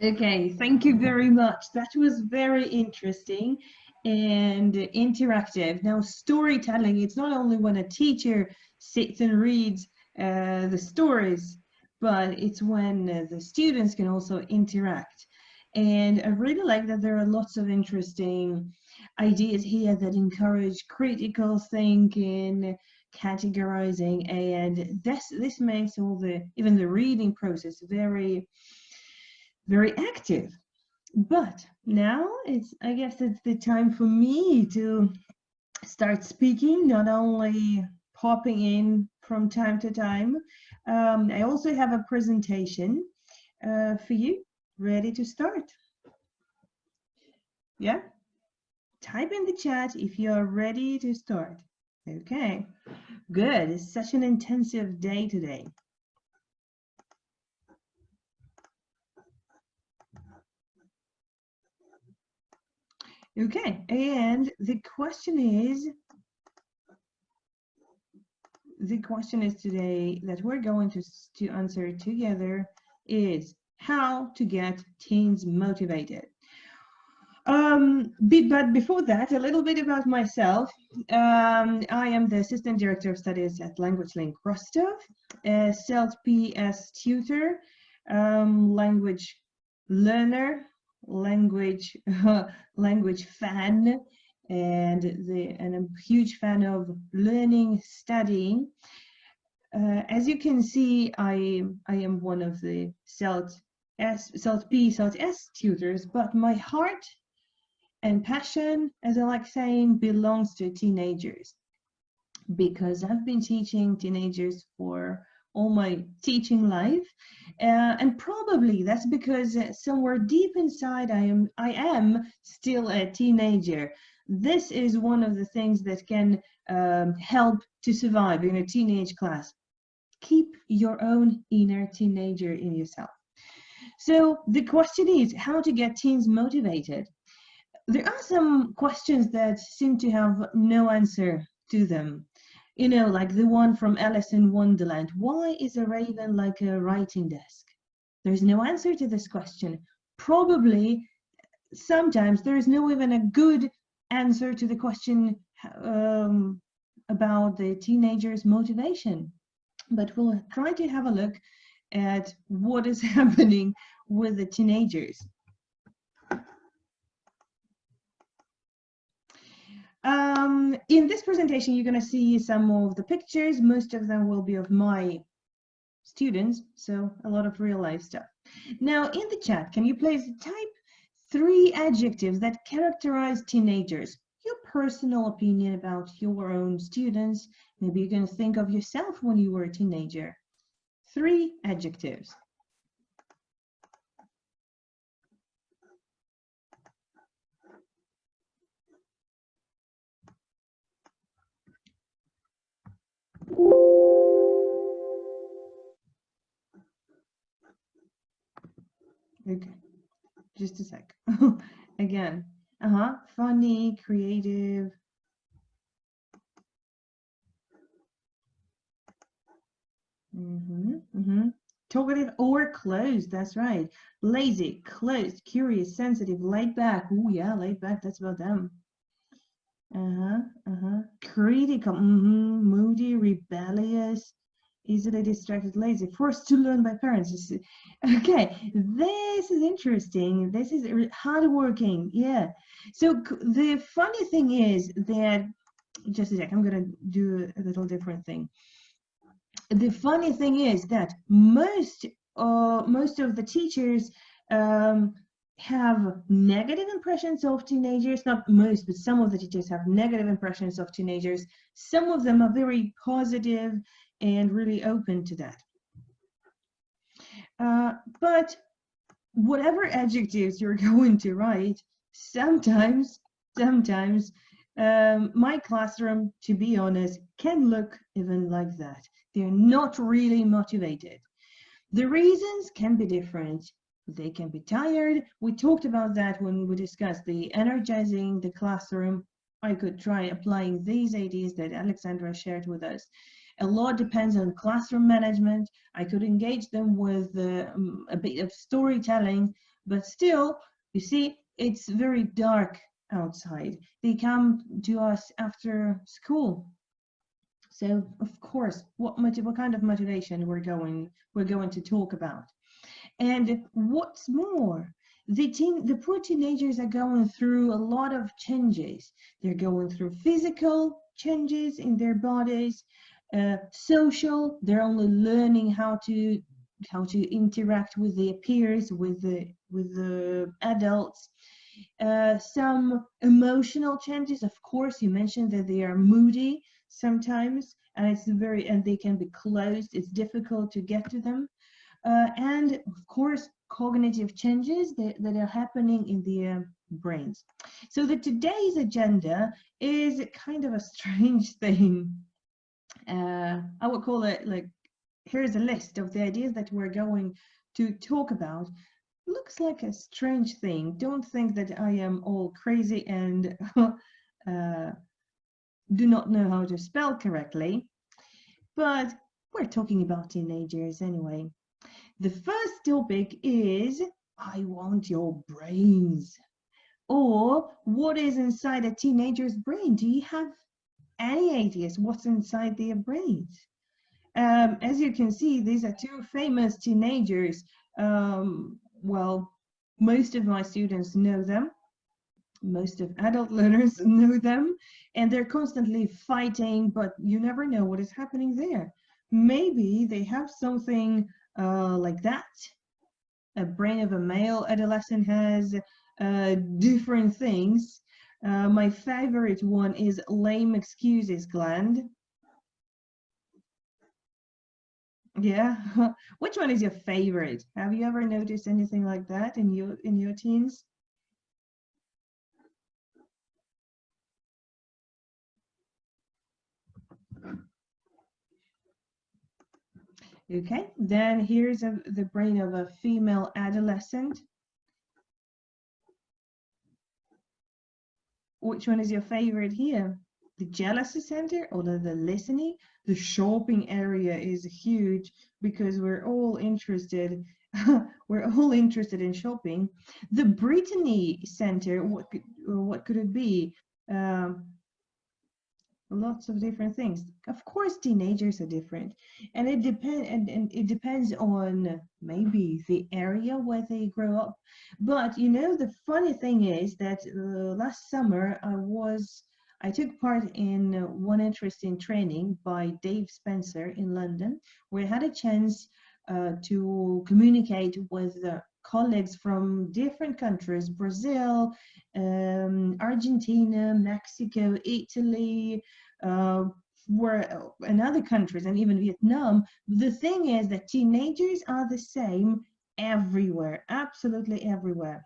Okay, thank you very much. That was very interesting and interactive. Now, storytelling, it's not only when a teacher sits and reads the stories, but it's when the students can also interact. And I really like that there are lots of interesting ideas here that encourage critical thinking, categorizing, and this makes all the even the reading process very active. But now I guess it's the time for me to start speaking, not only popping in from time to time. I also have a presentation for you, ready to start. Yeah? Type in the chat if you're ready to start. Okay, good. It's such an intensive day today. Okay, and the question is today that we're going to answer together is how to get teens motivated. But before that, a little bit about myself. I am the Assistant Director of Studies at Language Link Rostov, a CELT-PS tutor, language learner, language language fan, and I'm a huge fan of learning, studying. As you can see, I am one of the CELT-P, CELT-S tutors, but my heart and passion, as I like saying, belongs to teenagers, because I've been teaching teenagers for all my teaching life, and probably that's because somewhere deep inside I am still a teenager. This is one of the things that can help to survive in a teenage class. Keep your own inner teenager in yourself. So the question is how to get teens motivated. There are some questions that seem to have no answer to them. You know, like the one from Alice in Wonderland. Why is a raven like a writing desk? There's no answer to this question. Probably, sometimes there is no even a good answer to the question about the teenager's motivation. But we'll try to have a look at what is happening with the teenagers. In this presentation, you're going to see some of the pictures. Most of them will be of my students, so a lot of real life stuff. Now, in the chat, can you please type 3 adjectives that characterize teenagers? Your personal opinion about your own students. Maybe you can think of yourself when you were a teenager. 3 adjectives. Okay, just a sec. Again, funny, creative. Talkative or closed, that's right. Lazy, closed, curious, sensitive, laid back. Oh yeah, laid back, that's about them. Critical, moody, rebellious, easily distracted, lazy, forced to learn by parents. Okay, this is interesting. This is hardworking, yeah. So the funny thing is that, just a sec, I'm gonna do a little different thing. The funny thing is that most of the teachers have negative impressions of teenagers. Not most, but some of the teachers have negative impressions of teenagers. Some of them are very positive and really open to that. But whatever adjectives you're going to write, sometimes my classroom, to be honest, can look even like that. They're not really motivated. The reasons can be different. They can be tired. We talked about that when we discussed the energizing the classroom. I could try applying these ideas that Alexandra shared with us. A lot depends on classroom management. I could engage them with a bit of storytelling, but still, you see, it's very dark outside. They come to us after school. So of course, what kind of motivation we're going to talk about. And what's more, the poor teenagers are going through a lot of changes. They're going through physical changes in their bodies, social. They're only learning how to interact with their peers, with the adults. Some emotional changes. Of course, you mentioned that they are moody sometimes, and they can be closed. It's difficult to get to them. And of course, cognitive changes that are happening in the brains. So today's agenda is kind of a strange thing. I would call it like, here's a list of the ideas that we're going to talk about. Looks like a strange thing. Don't think that I am all crazy and do not know how to spell correctly, but we're talking about teenagers anyway. The first topic is, I want your brains. Or, what is inside a teenager's brain? Do you have any ideas what's inside their brains? As you can see, these are two famous teenagers. Well, most of my students know them. Most of adult learners know them, and they're constantly fighting, but you never know what is happening there. Maybe they have something like that. A brain of a male adolescent has different things. My favorite one is lame excuses gland. Yeah. Which one is your favorite? Have you ever noticed anything like that in your teens? Okay, then here's the brain of a female adolescent. Which one is your favorite here? The jealousy center or the listening? The shopping area is huge because we're all interested. We're all interested in shopping. The Brittany center, what could it be? Lots of different things. Of course, teenagers are different, and it depends on maybe the area where they grow up. But you know, the funny thing is that last summer I took part in one interesting training by Dave Spencer in London, where I had a chance to communicate with colleagues from different countries: Brazil, Argentina, Mexico, Italy, and other countries, and even Vietnam. The thing is that teenagers are the same everywhere, absolutely everywhere.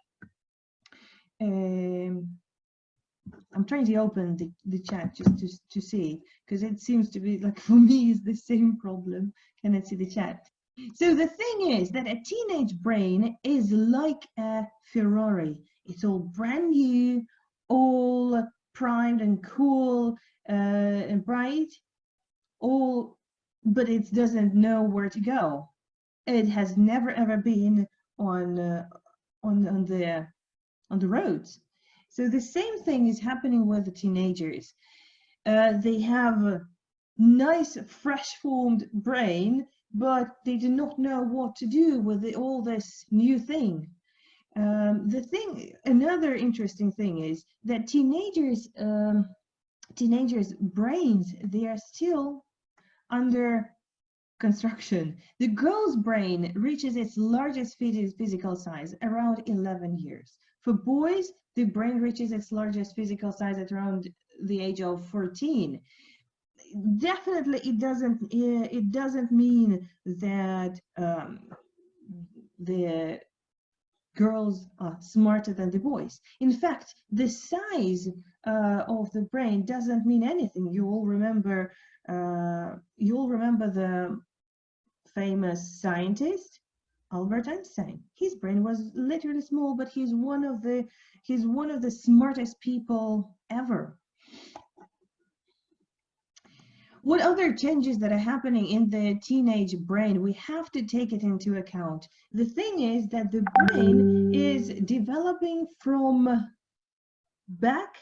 I'm trying to open the chat just to see, because it seems to be like, for me, is the same problem. Can I see the chat? So the thing is that a teenage brain is like a Ferrari. It's all brand new, all primed and cool and bright, but it doesn't know where to go. It has never ever been on the roads. So the same thing is happening with the teenagers. They have a nice, fresh-formed brain, but they do not know what to do with all this new thing. Another interesting thing is that teenagers' brains, they are still under construction. The girl's brain reaches its largest physical size around 11 years. For boys, the brain reaches its largest physical size at around the age of 14. Definitely, it doesn't mean that the girls are smarter than the boys. In fact, the size of the brain doesn't mean anything. You'll remember the famous scientist Albert Einstein. His brain was literally small, but he's one of the smartest people ever. What other changes that are happening in the teenage brain? We have to take it into account. The thing is that the brain is developing from back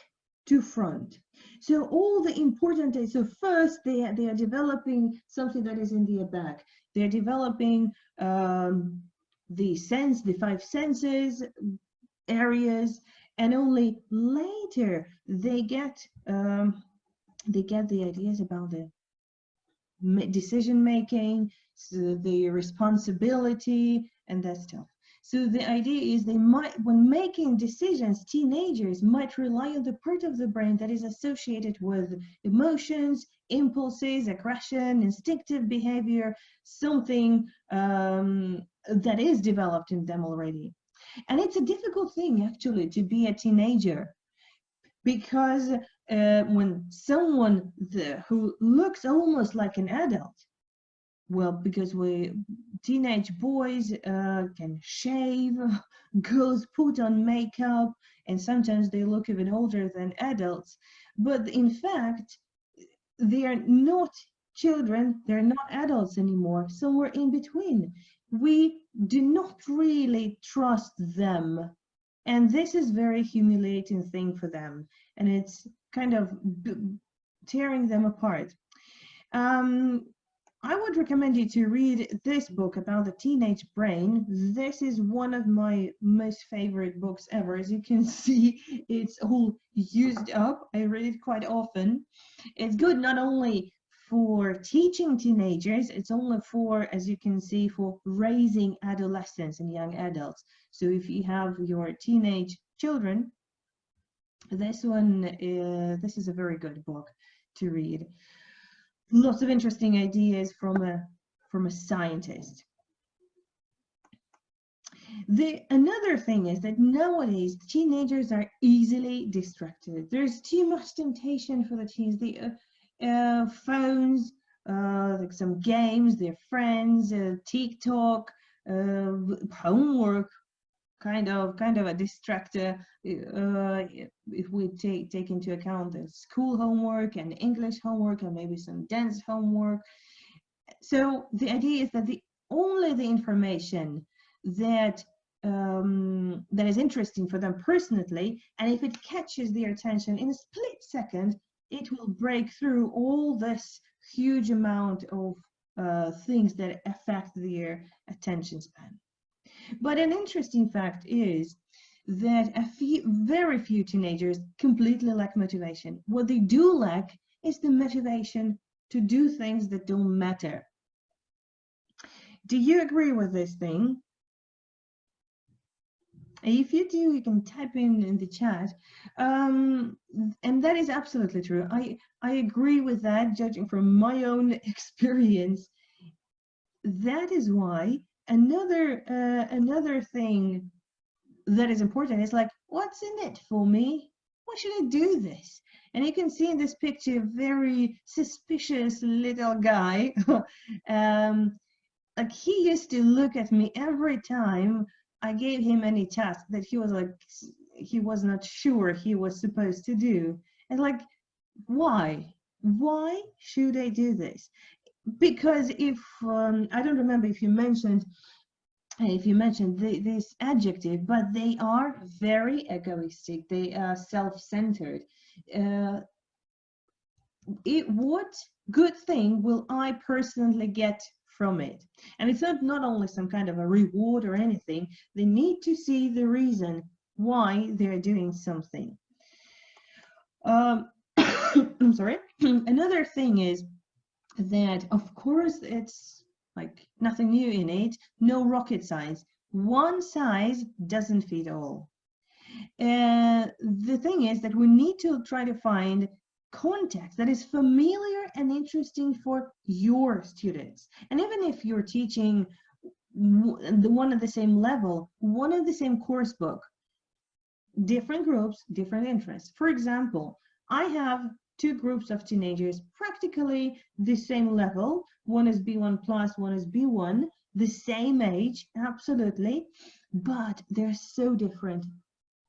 to front. So all the important is, so first they are developing something that is in the back. They're developing the five senses areas, and only later they get the ideas about the decision making, so the responsibility and that stuff. So the idea is they might, when making decisions, teenagers might rely on the part of the brain that is associated with emotions, impulses, aggression, instinctive behavior, something that is developed in them already. And it's a difficult thing actually to be a teenager, because when someone who looks almost like an adult, well, because teenage boys can shave, girls put on makeup, and sometimes they look even older than adults. But in fact, they are not children, they're not adults anymore, somewhere in between. We do not really trust them. And this is very humiliating thing for them. And it's kind of tearing them apart. I would recommend you to read this book about the teenage brain. This is one of my most favorite books ever. As you can see, it's all used up. I read it quite often. It's good not only for teaching teenagers, it's only for, as you can see, for raising adolescents and young adults. So if you have your teenage children, this is a very good book to read. Lots of interesting ideas from a scientist. Another thing is that nowadays teenagers are easily distracted. There's too much temptation for the teens. The phones, like some games, their friends, TikTok, homework, kind of a distractor. If we take into account the school homework and English homework and maybe some dance homework. So the idea is that only the information that that is interesting for them personally, and if it catches their attention in a split second, it will break through all this huge amount of things that affect their attention span. But an interesting fact is that very few teenagers completely lack motivation. What they do lack is the motivation to do things that don't matter. Do you agree with this thing? If you do, you can type in the chat. And that is absolutely true. I agree with that, judging from my own experience. That is why another thing that is important is like, what's in it for me? Why should I do this? And you can see in this picture a very suspicious little guy. Like he used to look at me every time I gave him any task that he was not sure he was supposed to do. And like, why? Why should I do this? Because if I don't remember if you mentioned this adjective, but they are very egoistic. They are self-centered. What good thing will I personally get from it? And it's not only some kind of a reward or anything. They need to see the reason why they're doing something. I'm sorry. Another thing is that, of course, it's like nothing new in it, no rocket science. One size doesn't fit all. The thing is that we need to try to find context that is familiar and interesting for your students. And even if you're teaching one at the same level, one of the same course book, different groups, different interests. For example, I have two groups of teenagers practically the same level. One is B1 plus, one is B1, the same age, absolutely, but they're so different,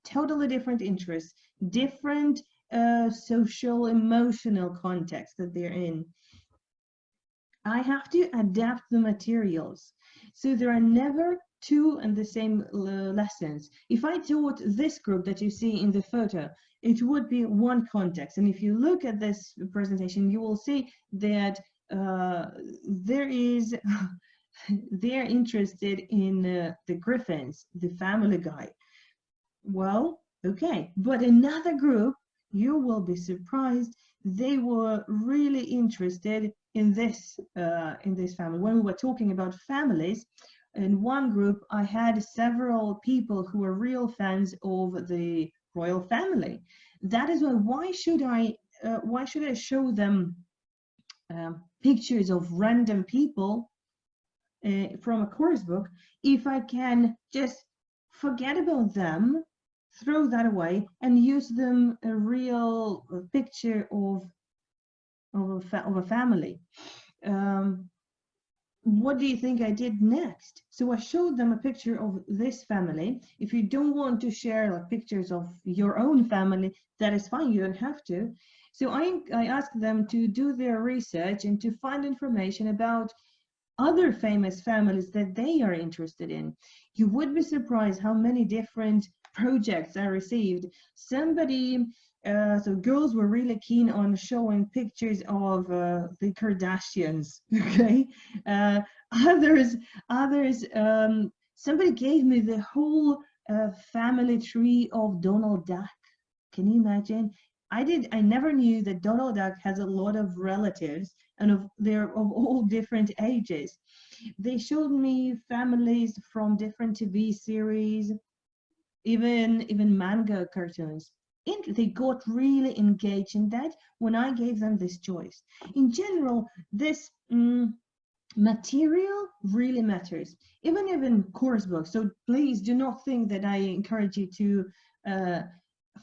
totally different interests, different social, emotional context that they're in. I have to adapt the materials. So there are never two and the same lessons. If I taught this group that you see in the photo, it would be one context. And if you look at this presentation, you will see that they're interested in the Griffins, the Family Guy. Well, okay, but another group, you will be surprised, they were really interested in this family. When we were talking about families, in one group, I had several people who were real fans of the royal family. That is why should I show them pictures of random people from a course book if I can just forget about them, throw that away, and use them a real picture of a family? What do you think I did next? So I showed them a picture of this family. If you don't want to share like pictures of your own family, that is fine, you don't have to. So I asked them to do their research and to find information about other famous families that they are interested in. You would be surprised how many different projects I received. So girls were really keen on showing pictures of the Kardashians. Okay, others, somebody gave me the whole family tree of Donald Duck. Can you imagine? I never knew that Donald Duck has a lot of relatives, and they're of all different ages. They showed me families from different TV series, even manga cartoons. They got really engaged in that when I gave them this choice. In general, this material really matters, even course books. So please do not think that I encourage you to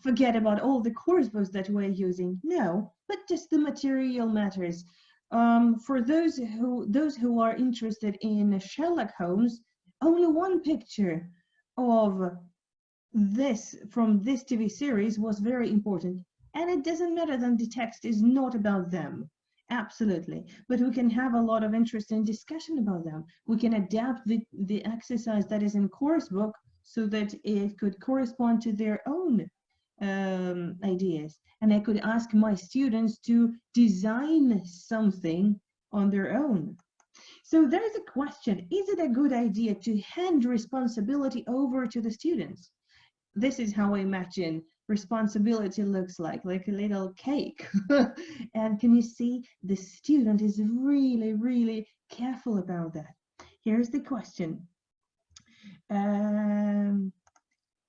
forget about all the course books that we're using. No, but just the material matters. For those who are interested in Sherlock Holmes, only one picture of this from this TV series was very important. And it doesn't matter that the text is not about them. Absolutely. But we can have a lot of interesting discussion about them. We can adapt the exercise that is in course book so that it could correspond to their own ideas. And I could ask my students to design something on their own. So there's a question: is it a good idea to hand responsibility over to the students? This is how I imagine responsibility looks like a little cake. And can you see the student is really, really careful about that? Here's the question.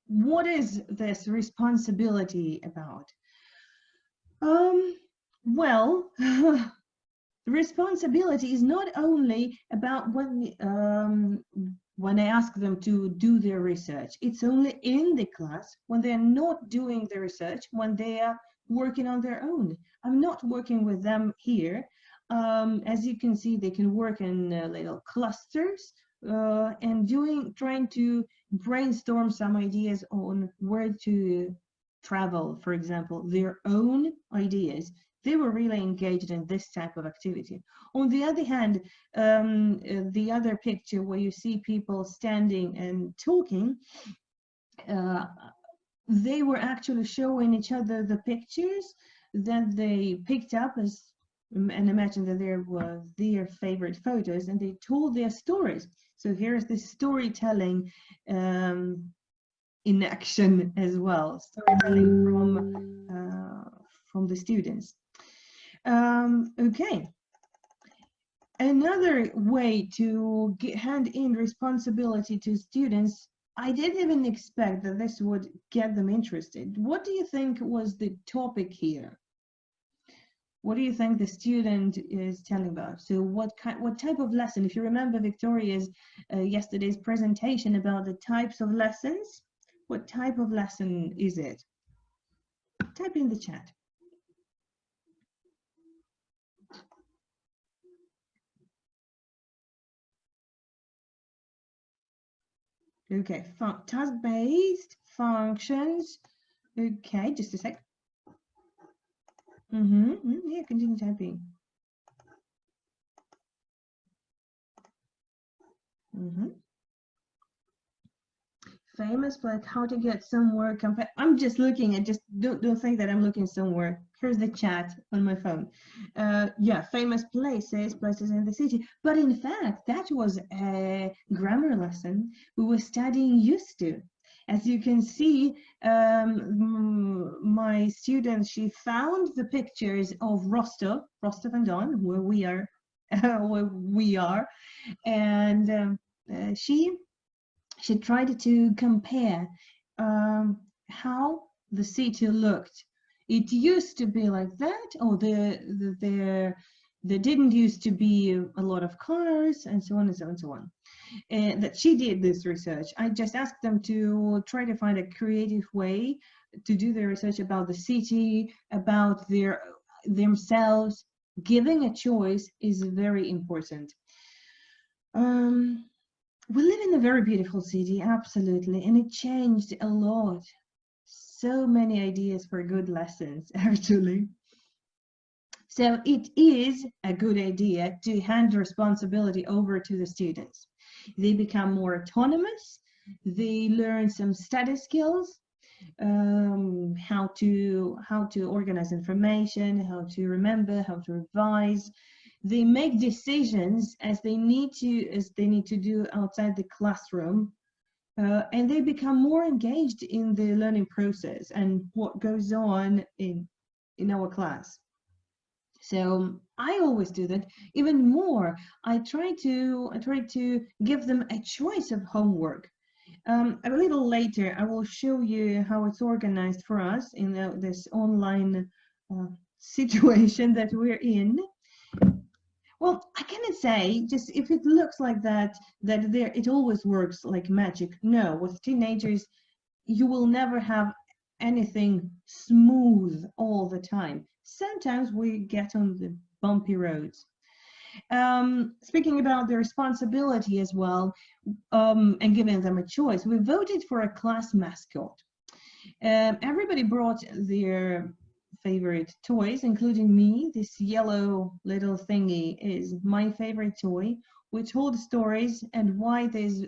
What is this responsibility about? Well, responsibility is not only about when I ask them to do their research. It's only in the class when they're not doing the research, when they are working on their own. I'm not working with them here. As you can see, they can work in little clusters and trying to brainstorm some ideas on where to travel, for example, their own ideas. They were really engaged in this type of activity. On the other hand, the other picture where you see people standing and talking, they were actually showing each other the pictures that they picked up and imagine that there were their favorite photos, and they told their stories. So here's the storytelling in action as well, storytelling from the students. Okay. Another way to hand in responsibility to students, I didn't even expect that this would get them interested. What do you think was the topic here? What do you think the student is telling about? So what type of lesson? If you remember Victoria's yesterday's presentation about the types of lessons, what type of lesson is it? Type in the chat. Okay, task-based functions. Okay, just a sec. Yeah, continue typing. Famous place, how to get somewhere. I'm just looking at, just don't think that I'm looking somewhere. Here's the chat on my phone. Yeah, famous places in the city. But in fact, that was a grammar lesson we were studying used to. As you can see, my student, she found the pictures of Rostov-on-Don, where we are, and she tried to compare how the city looked. It used to be like that, or there didn't used to be a lot of cars, and so on and so on and so on. That she did this research. I just asked them to try to find a creative way to do their research about the city, about themselves. Giving a choice is very important. We live in a very beautiful city, absolutely, and it changed a lot. So many ideas for good lessons, actually. So it is a good idea to hand responsibility over to the students. They become more autonomous. They learn some study skills, how to organize information, how to remember, how to revise. They make decisions as they need to do outside the classroom, and they become more engaged in the learning process and what goes on in our class. So I always do that. Even more, I try to give them a choice of homework. A little later, I will show you how it's organized for us in this online situation that we're in. Well, I cannot say just if it looks like that there it always works like magic. No, with teenagers, you will never have anything smooth all the time. Sometimes we get on the bumpy roads. Speaking about the responsibility as well, and giving them a choice, we voted for a class mascot. Everybody brought their favorite toys, including me. This yellow little thingy is my favorite toy. We told stories and why these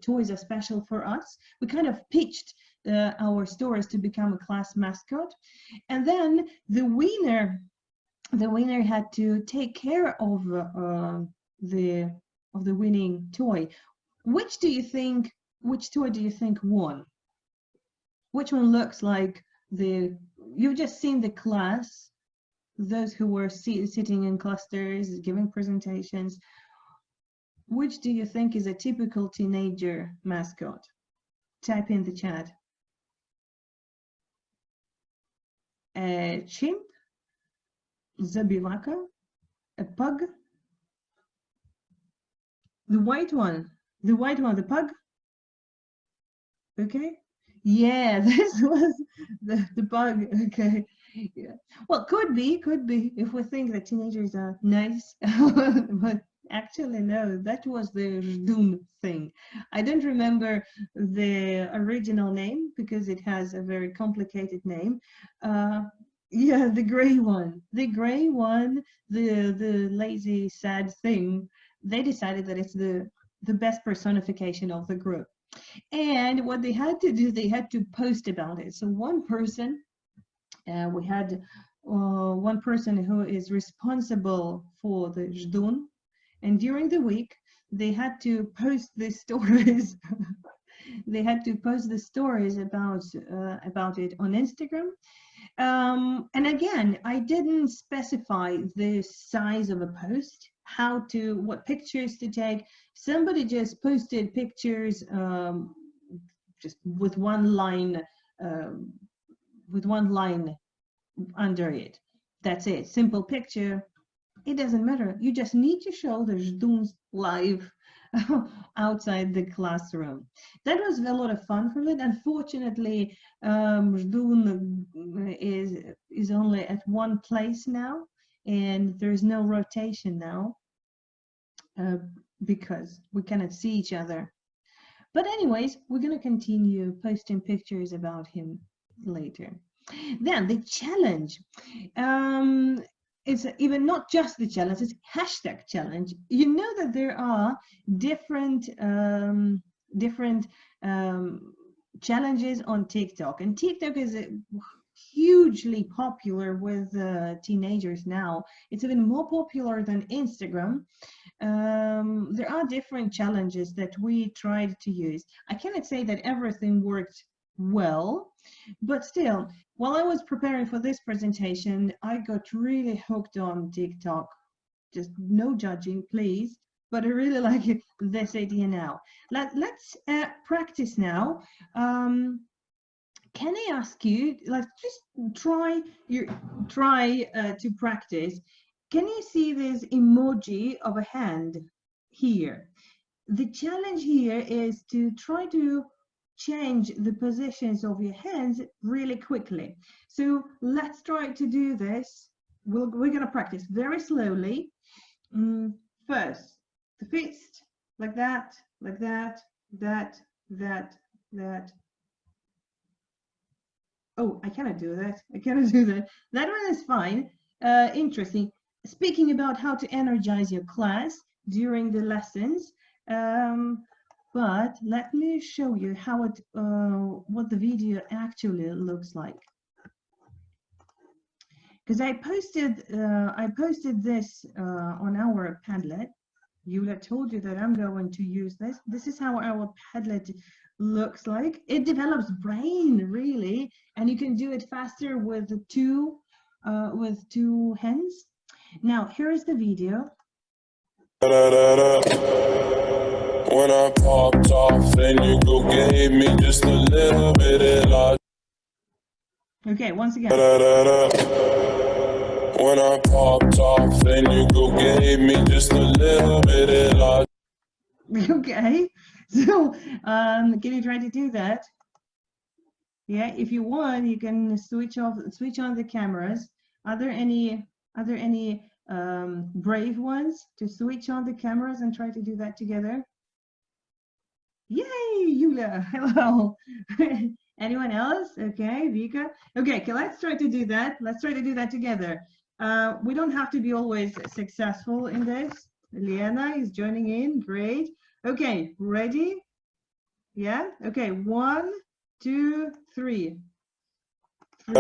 toys are special for us. We kind of pitched our stories to become a class mascot, and then the winner had to take care of the winning toy. Which toy do you think won? Which one looks like you've just seen the class, those who were sitting in clusters, giving presentations. Which do you think is a typical teenager mascot? Type in the chat. A chimp, zabivaka, a pug, the white one, the pug. Okay. Yeah, this was the bug. Okay. Yeah. Well, could be if we think that teenagers are nice, but actually no, that was the Zdun thing. I don't remember the original name because it has a very complicated name. Yeah, the gray one, the lazy, sad thing. They decided that it's the best personification of the group. And what they had to do, they had to post about it. So one person, we had one person who is responsible for the Zdun, and during the week they had to post the stories. They had to post the stories about it on Instagram. And again, I didn't specify the size of a post, what pictures to take. Somebody just posted pictures just with one line under it. That's it, simple picture. It doesn't matter. You just need to show the Zduns live outside the classroom. That was a lot of fun for it. Unfortunately, Zdun is only at one place now, and there is no rotation now because we cannot see each other. But anyways, we're going to continue posting pictures about him later. Then the challenge. it's even not just the challenge, it's hashtag challenge. You know that there are different challenges on TikTok, and TikTok is hugely popular with teenagers now. It's even more popular than Instagram. There are different challenges that we tried to use. I cannot say that everything worked well, but still, while I was preparing for this presentation, I got really hooked on TikTok. Just no judging, please. But I really like this idea now. Let's practice now. Can I ask you, like, just try to practice. Can you see this emoji of a hand here? The challenge here is to try to change the positions of your hands really quickly. So let's try to do this. We're going to practice very slowly. First, the fist, like that, like that, that. Oh, I cannot do that. I cannot do that. That one is fine. Interesting. Speaking about how to energize your class during the lessons, but let me show you how it, what the video actually looks like. Because I posted this on our Padlet. Yulia told you that I'm going to use this. This is how our Padlet looks like. It develops brain, really, and you can do it faster with two hands. Now, here is the video. When I popped off, then you go gave me just a little bit of love. Okay, once again. When I popped off, then you go gave me just a little bit of love. Okay, so can you try to do that? Yeah, if you want, you can switch on the cameras. Are there any brave ones to switch on the cameras and try to do that together? Yay, Yulia, hello. Anyone else? Okay, Vika. Okay, let's try to do that. Let's try to do that together. We don't have to be always successful in this. Liana is joining in, great. Okay, ready? Yeah, okay, 1, 2, 3. When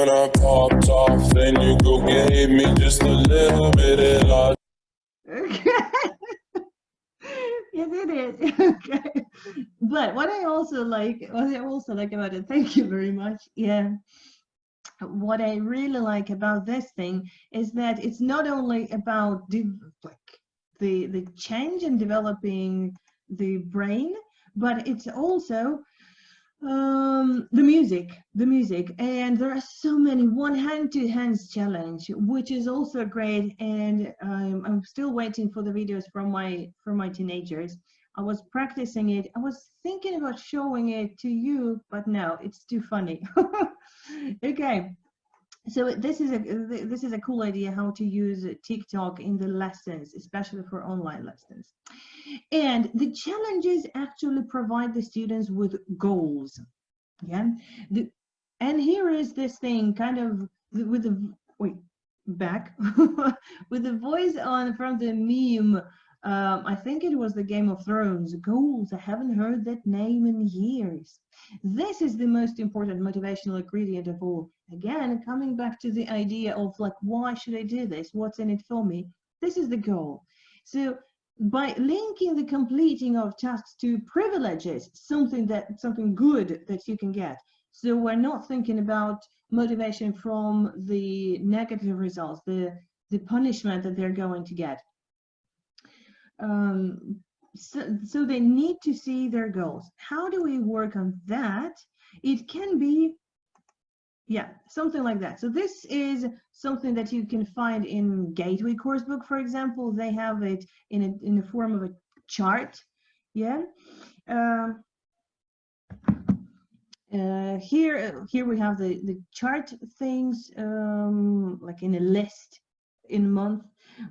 I popped off, then you go gave me just a little bit of love. Okay. You did it. Okay. But what I also like about it, thank you very much. Yeah. What I really like about this thing is that it's not only about the change in developing the brain, but it's also the music, and there are so many one hand to hands challenge, which is also great. And I'm still waiting for the videos from my teenagers. I was practicing it. I was thinking about showing it to you, but no, it's too funny. Okay, so this is a cool idea how to use TikTok in the lessons, especially for online lessons. And the challenges actually provide the students with goals. Yeah, and here is this thing kind of with the back with the voice on from the meme. I think it was the Game of Thrones. Goals. I haven't heard that name in years. This is the most important motivational ingredient of all. Again, coming back to the idea of like, why should I do this? What's in it for me? This is the goal. So by linking the completing of tasks to privileges, something good that you can get. So we're not thinking about motivation from the negative results, the punishment that they're going to get. So they need to see their goals. How do we work on that? It can be, yeah, something like that. So this is something that you can find in Gateway Coursebook, for example. They have it in the form of a chart. Yeah. Here we have the chart things, like in a list in month.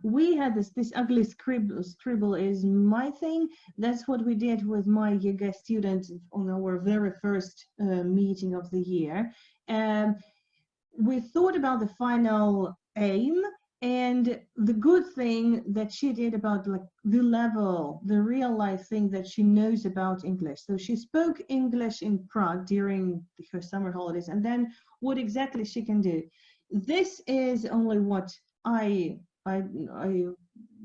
We had this ugly scribble is my thing. That's what we did with my yoga students on our very first meeting of the year. we thought about the final aim and the good thing that she did about like the level, the real life thing that she knows about English. So she spoke English in Prague during her summer holidays, and then what exactly she can do. This is only what I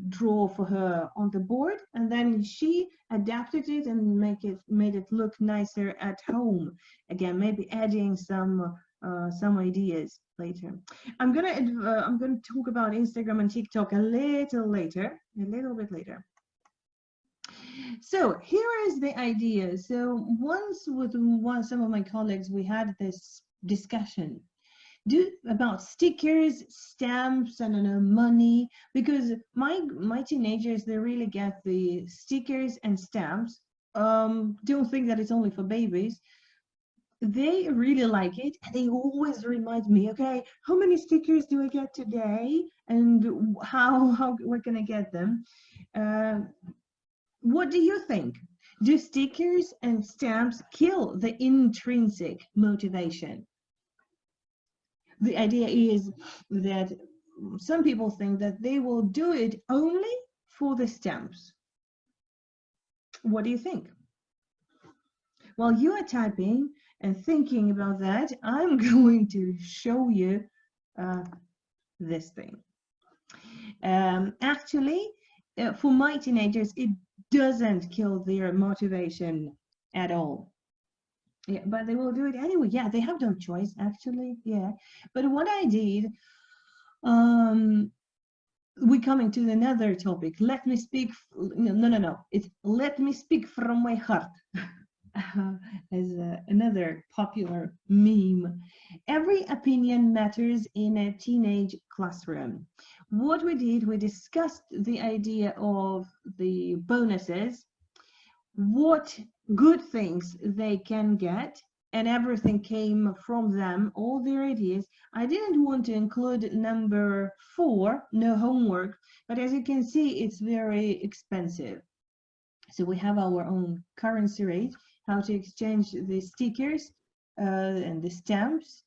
draw for her on the board, and then she adapted it and made it look nicer at home. Again, maybe adding some ideas later. I'm gonna talk about Instagram and TikTok a little bit later. So here is the idea. So once with some of my colleagues, we had this discussion about stickers, stamps, and money, because my teenagers, they really get the stickers and stamps. Don't think that it's only for babies. They really like it, and they always remind me, okay, how many stickers do I get today, and how we're gonna get them. What do you think? Do stickers and stamps kill the intrinsic motivation? The idea is that some people think that they will do it only for the stamps. What do you think? While you are typing and thinking about that, I'm going to show you this thing. Actually, for my teenagers, it doesn't kill their motivation at all. Yeah, but they will do it anyway. Yeah, they have no choice, actually. Yeah, but what I did, we're coming to another topic. Let me speak. No. It's let me speak from my heart. As another popular meme. Every opinion matters in a teenage classroom. What we did, we discussed the idea of the bonuses, what good things they can get, and everything came from them, all their ideas. I didn't want to include number 4, no homework, but as you can see, it's very expensive. So we have our own currency rate, how to exchange the stickers and the stamps.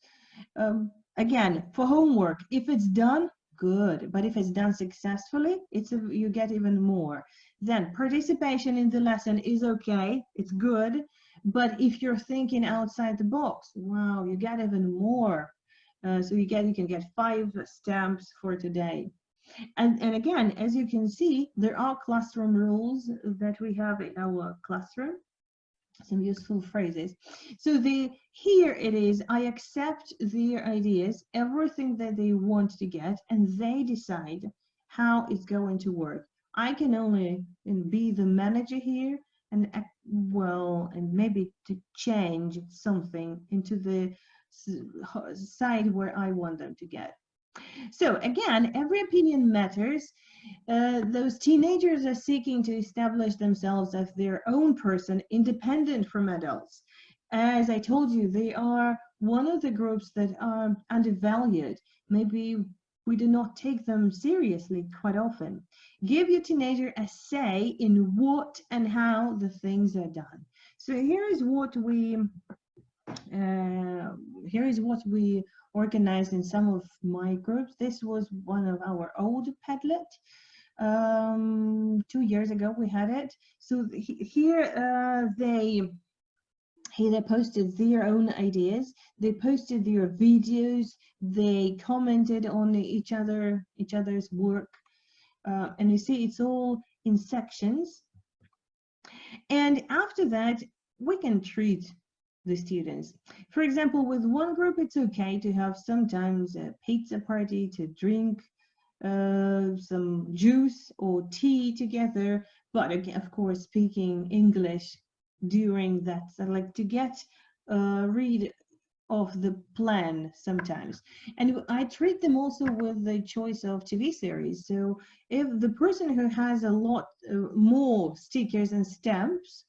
Again, for homework, if it's done, good. But if it's done successfully, you get even more. Then participation in the lesson is okay, it's good. But if you're thinking outside the box, wow, you get even more. So you can get 5 stamps for today. And again, as you can see, there are classroom rules that we have in our classroom, some useful phrases. So here it is, I accept their ideas, everything that they want to get, and they decide how it's going to work. I can only be the manager here and maybe to change something into the side where I want them to get. So again, every opinion matters. Those teenagers are seeking to establish themselves as their own person, independent from adults. As I told you, they are one of the groups that are undervalued. Maybe we do not take them seriously quite often. Give your teenager a say in what and how the things are done. So here is what we organized in some of my groups. This was one of our old Padlet. 2 years ago we had it. So here they posted their own ideas, they posted their videos, they commented on each other's work, and you see it's all in sections. And after that, we can treat the students. For example, with one group, it's okay to have sometimes a pizza party, to drink some juice or tea together, but again, of course, speaking English during that, so like to get read of the plan sometimes. And I treat them also with the choice of TV series. So if the person who has a lot more stickers and stamps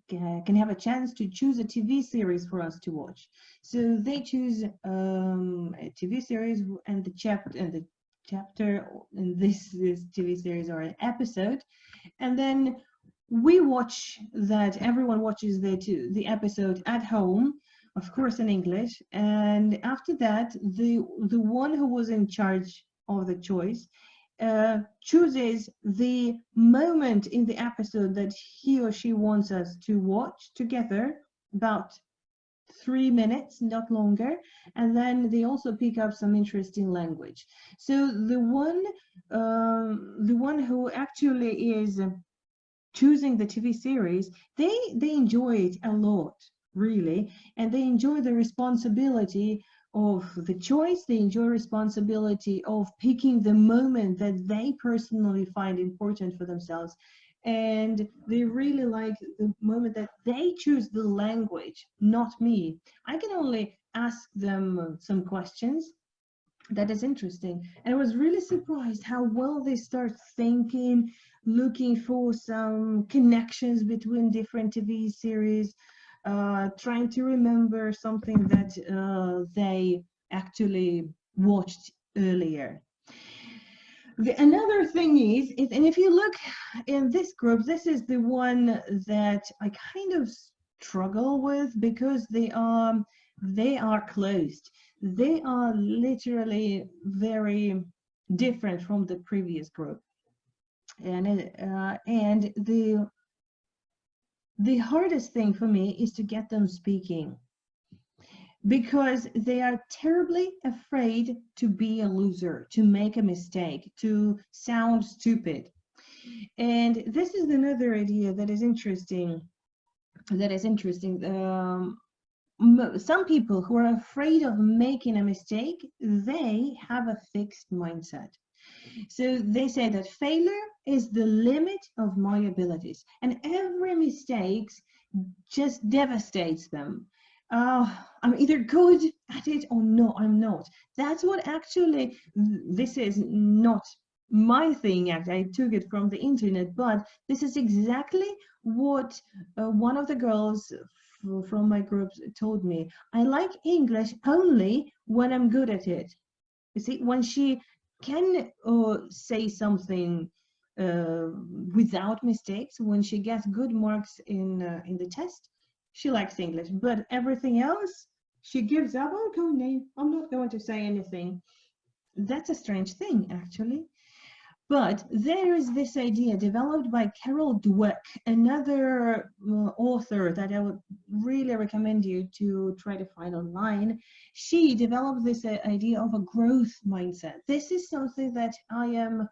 can have a chance to choose a TV series for us to watch. So they choose a TV series, and the chapter in this TV series or an episode, and then we watch that. Everyone watches the episode at home of course in English. And after that, the one who was in charge of the choice chooses the moment in the episode that he or she wants us to watch together, about 3 minutes, not longer, and then they also pick up some interesting language. So the one who actually is choosing the TV series, they enjoy it a lot, really, and they enjoy the responsibility of the choice. They enjoy responsibility of picking the moment that they personally find important for themselves, and they really like the moment that they choose the language, not me. I can only ask them some questions. That is interesting, and I was really surprised how well they start thinking, looking for some connections between different TV series, trying to remember something that they actually watched earlier. Another thing is, and if you look in this group, this is the one that I kind of struggle with, because they are closed. They are literally very different from the previous group, and the hardest thing for me is to get them speaking, because they are terribly afraid to be a loser, to make a mistake, to sound stupid. And this is another idea that is interesting. Some people who are afraid of making a mistake, they have a fixed mindset. So they say that failure is the limit of my abilities, and every mistake just devastates them. I'm either good at it or no, I'm not. That's what actually, this is not my thing. I took it from the internet, but this is exactly what one of the girls from my group told me. I like English only when I'm good at it. You see, when she can say something without mistakes, when she gets good marks in the test, she likes English. But everything else, she gives up. Oh, okay, I'm not going to say anything. That's a strange thing, actually. But there is this idea developed by Carol Dweck, another author that I would really recommend you to try to find online. She developed this idea of a growth mindset. This is something that I am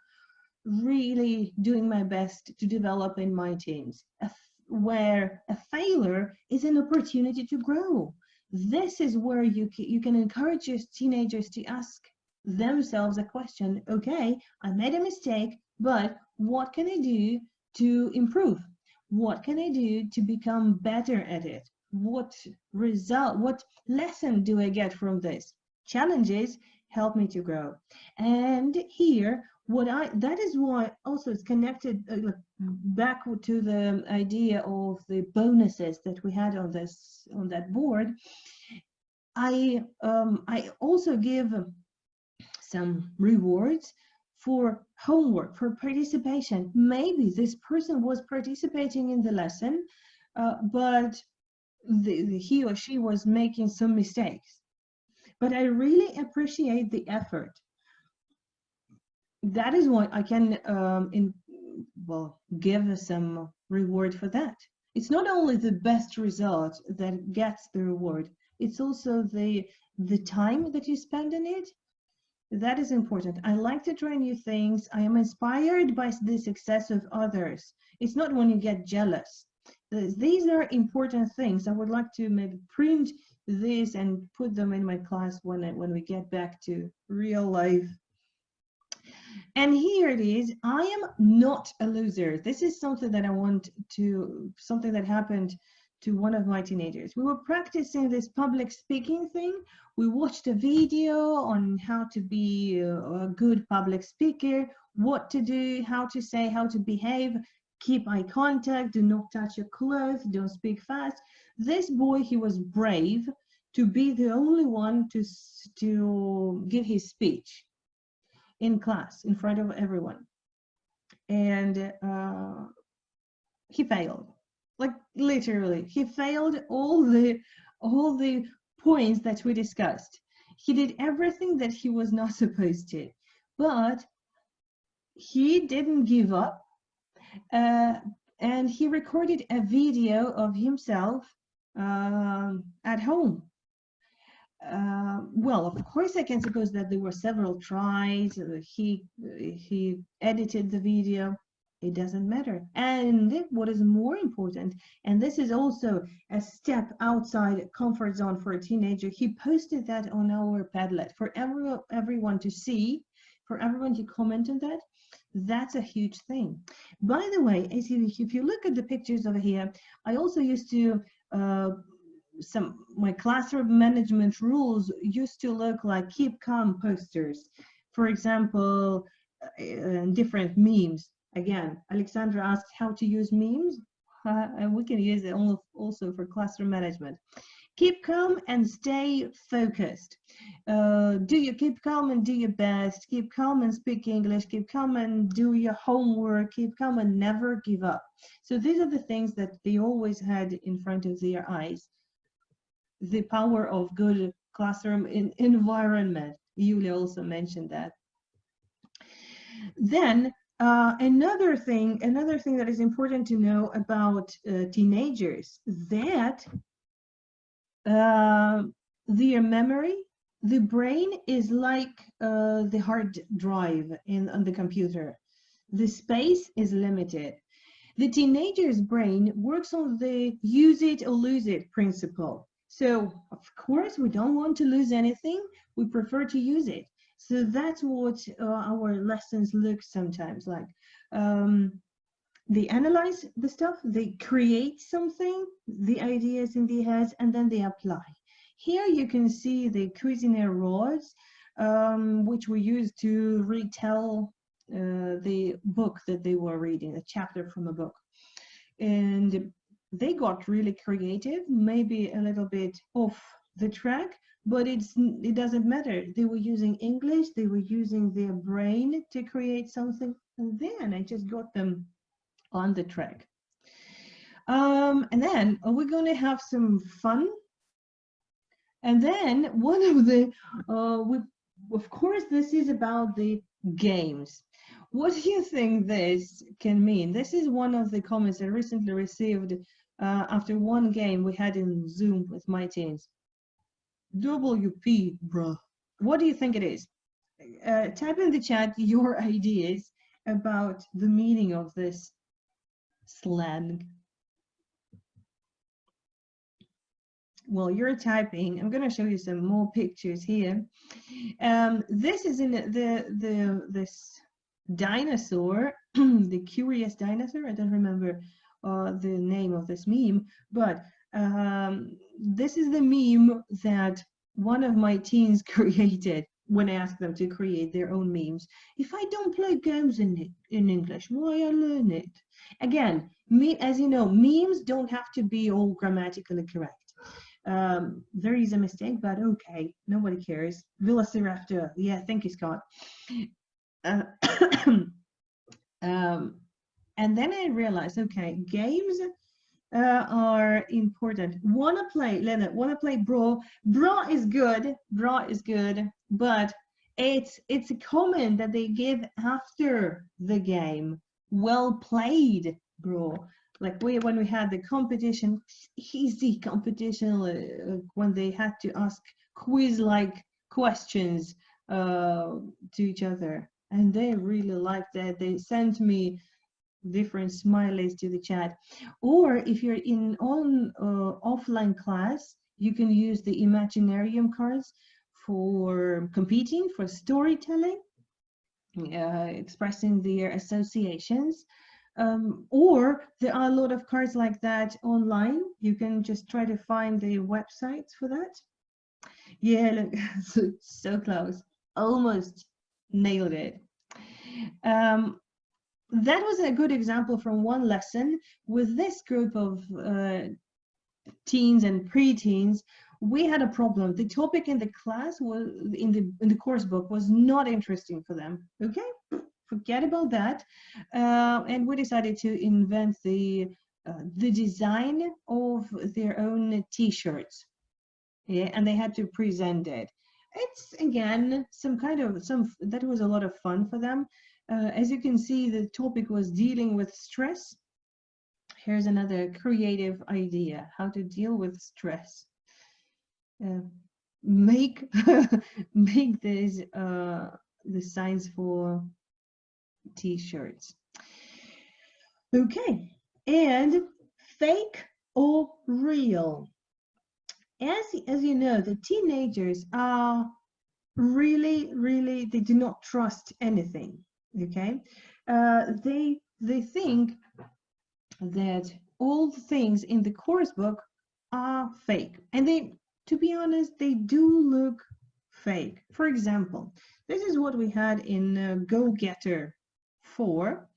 really doing my best to develop in my teams, where a failure is an opportunity to grow. This is where you can encourage your teenagers to ask themselves a question. Okay, I made a mistake, but what can I do to improve? What can I do to become better at it? What lesson do I get from this? Challenges help me to grow. And here, that is why also it's connected back to the idea of the bonuses that we had on that board. I also give some rewards for homework, for participation. Maybe this person was participating in the lesson, but he or she was making some mistakes. But I really appreciate the effort. That is why I can give some reward for that. It's not only the best result that gets the reward, it's also the time that you spend in it. That is important. I like to try new things. I am inspired by the success of others. It's not when you get jealous. These are important things. I would like to maybe print this and put them in my class when we get back to real life. And here it is. I am not a loser. This is something that something that happened to one of my teenagers. We were practicing this public speaking thing. We watched a video on how to be a good public speaker, what to do, how to say, how to behave, keep eye contact, do not touch your clothes, don't speak fast. This boy, he was brave to be the only one to give his speech in class, in front of everyone. And he failed. Like literally, he failed all the all the points that we discussed. He did everything that he was not supposed to, but he didn't give up, and he recorded a video of himself at home. Well, of course, I can suppose that there were several tries. He edited the video. It doesn't matter. And what is more important, and this is also a step outside comfort zone for a teenager, he posted that on our Padlet for everyone to see, for everyone to comment on that. That's a huge thing. By the way, if you look at the pictures over here, I also used to my classroom management rules used to look like keep calm posters. For example, different memes. Again, Alexandra asked how to use memes, and we can use it also for classroom management. Keep calm and stay focused. Keep calm and do your best. Keep calm and speak English. Keep calm and do your homework. Keep calm and never give up. So these are the things that they always had in front of their eyes. The power of good classroom environment. Yulia also mentioned that. Then another thing that is important to know about teenagers, that their memory, the brain is like the hard drive on the computer. The space is limited. The teenager's brain works on the use it or lose it principle. So, of course, we don't want to lose anything. We prefer to use it. So that's what our lessons look sometimes like. They analyze the stuff, they create something, the ideas in their heads, and then they apply. Here you can see the Cuisenaire rods, which we used to retell the book that they were reading, a chapter from a book. And they got really creative, maybe a little bit off the track, but it doesn't matter. They were using English, they were using their brain to create something, and then I just got them on the track. And then we're going to have some fun. And then one of the, of course, this is about the games. What do you think this can mean? This is one of the comments I recently received after one game we had in Zoom with my teens. WP, bro. What do you think it is? Type in the chat your ideas about the meaning of this slang. While you're typing, I'm going to show you some more pictures here. This is in this dinosaur, the curious dinosaur. I don't remember the name of this meme, but this is the meme that one of my teens created when I asked them to create their own memes. If I don't play games in English, why I learn it? Again, as you know, memes don't have to be all grammatically correct. There is a mistake, but okay, nobody cares. Velociraptor, yeah, thank you, Scott. And then I realized, okay, games are important. Wanna play, Leonard, wanna play Brawl? Brawl is good, but it's a comment that they give after the game. Well played, Brawl. Like when we had the competition, easy competition, when they had to ask quiz-like questions to each other. And they really liked that. They sent me different smileys to the chat. Or if you're in offline class, you can use the Imaginarium cards for competing, for storytelling, expressing their associations. Or there are a lot of cards like that online. You can just try to find the websites for that. Yeah, look, so close. Almost nailed it. That was a good example from one lesson. With this group of teens and preteens, we had a problem. The topic in the class was in the course book was not interesting for them. Okay, forget about that. And we decided to invent the design of their own T-shirts. Yeah, and they had to present it. It's again that was a lot of fun for them. As you can see, the topic was dealing with stress. Here's another creative idea: how to deal with stress. Make make these the signs for t-shirts. Okay, and fake or real. As you know, the teenagers are really they do not trust anything. Okay, they think that all the things in the course book are fake, and they, to be honest, they do look fake. For example, this is what we had in Go Getter 4,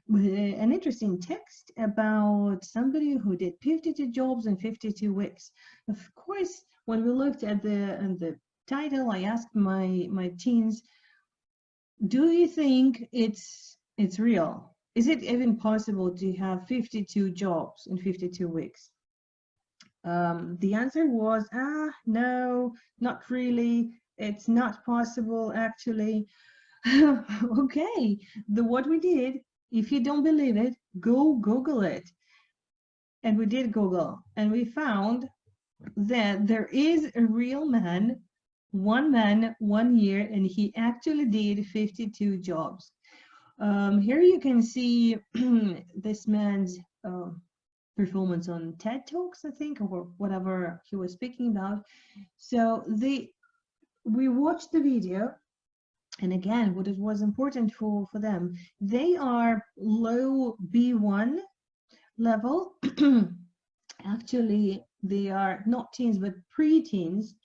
an interesting text about somebody who did 52 jobs in 52 weeks. Of course, when we looked at the title, I asked my teens, do you think it's real? Is it even possible to have 52 jobs in 52 weeks? The answer was, no, not really. It's not possible, actually. Okay, what we did, if you don't believe it, go Google it. And we did Google, and we found that there is a real man, 1 year, and he actually did 52 jobs. Here you can see this man's performance on TED Talks, I think, or whatever he was speaking about. So we watched the video, and again, what it was important for them, they are low B1 level. Actually, they are not teens, but pre-teens.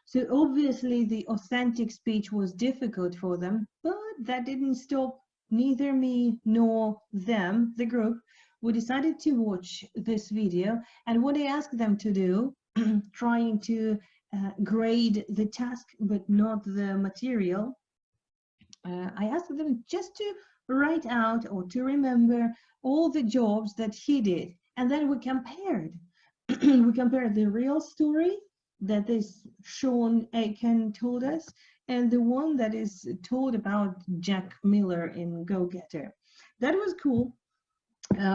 So obviously the authentic speech was difficult for them, but that didn't stop neither me nor them, the group. We decided to watch this video, and what I asked them to do, trying to grade the task but not the material, I asked them just to write out or to remember all the jobs that he did, and then we compared. We compared the real story that this Sean Aiken told us and the one that is told about Jack Miller in Go Getter. That was cool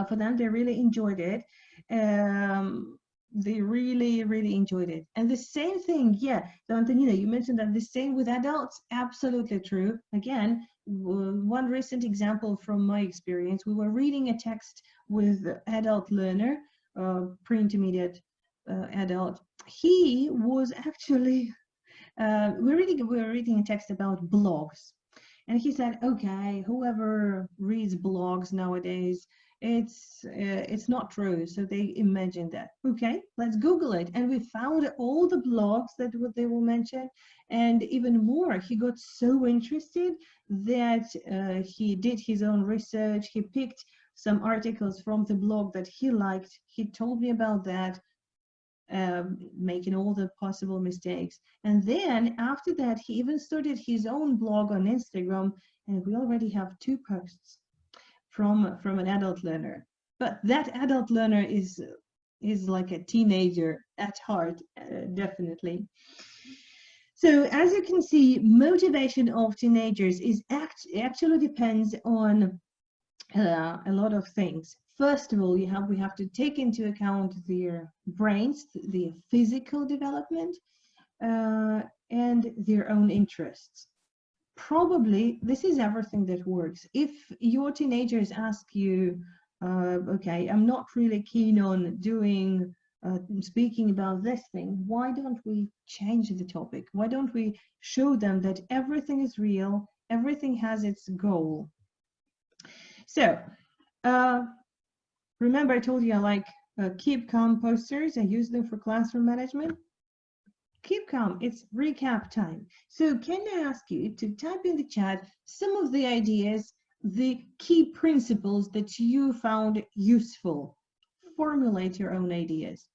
for them. They really enjoyed it. They really enjoyed it. And the same thing, yeah, so Antonina, you mentioned that the same with adults. Absolutely true. Again, one recent example from my experience, we were reading a text with adult learner, pre-intermediate adult. He was actually, we were reading a text about blogs. And he said, okay, whoever reads blogs nowadays, it's not true. So they imagined that. Okay, let's Google it. And we found all the blogs that they will mention, and even more. He got so interested that he did his own research. He picked some articles from the blog that he liked. He told me about that. Making all the possible mistakes, and then after that he even started his own blog on Instagram, and we already have 2 posts from an adult learner. But that adult learner is like a teenager at heart, definitely. So as you can see, motivation of teenagers is actually depends on a lot of things. First of all, we have to take into account their brains, their physical development, and their own interests. Probably this is everything that works. If your teenagers ask you, okay, I'm not really keen on doing speaking about this thing, why don't we change the topic? Why don't we show them that everything is real, everything has its goal? So remember I told you I like Keep Calm posters. I use them for classroom management. Keep calm, it's recap time. So can I ask you to type in the chat some of the ideas, the key principles that you found useful? Formulate your own ideas,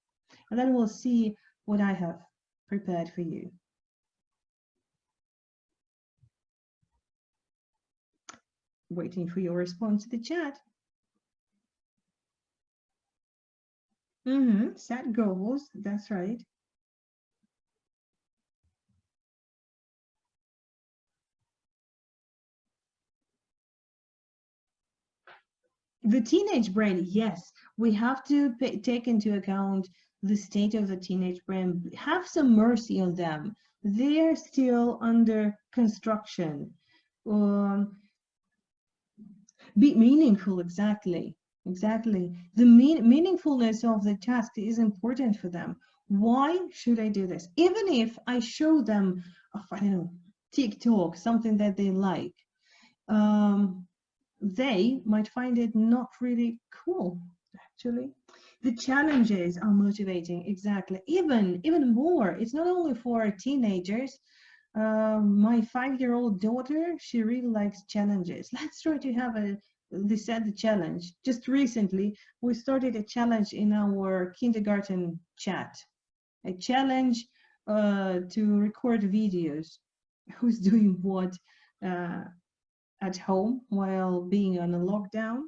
and then we'll see what I have prepared for you. Waiting for your response to the chat. Set goals, that's right. The teenage brain, yes, we have to take into account the state of the teenage brain. Have some mercy on them. They're still under construction. Um, be meaningful, exactly. Exactly. The meaningfulness of the task is important for them. Why should I do this? Even if I show them, I don't know, TikTok, something that they like, they might find it not really cool, actually. The challenges are motivating, exactly. Even more, it's not only for teenagers. My 5-year-old daughter, she really likes challenges. Let's try to have they said the challenge. Just recently, we started a challenge in our kindergarten chat. A challenge to record videos. Who's doing what at home while being on a lockdown.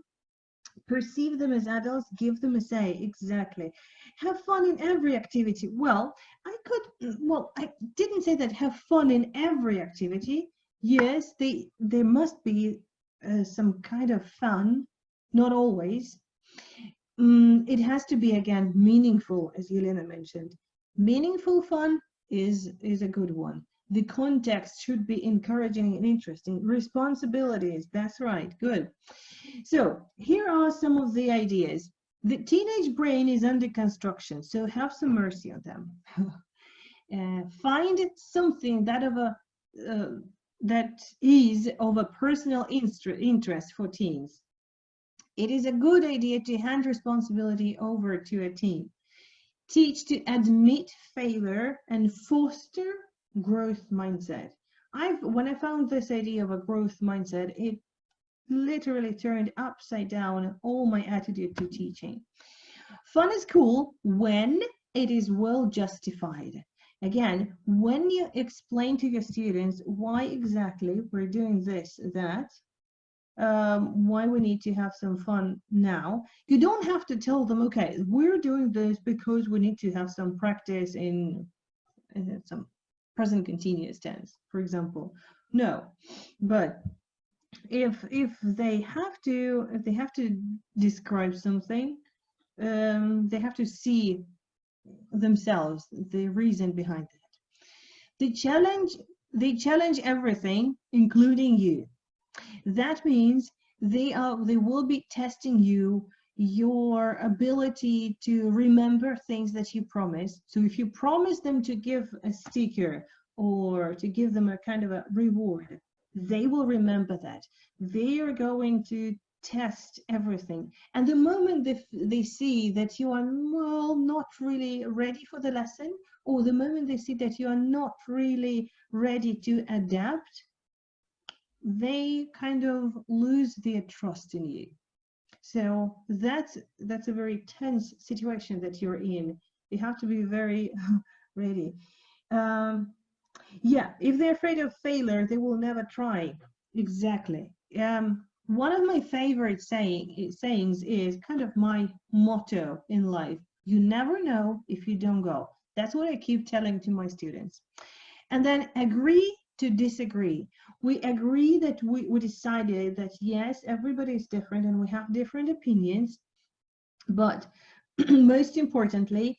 Perceive them as adults, give them a say. Exactly. Have fun in every activity. Well, I didn't say that have fun in every activity. Yes, there must be some kind of fun, not always. It has to be, again, meaningful, as Yelena mentioned. Meaningful fun is a good one. The context should be encouraging and interesting. Responsibilities, that's right, good. So here are some of the ideas. The teenage brain is under construction, so have some mercy on them. Find something that is of a personal interest for teens. It is a good idea to hand responsibility over to a teen. Teach to admit failure and foster growth mindset. When I found this idea of a growth mindset, it literally turned upside down all my attitude to teaching. Fun is cool when it is well justified. Again, when you explain to your students why exactly we're doing this, that, why we need to have some fun now, you don't have to tell them, okay, we're doing this because we need to have some practice in some present continuous tense, for example. No, but if they have to describe something, they have to see themselves the reason behind it. They challenge everything, including you. That means they will be testing you, your ability to remember things that you promised. So if you promise them to give a sticker or to give them a kind of a reward, they will remember that. They are going to test everything. And the moment they see that you are, well, not really ready for the lesson, or the moment they see that you are not really ready to adapt, they kind of lose their trust in you. So that's a very tense situation that you're in. You have to be very ready. Yeah, if they're afraid of failure, they will never try. Exactly. One of my favorite sayings is kind of my motto in life. You never know if you don't go. That's what I keep telling to my students. And then agree to disagree. We agree that we decided that yes, everybody is different and we have different opinions, but most importantly,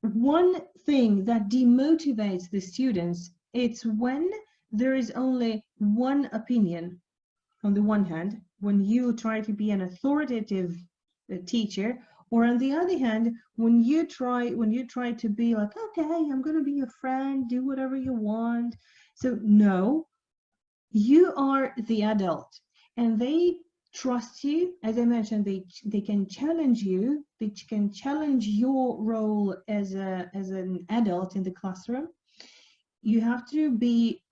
one thing that demotivates the students, it's when there is only one opinion. On the one hand, when you try to be an authoritative teacher, or on the other hand, when you try to be like, okay, I'm going to be your friend, do whatever you want. So no, you are the adult, and they trust you. As I mentioned, they can challenge you. They can challenge your role as an adult in the classroom. You have to be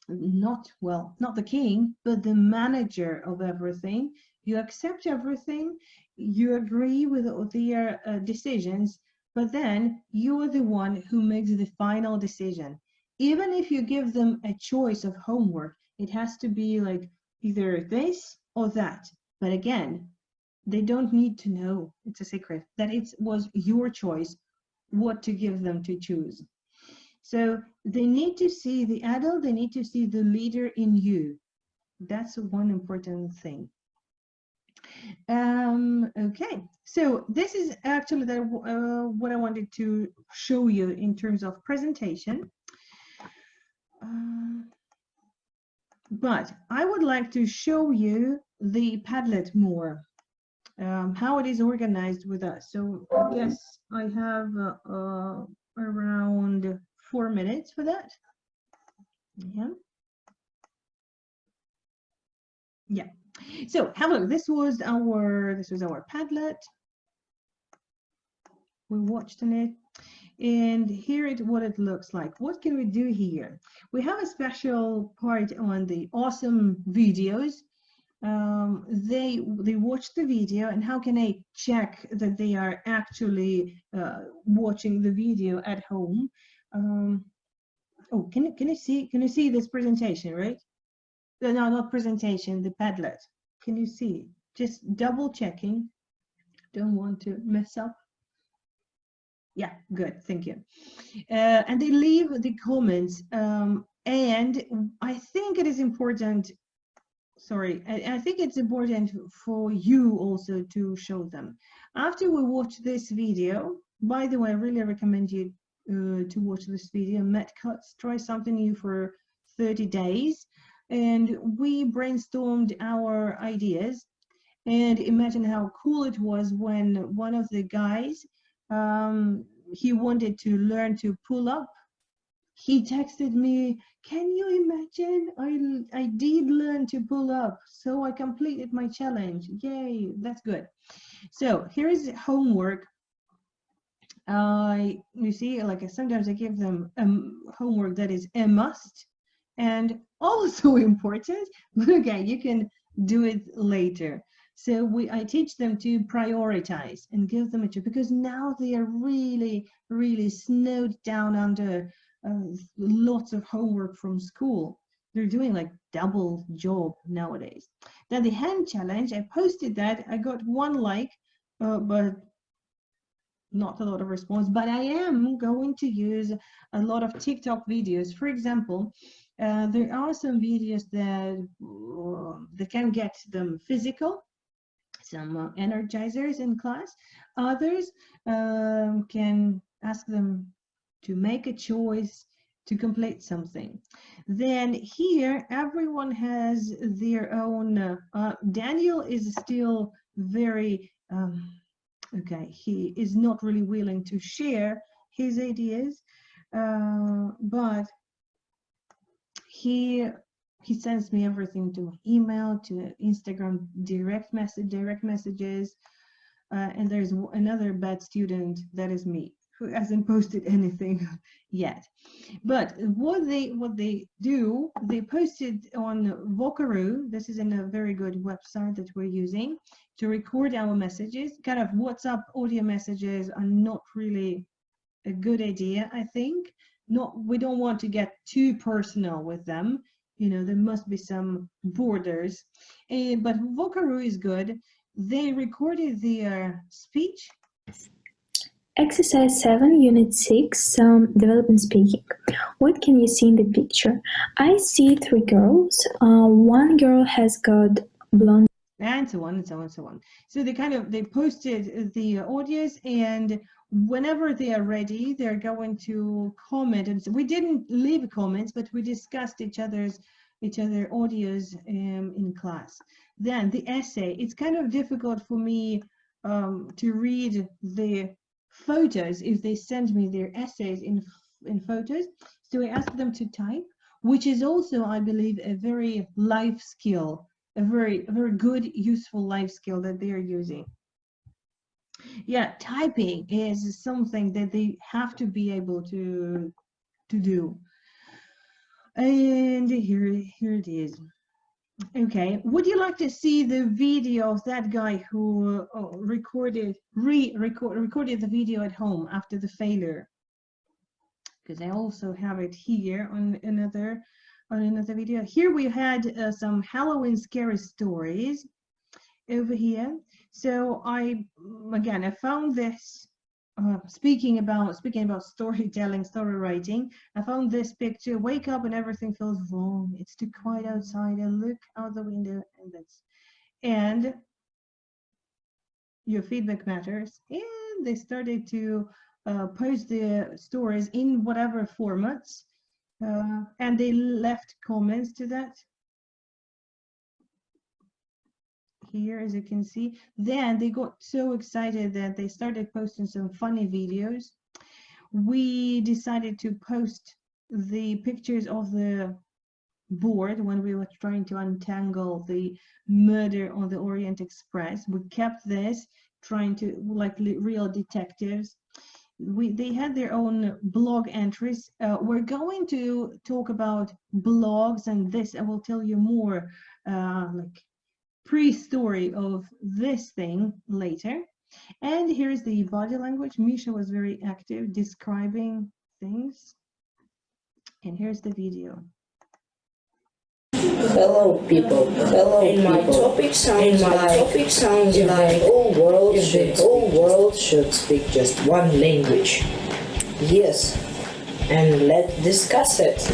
not the king, but the manager of everything. You accept everything. You agree with their decisions, but then you're the one who makes the final decision. Even if you give them a choice of homework, it has to be like either this or that. But again, they don't need to know, it's a secret, that it was your choice what to give them to choose. So they need to see the adult, they need to see the leader in you. That's one important thing. Okay, so this is actually what I wanted to show you in terms of presentation. But I would like to show you the Padlet more, how it is organized with us. So yes, I have around 4 minutes for that. Yeah. Yeah. So have a look. This was our Padlet. We watched on it. And here is what it looks like. What can we do here? We have a special part on the awesome videos. They watch the video, and how can I check that they are actually watching the video at home? Oh, can you see this presentation, right? No, not presentation, the Padlet. Can you see? Just double checking. Don't want to mess up. Yeah, good, thank you. And they leave the comments, and I think it is important, sorry, I think it's important for you also to show them. After we watch this video, by the way, I really recommend you to watch this video, Metcuts, try something new for 30 days. And we brainstormed our ideas, and imagine how cool it was when one of the guys, he wanted to learn to pull up. He texted me, can you imagine? I did learn to pull up, so I completed my challenge. Yay, that's good. So here is homework. You see, like sometimes I give them homework that is a must and also important, but okay, you can do it later. So I teach them to prioritize and give them a job, because now they are really, really snowed down under lots of homework from school. They're doing like double job nowadays. Then the hand challenge, I posted that. I got 1 like, but not a lot of response. But I am going to use a lot of TikTok videos. For example, there are some videos that can get them physical, some energizers in class. Others can ask them to make a choice to complete something. Then here, everyone has their own. Daniel is still very, okay, he is not really willing to share his ideas, but he sends me everything to my email, to Instagram direct messages, and there's another bad student, that is me, who hasn't posted anything yet. But what they do, they posted on Vocaroo. This is a very good website that we're using to record our messages. Kind of WhatsApp audio messages are not really a good idea, I think. We don't want to get too personal with them. You know, there must be some borders. But Vocaroo is good. They recorded their speech. Exercise 7, Unit 6, Development Speaking. What can you see in the picture? I see 3 girls. One girl has got blonde, and so on and so on and so on. So they posted the audios, and whenever they are ready, they're going to comment. And so we didn't leave comments, but we discussed each other audios in class. Then the essay, it's kind of difficult for me to read the photos if they send me their essays in photos. So I asked them to type, which is also, I believe, a very life skill, a very good, useful life skill that they are using. Yeah, typing is something that they have to be able to do. And here it is. Okay, would you like to see the video of that guy who recorded the video at home after the failure? Because I also have it here on another video. Here we had some Halloween scary stories over here. So I found this. Speaking about storytelling, story writing, I found this picture. Wake up and everything feels wrong. It's too quiet outside. I look out the window, and your feedback matters, and they started to post their stories in whatever formats, and they left comments to that. Here, as you can see, then they got so excited that they started posting some funny videos. We decided to post the pictures of the board when we were trying to untangle the murder on the Orient Express. We kept this, trying to, like real detectives. They had their own blog entries. We're going to talk about blogs, and this I will tell you more like pre-story of this thing later. And here's the body language. Misha was very active describing things. And here's the video. Hello people. Hello And people. my topic sounds like whole world should speak just one language. Yes, and let's discuss it.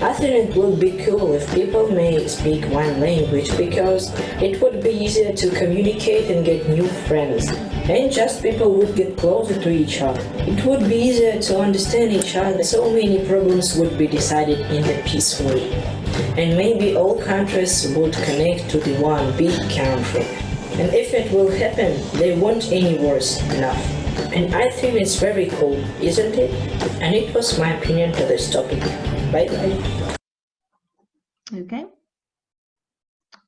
I think it would be cool if people may speak one language because it would be easier to communicate and get new friends. And just people would get closer to each other. It would be easier to understand each other. So many problems would be decided in a peaceful way. And maybe all countries would connect to the one big country. And if it will happen, they won't any wars enough. And I think it's very cool, isn't it? And it was my opinion to this topic. Bye-bye. Okay.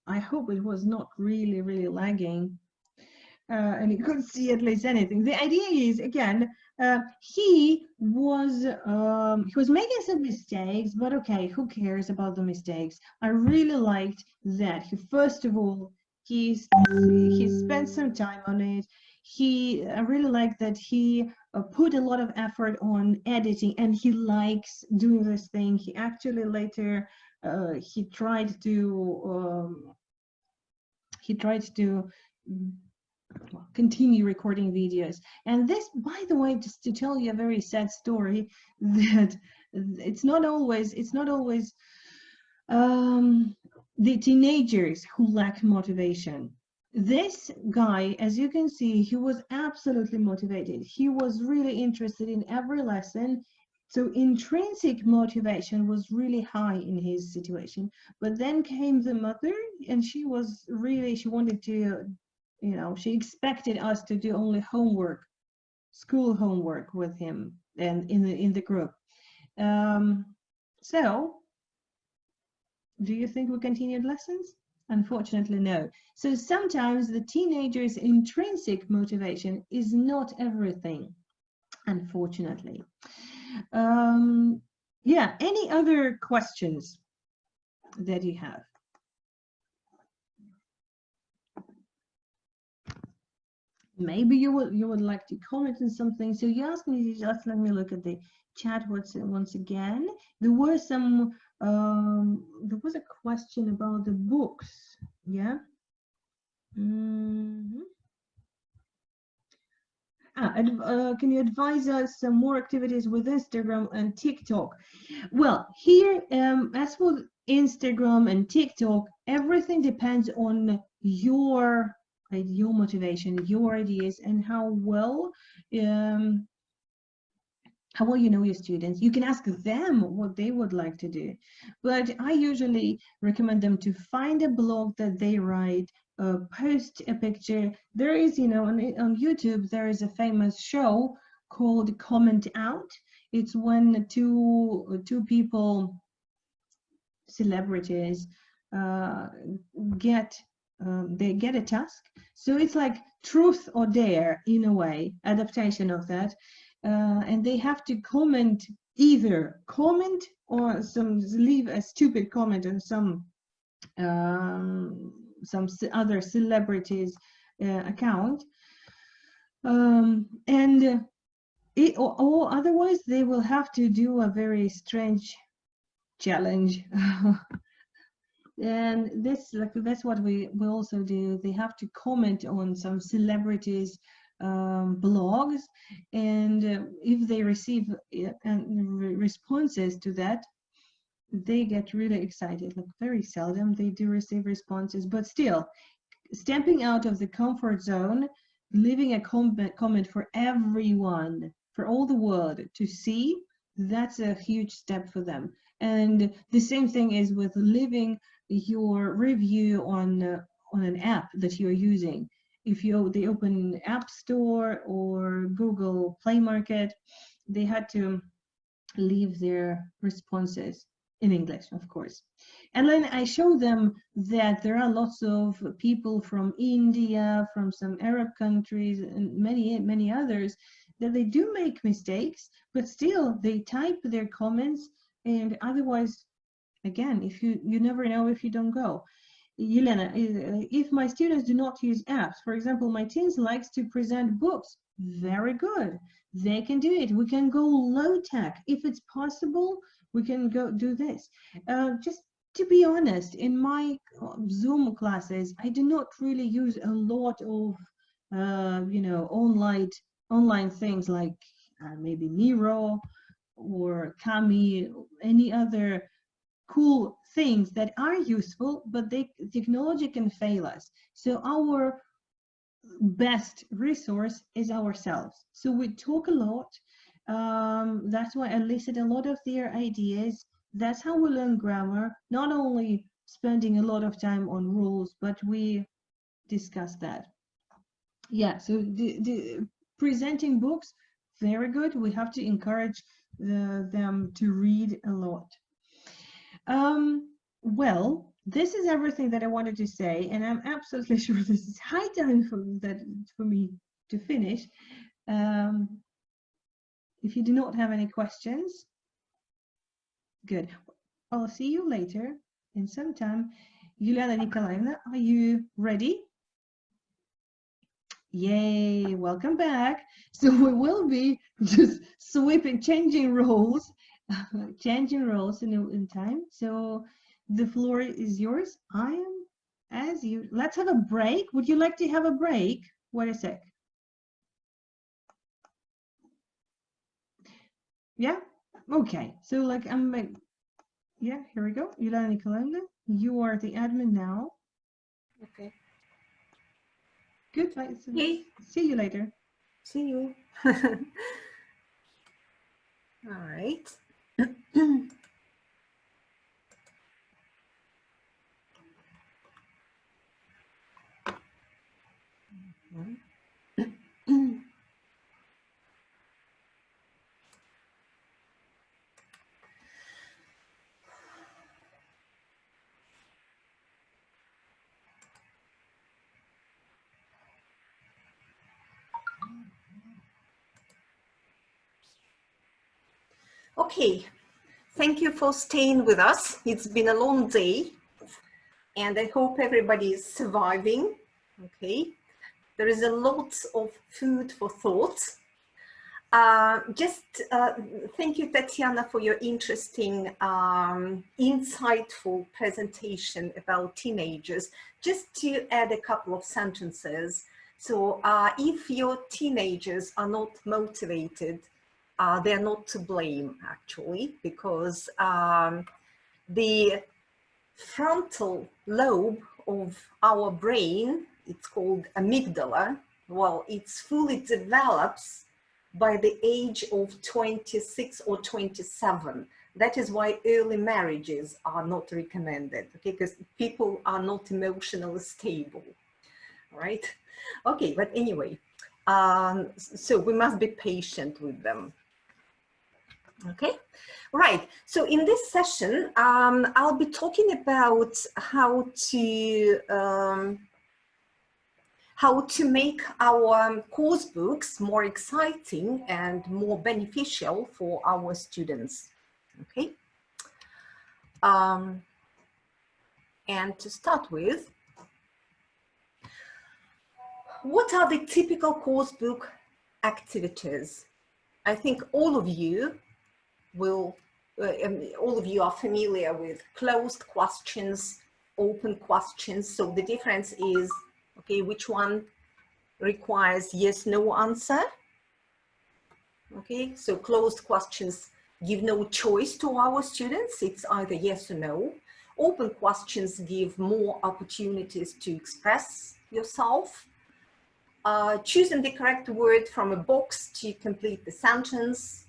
I hope it was not really lagging. And you could see at least anything. The idea is, again, he was making some mistakes, but okay, who cares about the mistakes? I really liked that he, first of all, he spent some time on it. I really like that he put a lot of effort on editing, and he likes doing this thing. He actually later he tried to continue recording videos. And this, by the way, just to tell you a very sad story, that it's not always the teenagers who lack motivation. This guy, as you can see, he was absolutely motivated. He was really interested in every lesson. So intrinsic motivation was really high in his situation. But then came the mother, and she wanted to, she expected us to do only homework, school homework with him and in the group. So do you think we continued lessons? Unfortunately, no. So sometimes the teenager's intrinsic motivation is not everything, unfortunately. Yeah, any other questions that you have? Maybe you would like to comment on something. So you asked me, just let me look at the chat once again. There were some there was a question about the books. Yeah. Can you advise us some more activities with Instagram and TikTok? Well, here, as for Instagram and TikTok, everything depends on your motivation, your ideas, and how well you know your students. You can ask them what they would like to do, but I usually recommend them to find a blog that they write, post a picture. There is, on YouTube, there is a famous show called Comment Out. It's when two people, celebrities, they get a task. So it's like Truth or Dare, in a way, adaptation of that. And they have to either comment or leave a stupid comment on some other celebrities' account, or otherwise they will have to do a very strange challenge. And that's what we also do. They have to comment on some celebrities' blogs, and if they receive responses to that, they get really excited. Like, very seldom they do receive responses, but still, stepping out of the comfort zone leaving a comment for everyone, for all the world to see, that's a huge step for them. And the same thing is with leaving your review on an app that you're using. If they open App Store or Google Play Market, they had to leave their responses in English, of course. And then I show them that there are lots of people from India, from some Arab countries, and many others, that they do make mistakes, but still they type their comments. And otherwise, again, if you never know if you don't go. Yelena, if my students do not use apps, for example, my teens likes to present books, very good. They can do it. We can go low tech. If it's possible, we can go do this. Just to be honest, in my Zoom classes, I do not really use a lot of, online things like maybe Miro or Kami, any other cool things that are useful, but technology can fail us. So our best resource is ourselves. So we talk a lot. That's why I listed a lot of their ideas. That's how we learn grammar, not only spending a lot of time on rules, but we discuss that. Yeah, so the presenting books, very good. We have to encourage them to read a lot. Well, this is everything that I wanted to say, and I'm absolutely sure this is high time for me to finish. If you do not have any questions, good. I'll see you later in some time. Yuliana Nikolaevna, are you ready? Yay, welcome back. So we will be just changing roles in time. So the floor is yours. I am as you. Let's have a break. Would you like to have a break? Wait a sec. Yeah. Okay. So yeah. Here we go. Yuliana Nikolaevna, you are the admin now. Okay. Good. Hey. See you later. See you. All right. Okay, thank you for staying with us. It's been a long day and I hope everybody is surviving. Okay, there is a lot of food for thought. Thank you, Tatiana, for your interesting, insightful presentation about teenagers. Just to add a couple of sentences. So if your teenagers are not motivated, they're not to blame, actually, because the frontal lobe of our brain, it's called amygdala, well, it's fully develops by the age of 26 or 27. That is why early marriages are not recommended, okay, because people are not emotionally stable, right? Okay, but anyway, so we must be patient with them. Okay, right. So in this session, I'll be talking about how to make our course books more exciting and more beneficial for our students. Okay. And to start with, what are the typical course book activities? I think all of you are familiar with closed questions, open questions. So the difference is, okay, which one requires yes, no answer? Okay, so closed questions give no choice to our students. It's either yes or no. Open questions give more opportunities to express yourself. choosing the correct word from a box to complete the sentence,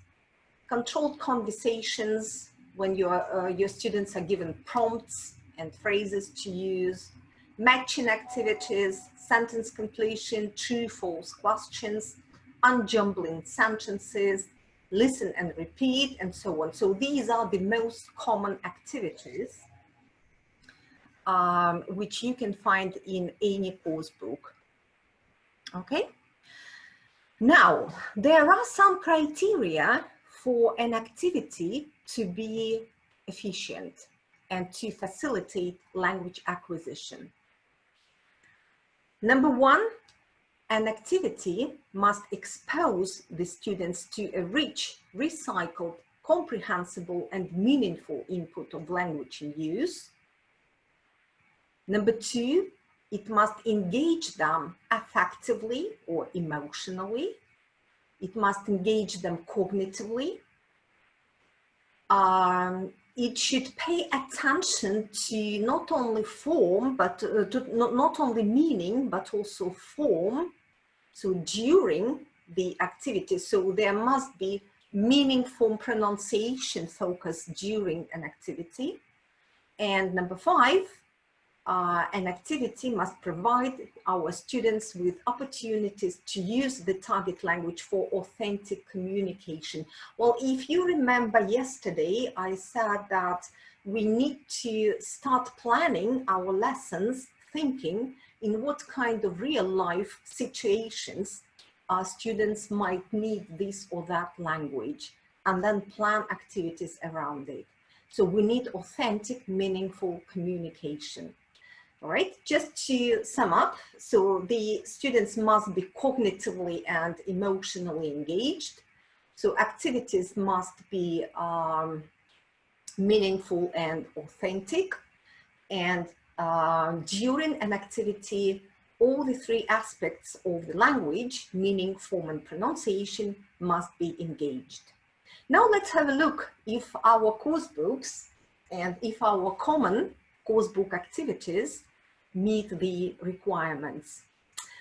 controlled conversations when your students are given prompts and phrases to use, matching activities, sentence completion, true, false questions, unjumbling sentences, listen and repeat, and so on. So these are the most common activities which you can find in any course book. Okay. Now, there are some criteria for an activity to be efficient and to facilitate language acquisition. Number one, an activity must expose the students to a rich, recycled, comprehensible, and meaningful input of language in use. Number two, it must engage them affectively or emotionally. It must engage them cognitively. It should pay attention to not only form, but not only meaning, but also form. So during the activity, so there must be meaningful pronunciation focus during an activity. And number five, an activity must provide our students with opportunities to use the target language for authentic communication. Well, if you remember yesterday, I said that we need to start planning our lessons, thinking in what kind of real life situations our students might need this or that language, and then plan activities around it. So we need authentic, meaningful communication. All right, just to sum up, so the students must be cognitively and emotionally engaged. So activities must be meaningful and authentic. And during an activity, all the three aspects of the language, meaning, form, and pronunciation, must be engaged. Now let's have a look if our course books and if our common course book activities meet the requirements.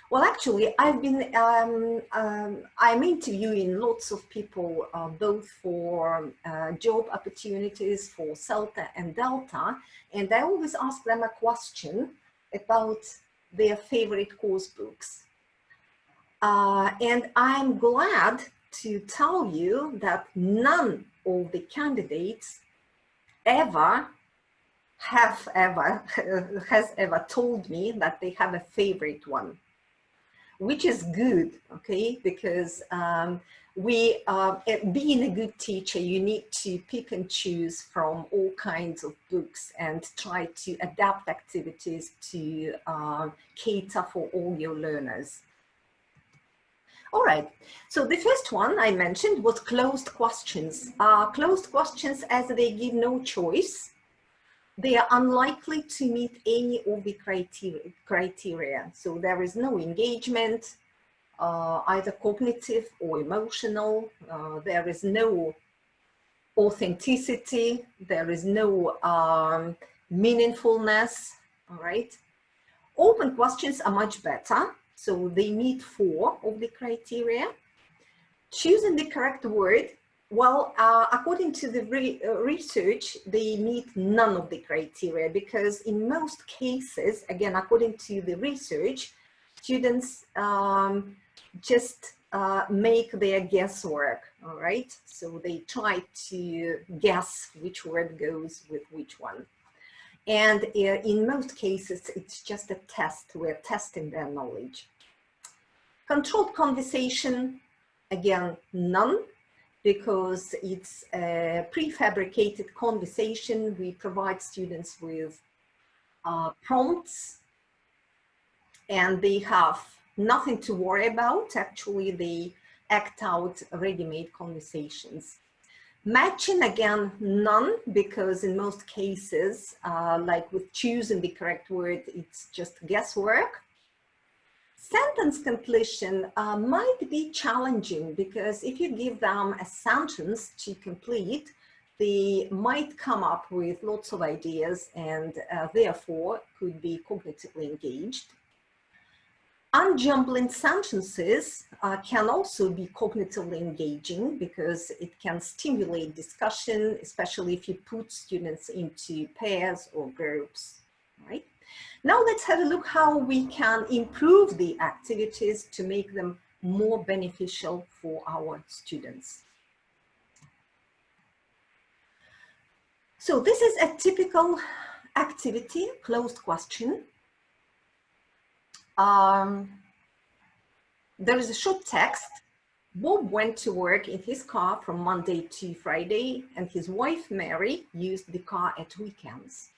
Well, actually, I'm interviewing lots of people, both for job opportunities for CELTA and Delta, and I always ask them a question about their favorite course books. And I'm glad to tell you that none of the candidates has ever told me that they have a favorite one, which is good, okay? Because being a good teacher, you need to pick and choose from all kinds of books and try to adapt activities to cater for all your learners. All right, so the first one I mentioned was closed questions. Closed questions, as they give no choice, they are unlikely to meet any of the criteria. So there is no engagement, either cognitive or emotional. There is no authenticity. There is no meaningfulness, all right? Open questions are much better. So they meet 4 of the criteria. Choosing the correct word, well, according to the research, they meet none of the criteria because in most cases, again, according to the research, students just make their guesswork, all right? So they try to guess which word goes with which one. And in most cases, it's just a test. We're testing their knowledge. Controlled conversation, again, none, because it's a prefabricated conversation. We provide students with prompts and they have nothing to worry about. Actually, they act out ready-made conversations. Matching, again, none, because in most cases, like with choosing the correct word, it's just guesswork. Sentence completion might be challenging because if you give them a sentence to complete, they might come up with lots of ideas and therefore could be cognitively engaged. Unjumbling sentences can also be cognitively engaging because it can stimulate discussion, especially if you put students into pairs or groups, right? Now let's have a look how we can improve the activities to make them more beneficial for our students. So this is a typical activity, closed question. There is a short text. Bob went to work in his car from Monday to Friday, and his wife, Mary, used the car at weekends.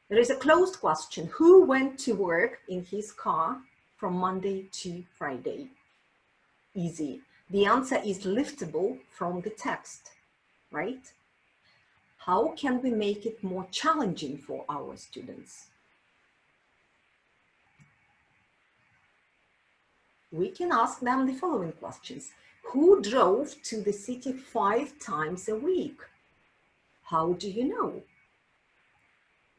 There is a closed question. Who went to work in his car from Monday to Friday? Easy. The answer is liftable from the text, right? How can we make it more challenging for our students? We can ask them the following questions. Who drove to the city 5 times a week? How do you know?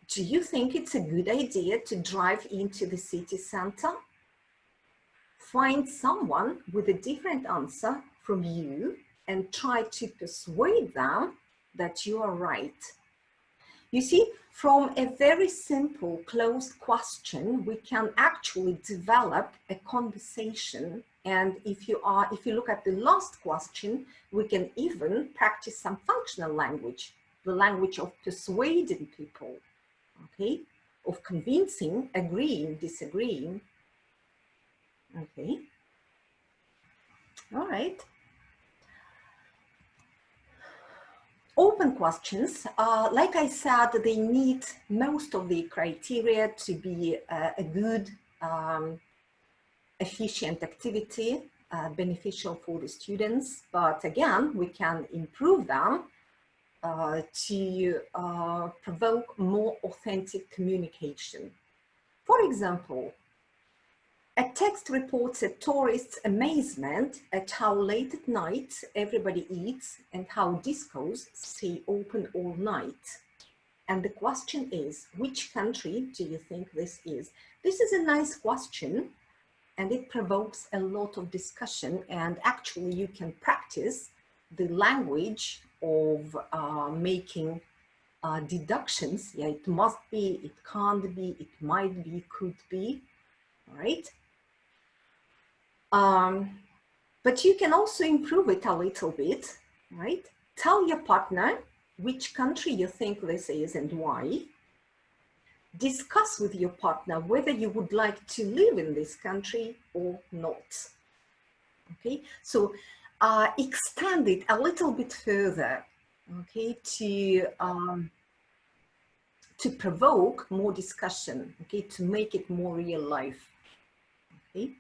Do you think it's a good idea to drive into the city center? Find someone with a different answer from you and try to persuade them that you are right. You see, from a very simple closed question, we can actually develop a conversation. And if you look at the last question, we can even practice some functional language, the language of persuading people, okay, of convincing, agreeing, disagreeing, okay. All right. Open questions, like I said, they need most of the criteria to be a good, efficient activity, beneficial for the students. But again, we can improve them to provoke more authentic communication. For example, a text reports a tourist's amazement at how late at night everybody eats and how discos stay open all night. And the question is, which country do you think this is? This is a nice question and it provokes a lot of discussion, and actually you can practice the language of making deductions. Yeah, it must be, it can't be, it might be, could be, all right? But you can also improve it a little bit, right? Tell your partner which country you think this is and why. Discuss with your partner whether you would like to live in this country or not. Okay, so extend it a little bit further, okay, to provoke more discussion, okay, to make it more real life, okay.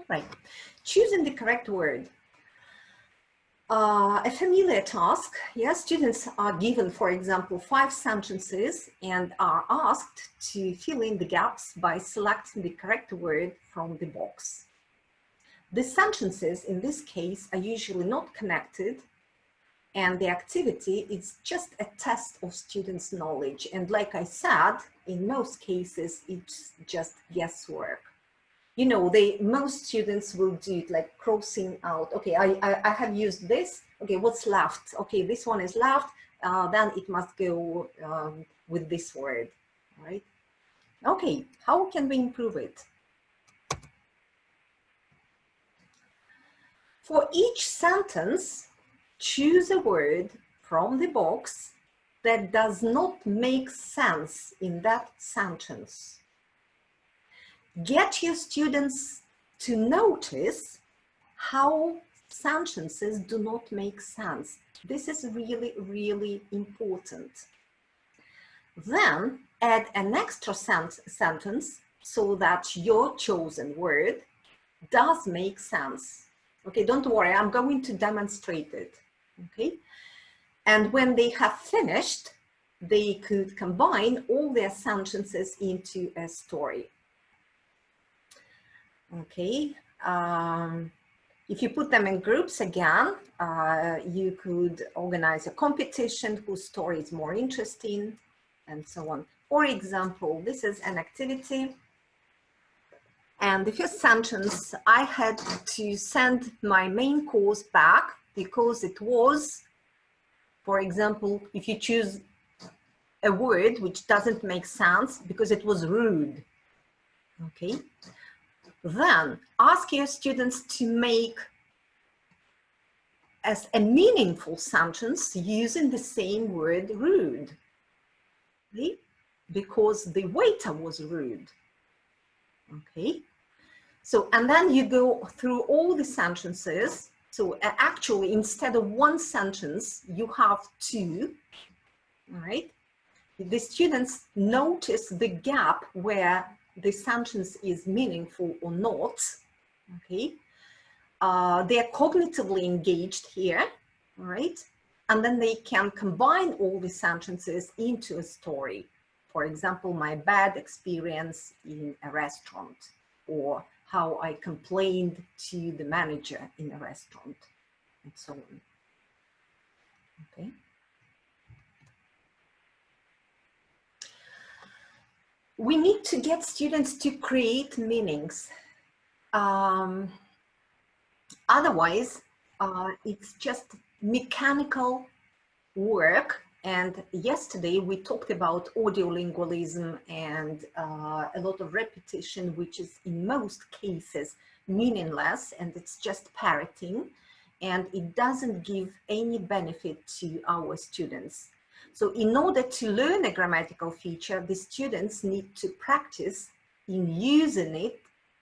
Right, choosing the correct word. A familiar task. Yes, students are given, for example, 5 sentences and are asked to fill in the gaps by selecting the correct word from the box. The sentences in this case are usually not connected, and the activity is just a test of students' knowledge. And like I said, in most cases, it's just guesswork. You know, most students will do it like crossing out. Okay, I have used this. Okay, what's left? Okay, this one is left. Then it must go with this word, right? Okay, how can we improve it? For each sentence, choose a word from the box that does not make sense in that sentence. Get your students to notice how sentences do not make sense. This is really, really important. Then add an extra sentence so that your chosen word does make sense. Okay, don't worry, I'm going to demonstrate it, okay? And when they have finished, they could combine all their sentences into a story. Okay, if you put them in groups again, you could organize a competition whose story is more interesting and so on. For example, this is an activity. And the first sentence, I had to send my main course back because it was, for example, if you choose a word which doesn't make sense, because it was rude. Okay. Then ask your students to make as a meaningful sentence using the same word rude. Okay? Because the waiter was rude. Okay. So, and then you go through all the sentences. So actually, instead of one sentence, you have two, right? The students notice the gap where the sentence is meaningful or not, okay? They are cognitively engaged here, right? And then they can combine all the sentences into a story. For example, my bad experience in a restaurant, or how I complained to the manager in a restaurant, and so on. Okay. We need to get students to create meanings. Otherwise, it's just mechanical work. And yesterday we talked about audiolingualism and a lot of repetition, which is in most cases meaningless, and it's just parroting, and it doesn't give any benefit to our students. So in order to learn a grammatical feature, the students need to practice in using it,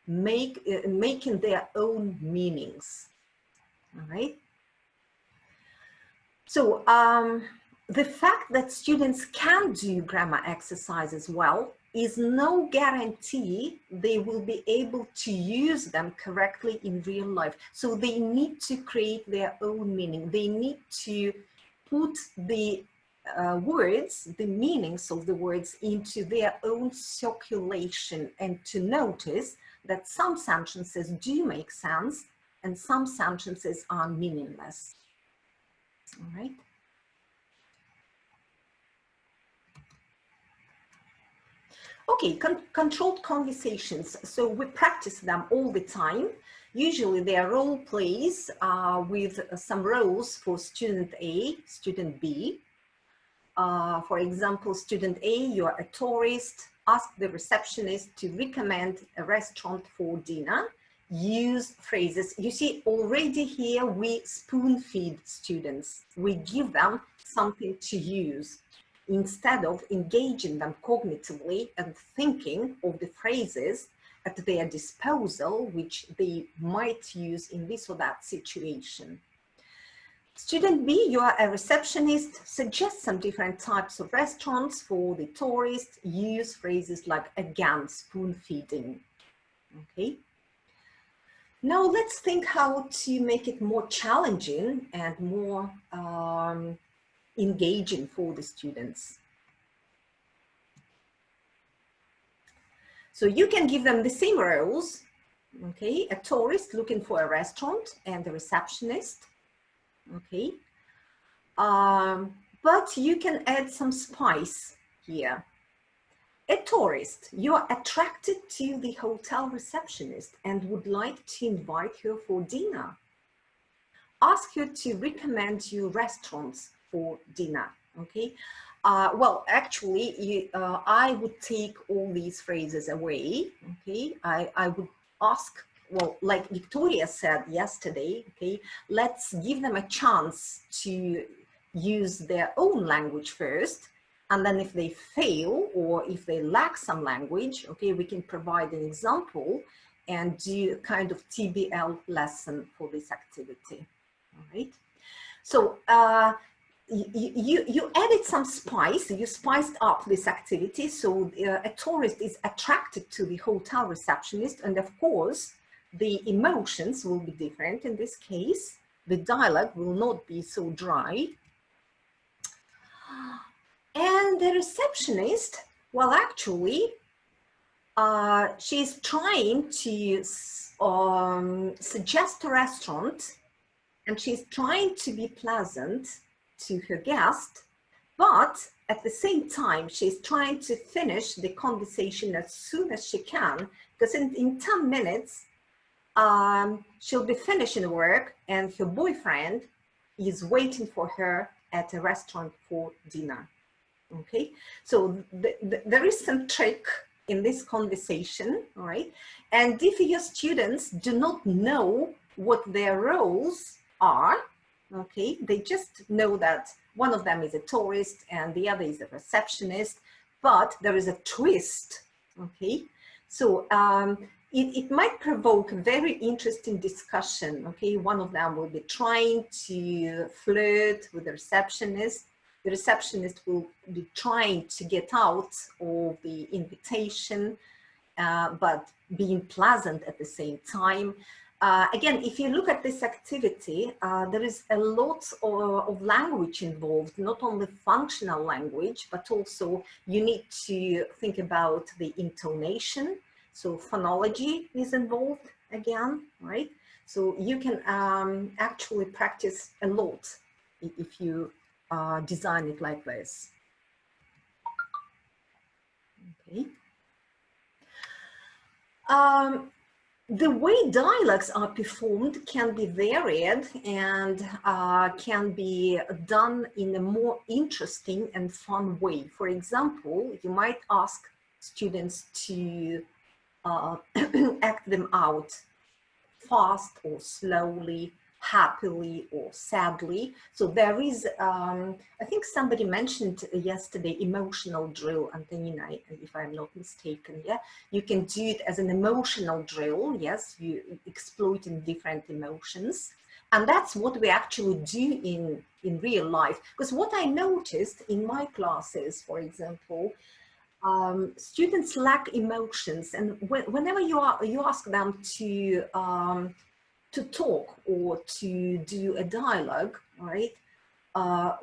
making their own meanings. All right. So the fact that students can do grammar exercises well is no guarantee they will be able to use them correctly in real life. So they need to create their own meaning. They need to put the words, the meanings of the words into their own circulation, and to notice that some sentences do make sense and some sentences are meaningless. All right. Okay, controlled conversations. So we practice them all the time. Usually they are role plays with some roles for student A, student B. For example, student A, you're a tourist, ask the receptionist to recommend a restaurant for dinner. Use phrases. You see, already here we spoon feed students. We give them something to use instead of engaging them cognitively and thinking of the phrases at their disposal, which they might use in this or that situation. Student B, you are a receptionist. Suggest some different types of restaurants for the tourist. Use phrases like, again, spoon feeding. Okay. Now let's think how to make it more challenging and more engaging for the students. So you can give them the same roles, okay? A tourist looking for a restaurant and a receptionist, okay? But you can add some spice here. A tourist, you are attracted to the hotel receptionist and would like to invite her for dinner. Ask her to recommend you restaurants for dinner, okay? Well, actually, I would take all these phrases away, okay? I would ask, well, like Victoria said yesterday, okay, let's give them a chance to use their own language first. And then if they fail or if they lack some language, okay, we can provide an example and do kind of TBL lesson for this activity, all right? So you added some spice, you spiced up this activity. So a tourist is attracted to the hotel receptionist, and of course, the emotions will be different in this case. The dialogue will not be so dry. And the receptionist, well, actually, she's trying to suggest a restaurant, and she's trying to be pleasant to her guest, but at the same time, she's trying to finish the conversation as soon as she can, because in 10 minutes, she'll be finishing work and her boyfriend is waiting for her at a restaurant for dinner. Okay, so there is some trick in this conversation, all right? And if your students do not know what their roles are, okay, they just know that one of them is a tourist and the other is a receptionist, but there is a twist, okay? So it might provoke a very interesting discussion, okay? One of them will be trying to flirt with the receptionist. The receptionist will be trying to get out of the invitation, but being pleasant at the same time. Again, if you look at this activity, there is a lot of language involved, not only functional language, but also you need to think about the intonation. So phonology is involved again, right? So you can actually practice a lot if you design it like this. Okay. The way dialogues are performed can be varied and can be done in a more interesting and fun way. For example, you might ask students to act them out fast or slowly, happily or sadly. So there is, I think somebody mentioned yesterday, emotional drill, Antonina, if I'm not mistaken, yeah? You can do it as an emotional drill, yes, you exploiting different emotions. And that's what we actually do in real life. Because what I noticed in my classes, for example, students lack emotions, and whenever you ask them to talk or to do a dialogue, right?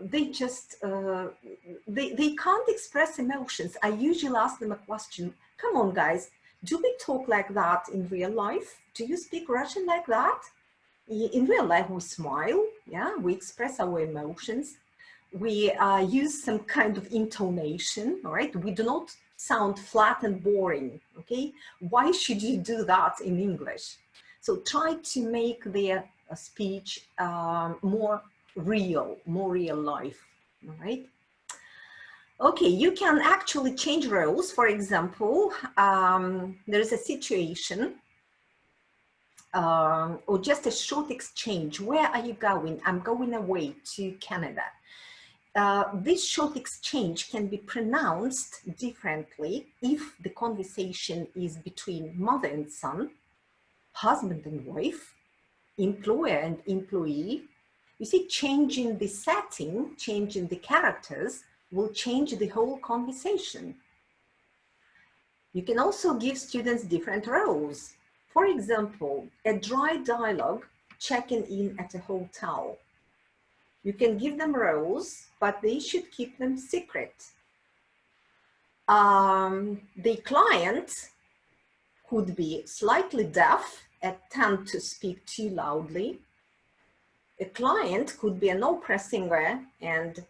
They just, they can't express emotions. I usually ask them a question, come on guys, do we talk like that in real life? Do you speak Russian like that? In real life, we smile, yeah, we express our emotions. We use some kind of intonation, all right? We do not sound flat and boring, okay? Why should you do that in English? So try to make their speech more real life, all right? Okay, you can actually change roles. For example, there is a situation or just a short exchange. Where are you going? I'm going away to Canada. This short exchange can be pronounced differently if the conversation is between mother and son, husband and wife, employer and employee. You see, changing the setting, changing the characters will change the whole conversation. You can also give students different roles. For example, a dry dialogue, checking in at a hotel. You can give them roles, but they should keep them secret. The client could be slightly deaf and tend to speak too loudly. A client could be an opera singer and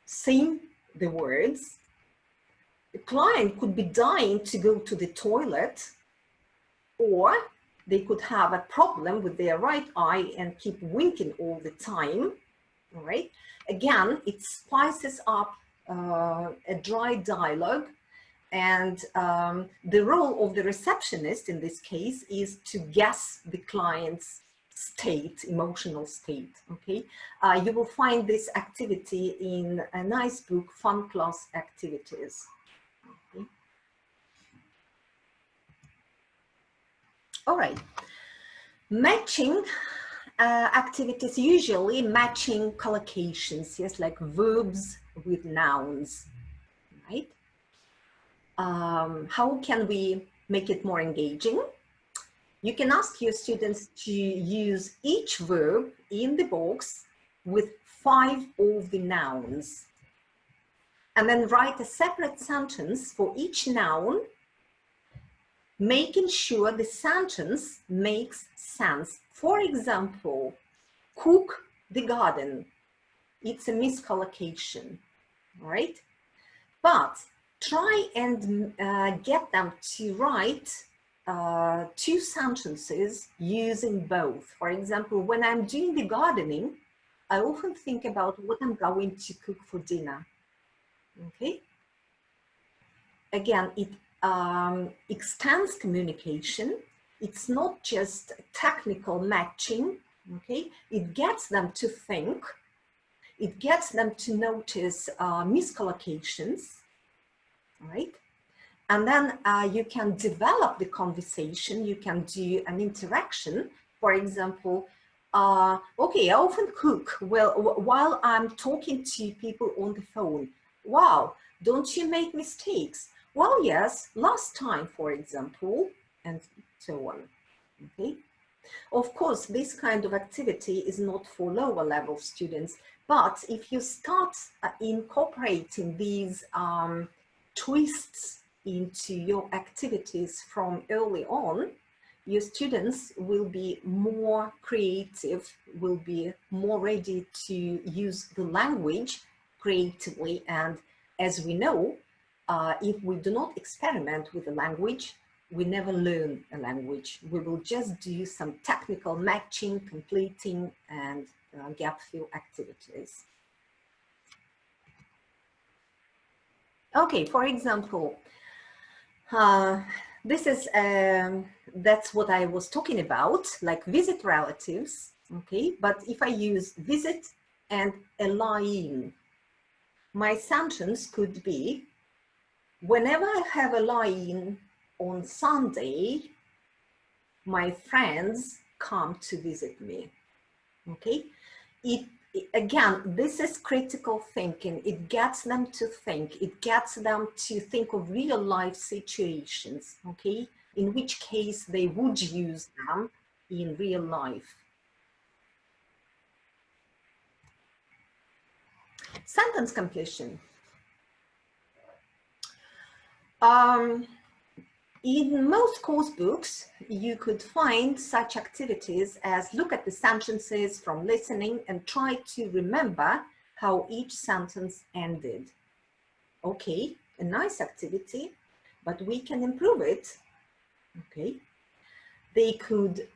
sing the words. The client could be dying to go to the toilet, or they could have a problem with their right eye and keep winking all the time. All right. Again, it spices up a dry dialogue, and the role of the receptionist in this case is to guess the client's state, emotional state. Okay. You will find this activity in a nice book, Fun Class Activities. Okay. All right. Matching activities, usually matching collocations, yes, like verbs with nouns, right? How can we make it more engaging? You can ask your students to use each verb in the box with 5 of the nouns, and then write a separate sentence for each noun, making sure the sentence makes sense. For example, cook the garden. It's a miscollocation, right? but try and get them to write 2 sentences using both. For example, when I'm doing the gardening, I often think about what I'm going to cook for dinner. Okay. Again, it extends communication. It's not just technical matching. Okay. It gets them to think. It gets them to notice miscollocations. Right. And then you can develop the conversation. You can do an interaction. For example, okay, I often cook while I'm talking to people on the phone. Wow, don't you make mistakes? Well, yes, last time, for example, and so on. Okay. Of course, this kind of activity is not for lower level students, but if you start incorporating these twists into your activities from early on, your students will be more creative, will be more ready to use the language creatively. And as we know, if we do not experiment with the language, we never learn a language. We will just do some technical matching, completing, and gap fill activities. Okay, for example, this is, that's what I was talking about, like visit relatives, okay? But if I use visit and a lie-in, my sentence could be, whenever I have a lie-in on Sunday, my friends come to visit me, okay? Again, this is critical thinking. It gets them to think. It gets them to think of real life situations, okay? In which case they would use them in real life. Sentence completion. In most course books, you could find such activities as look at the sentences from listening and try to remember how each sentence ended. Okay, a nice activity, but we can improve it. Okay, they could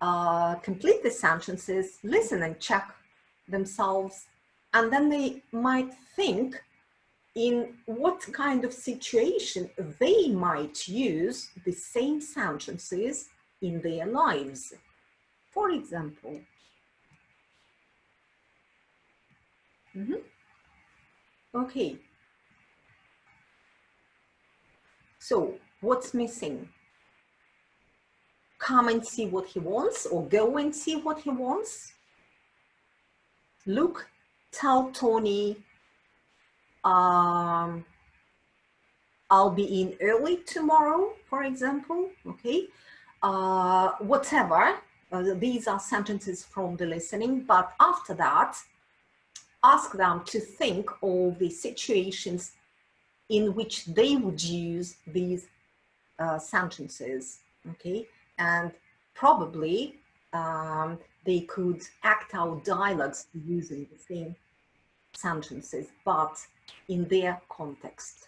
complete the sentences, listen and check themselves, and then they might think in what kind of situation they might use the same sentences in their lives. For example, okay, so what's missing? Come and see what he wants, or go and see what he wants. Look, tell Tony, I'll be in early tomorrow, for example, okay? Whatever, these are sentences from the listening, but after that, ask them to think of the situations in which they would use these sentences, okay? And probably they could act out dialogues using the same sentences, but in their context.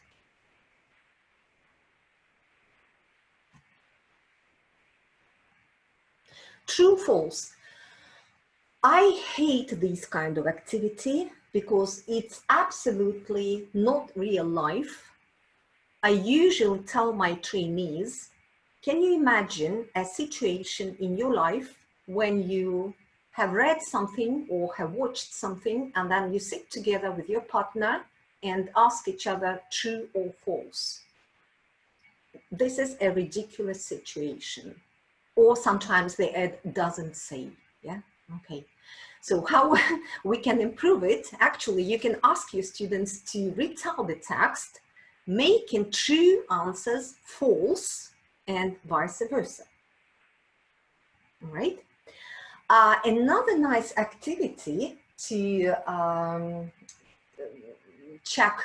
True, false. I hate this kind of activity because it's absolutely not real life. I usually tell my trainees, can you imagine a situation in your life when you have read something or have watched something, and then you sit together with your partner and ask each other true or false? This is a ridiculous situation. Or sometimes they add doesn't say, yeah, okay. So how we can improve it? Actually, you can ask your students to retell the text, making true answers false and vice versa, all right? Another nice activity to check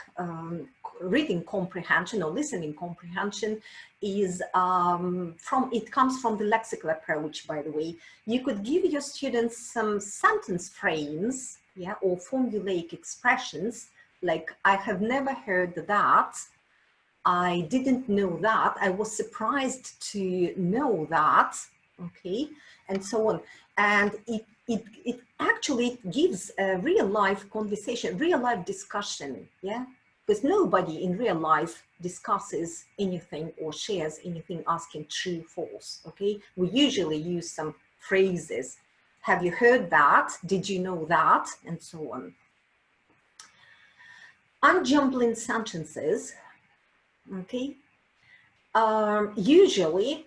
reading comprehension or listening comprehension is it comes from the lexical approach, by the way. You could give your students some sentence frames, yeah, or formulaic expressions like I have never heard that, I didn't know that. I was surprised to know that, okay, and so on. And it actually gives a real life conversation, real life discussion, yeah? Because nobody in real life discusses anything or shares anything asking true, false, okay? We usually use some phrases. Have you heard that? Did you know that? And so on. Unjumbling sentences, okay? Usually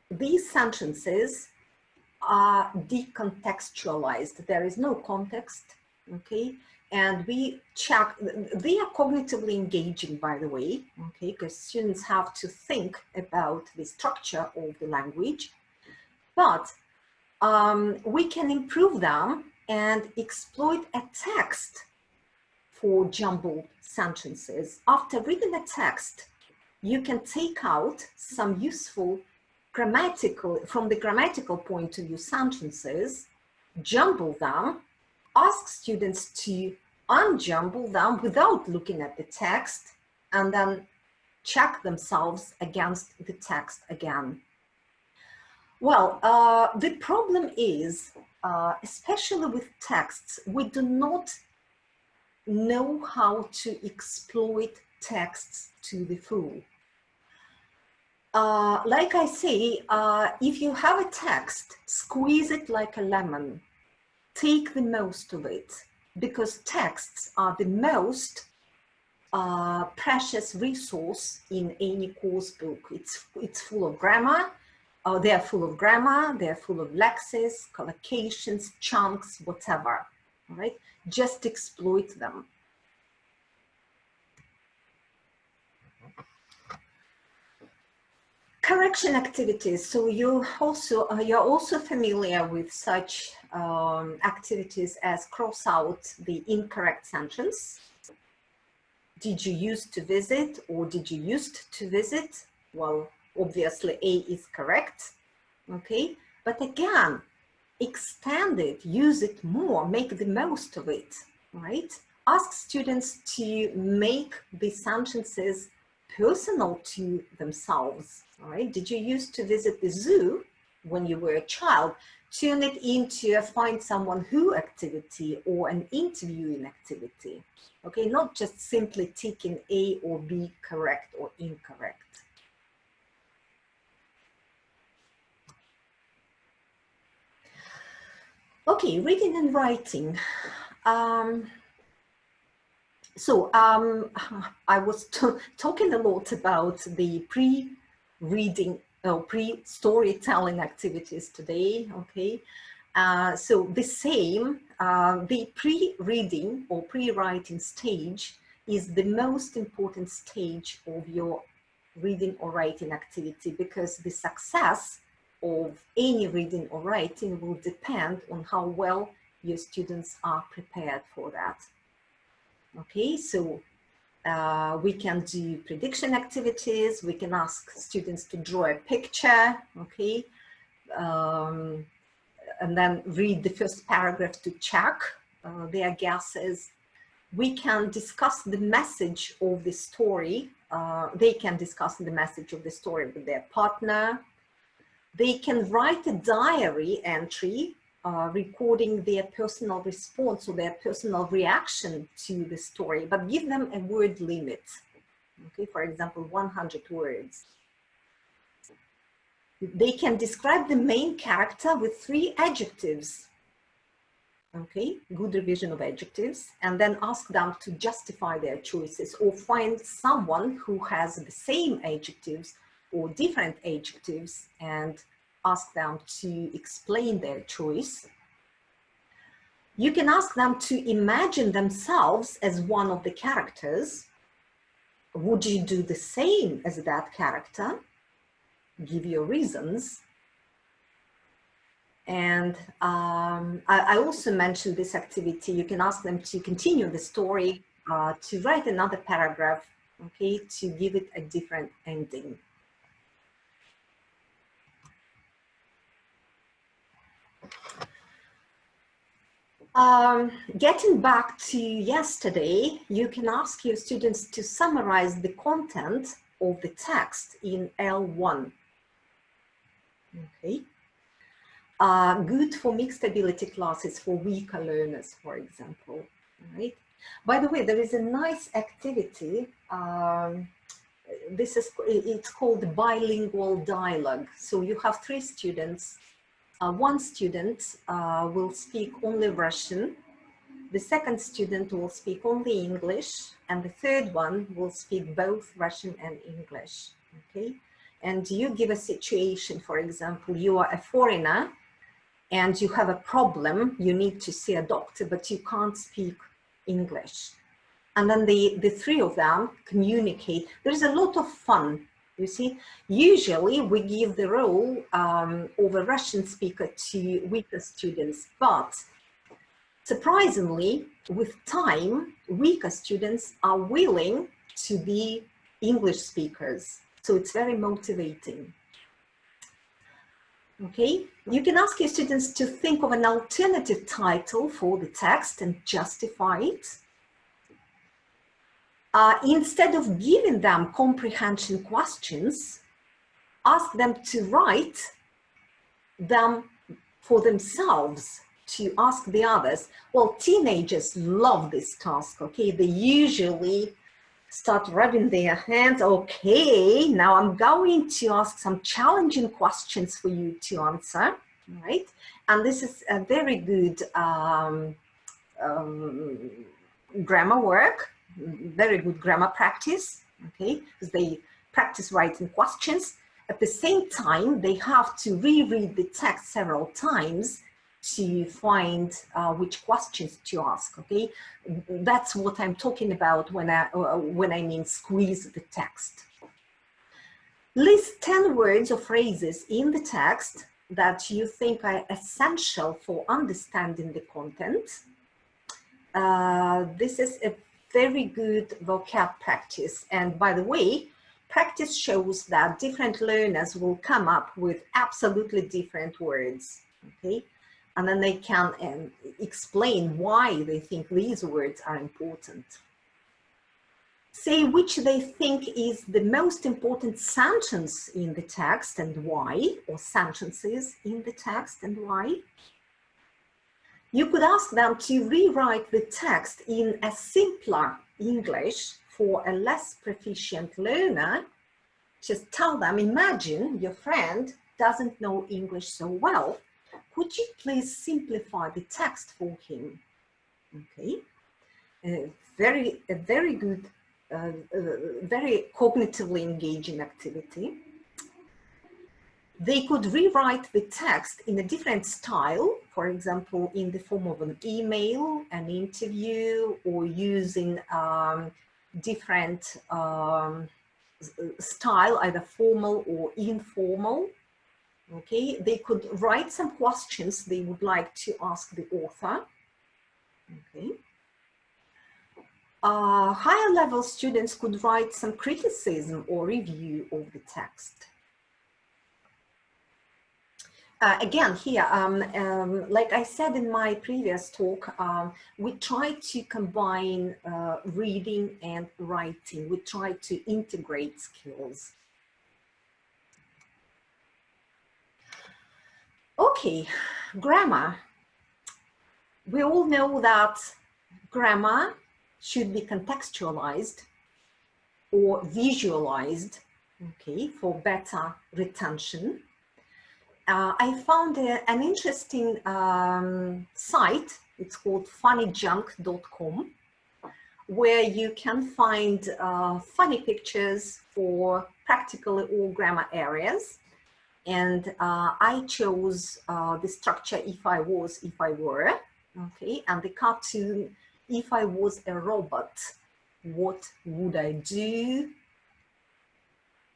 these sentences are decontextualized. There is no context, okay? And we check, they are cognitively engaging, by the way, okay? Because students have to think about the structure of the language, but we can improve them and exploit a text for jumbled sentences. After reading a text, you can take out some useful grammatical, from the grammatical point of view, sentences, jumble them, ask students to unjumble them without looking at the text, and then check themselves against the text again. Well, the problem is, especially with texts, we do not know how to exploit texts to the full. Like I say, if you have a text, squeeze it like a lemon. Take the most of it, because texts are the most precious resource in any course book. It's full of grammar. They're full of grammar. They're full of lexes, collocations, chunks, whatever. All right, just exploit them. Correction activities. So you're also familiar with such activities as cross out the incorrect sentence. Did you used to visit, or did you used to visit? Well, obviously A is correct, okay? But again, extend it, use it more, make the most of it, right? Ask students to make the sentences personal to themselves, all right? Did you used to visit the zoo when you were a child? Turn it into a find someone who activity or an interviewing activity, okay? Not just simply ticking A or B correct or incorrect. Okay, reading and writing. I was talking a lot about the pre-reading, pre-storytelling activities today, okay? So the same, the pre-reading or pre-writing stage is the most important stage of your reading or writing activity, because the success of any reading or writing will depend on how well your students are prepared for that. Okay, so we can do prediction activities, we can ask students to draw a picture, okay, and then read the first paragraph to check their guesses. We can discuss the message of the story. They can discuss the message of the story with their partner. They can write a diary entry recording their personal response or their personal reaction to the story, but give them a word limit. Okay, for example, 100 words. They can describe the main character with 3 adjectives. Okay, good revision of adjectives, and then ask them to justify their choices, or find someone who has the same adjectives or different adjectives and ask them to explain their choice. You can ask them to imagine themselves as one of the characters. Would you do the same as that character? Give your reasons. And I also mentioned this activity. You can ask them to continue the story, to write another paragraph, okay, to give it a different ending. Getting back to yesterday, you can ask your students to summarize the content of the text in L1. Okay. Good for mixed ability classes for weaker learners, for example. Right. By the way, there is a nice activity. It's called bilingual dialogue. So you have 3 students. One student will speak only Russian. The second student will speak only English, and the third one will speak both Russian and English. Okay. And you give a situation, for example, you are a foreigner and you have a problem, you need to see a doctor, but you can't speak English. And then the 3 of them communicate. There's a lot of fun, you see. Usually we give the role of a Russian speaker to weaker students, but surprisingly, with time, weaker students are willing to be English speakers. So it's very motivating. Okay, you can ask your students to think of an alternative title for the text and justify it. Instead of giving them comprehension questions, ask them to write them for themselves, to ask the others. Well, teenagers love this task, okay? They usually start rubbing their hands. Okay, now I'm going to ask some challenging questions for you to answer, right? And this is a very good grammar work, very good grammar practice, okay? Because they practice writing questions. At the same time, they have to reread the text several times to find which questions to ask, okay? That's what I'm talking about when I mean squeeze the text. List 10 words or phrases in the text that you think are essential for understanding the content. This is a very good vocab practice. And by the way, practice shows that different learners will come up with absolutely different words, okay? And then they can explain why they think these words are important. Say which they think is the most important sentence in the text and why, or sentences in the text and why. You could ask them to rewrite the text in a simpler English for a less proficient learner. Just tell them, imagine your friend doesn't know English so well. Could you please simplify the text for him? Okay, a very good, very cognitively engaging activity. They could rewrite the text in a different style, for example, in the form of an email, an interview, or using different style, either formal or informal. Okay, they could write some questions they would like to ask the author. Okay. Higher level students could write some criticism or review of the text. Again, here, like I said in my previous talk, we try to combine reading and writing. We try to integrate skills. Okay, grammar. We all know that grammar should be contextualized or visualized, okay, for better retention. I found an interesting site, it's called funnyjunk.com, where you can find funny pictures for practically all grammar areas. And I chose the structure if I was, if I were, okay, and the cartoon, if I was a robot, what would I do?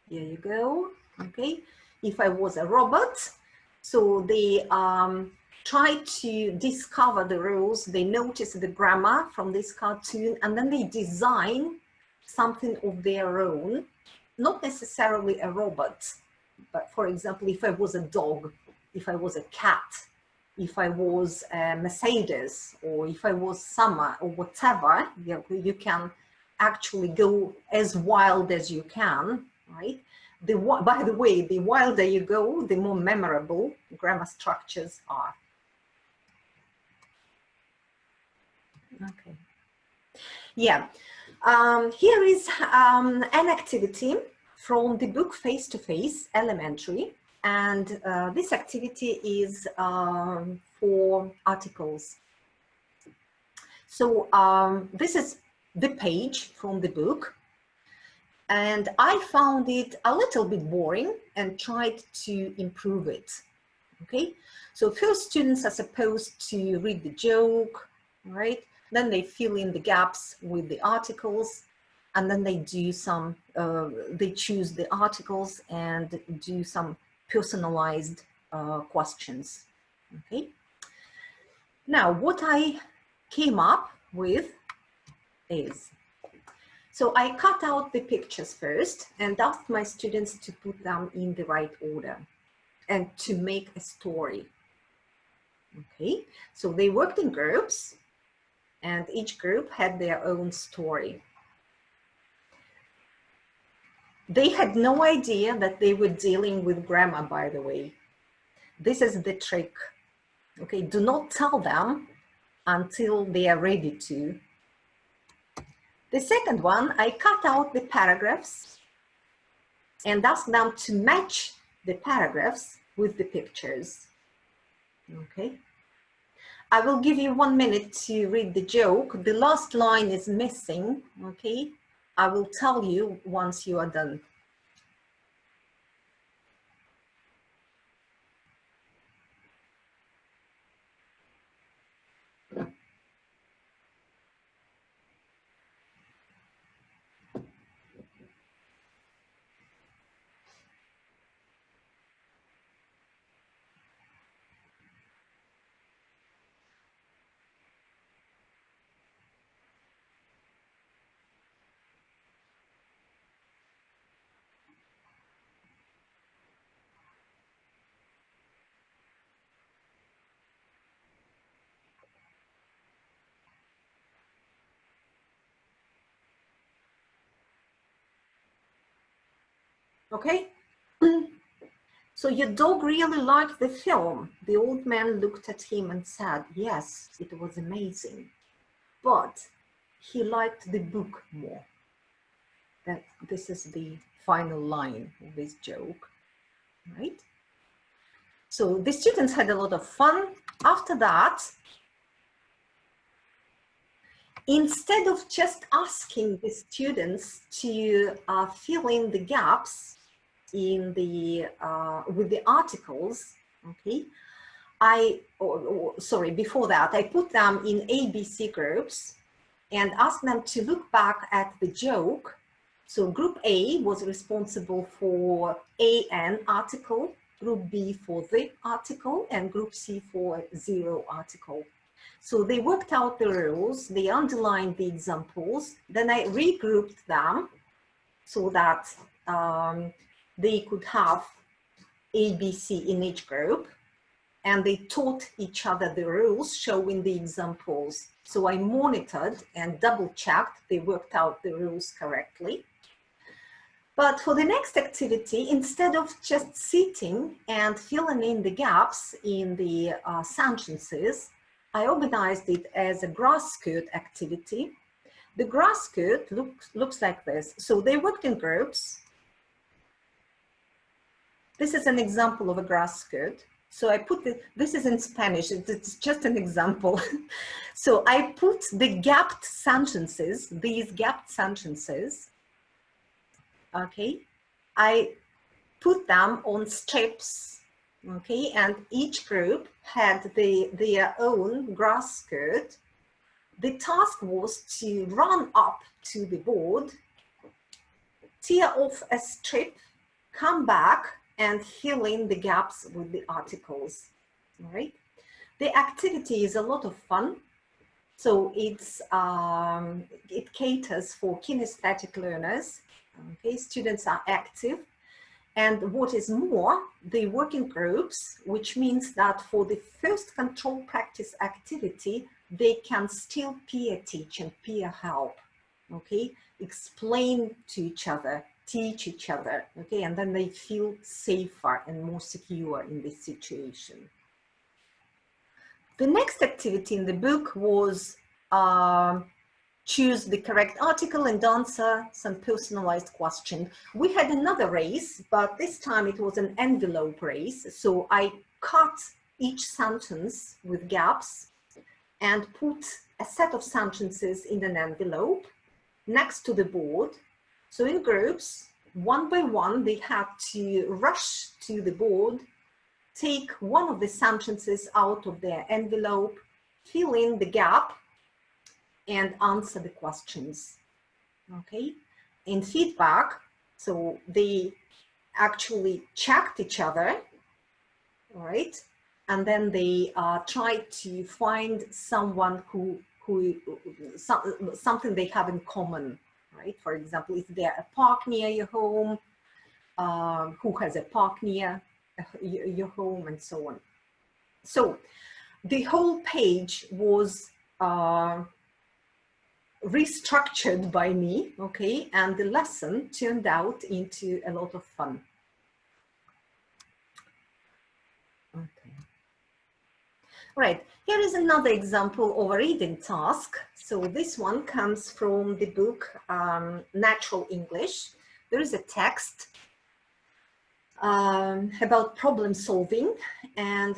Here you go, okay. If I was a robot, so they try to discover the rules, they notice the grammar from this cartoon, and then they design something of their own, not necessarily a robot, but for example, if I was a dog, if I was a cat, if I was a Mercedes, or if I was Summer, or whatever, you can actually go as wild as you can right? By the way, the wilder you go, the more memorable grammar structures are. Okay. Yeah. Here is an activity from the book Face to Face Elementary. And this activity is for articles. So this is the page from the book. And I found it a little bit boring and tried to improve it. Okay, so first students are supposed to read the joke, right? Then they fill in the gaps with the articles, and then they do some, they choose the articles and do some personalized questions, okay? Now, what I came up with is, so I cut out the pictures first and asked my students to put them in the right order and to make a story. Okay, so they worked in groups and each group had their own story. They had no idea that they were dealing with grammar, by the way. This is the trick. Okay, do not tell them until they are ready to. The second one, I cut out the paragraphs and asked them to match the paragraphs with the pictures. Okay. I will give you 1 minute to read the joke. The last line is missing. Okay. I will tell you once you are done. Okay. So your dog really liked the film. The old man looked at him and said, yes, it was amazing, but he liked the book more. This is the final line of this joke, right? So the students had a lot of fun. After that, instead of just asking the students to fill in the gaps in the with the articles, okay, sorry, before that, I put them in ABC groups and asked them to look back at the joke. So group A was responsible for AN article, group B for the article, and group C for 0 article. So they worked out the rules, they underlined the examples, then I regrouped them so that they could have ABC in each group, and they taught each other the rules, showing the examples. So I monitored and double-checked they worked out the rules correctly. But for the next activity, instead of just sitting and filling in the gaps in the sentences, I organized it as a grass skirt activity. The grass skirt looks like this. So they worked in groups. This is an example of a grass skirt. So I put this is in Spanish, it's just an example. So I put the gapped sentences, these gapped sentences, okay, I put them on strips, okay, and each group had their own grass skirt. The task was to run up to the board, tear off a strip, come back, and fill in the gaps with the articles, all right? The activity is a lot of fun. So it's, it caters for kinesthetic learners. Okay, students are active, and what is more, they work in groups, which means that for the first control practice activity, they can still peer teach and peer help, okay, explain to each other teach each other, okay? And then they feel safer and more secure in this situation. The next activity in the book was choose the correct article and answer some personalized question. We had another race, but this time it was an envelope race. So I cut each sentence with gaps and put a set of sentences in an envelope next to the board. So in groups, one by one, they had to rush to the board, take one of the sentences out of their envelope, fill in the gap, and answer the questions, okay? In feedback, so they actually checked each other, all right? And then they tried to find someone something they have in common, right? For example, is there a park near your home? Who has a park near your home, and so on. So the whole page was restructured by me, okay, and the lesson turned out into a lot of fun. Okay. Right, here is another example of a reading task. So this one comes from the book Natural English. There is a text about problem solving, and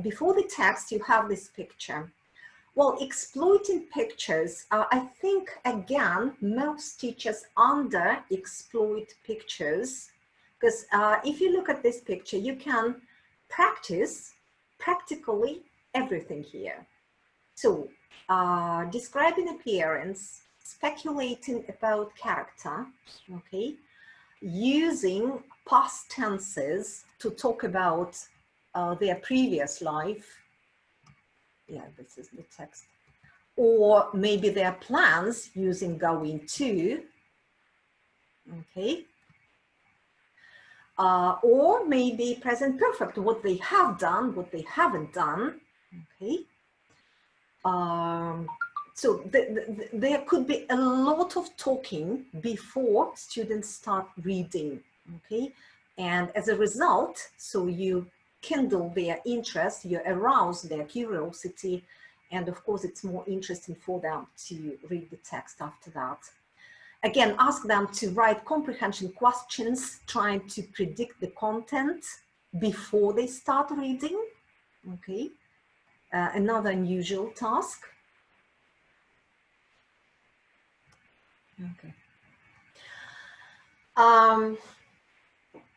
before the text you have this picture. Well, exploiting pictures, I think, again, most teachers under-exploit pictures, because if you look at this picture, you can practice practically everything here. So, describing appearance, speculating about character, okay, using past tenses to talk about their previous life. Yeah, this is the text. Or maybe their plans using going to, okay. Or maybe present perfect, what they have done, what they haven't done, okay. So there could be a lot of talking before students start reading, okay. And as a result, so you kindle their interest, you arouse their curiosity, and of course it's more interesting for them to read the text after that. Again, ask them to write comprehension questions, trying to predict the content before they start reading, okay? Another unusual task. Okay.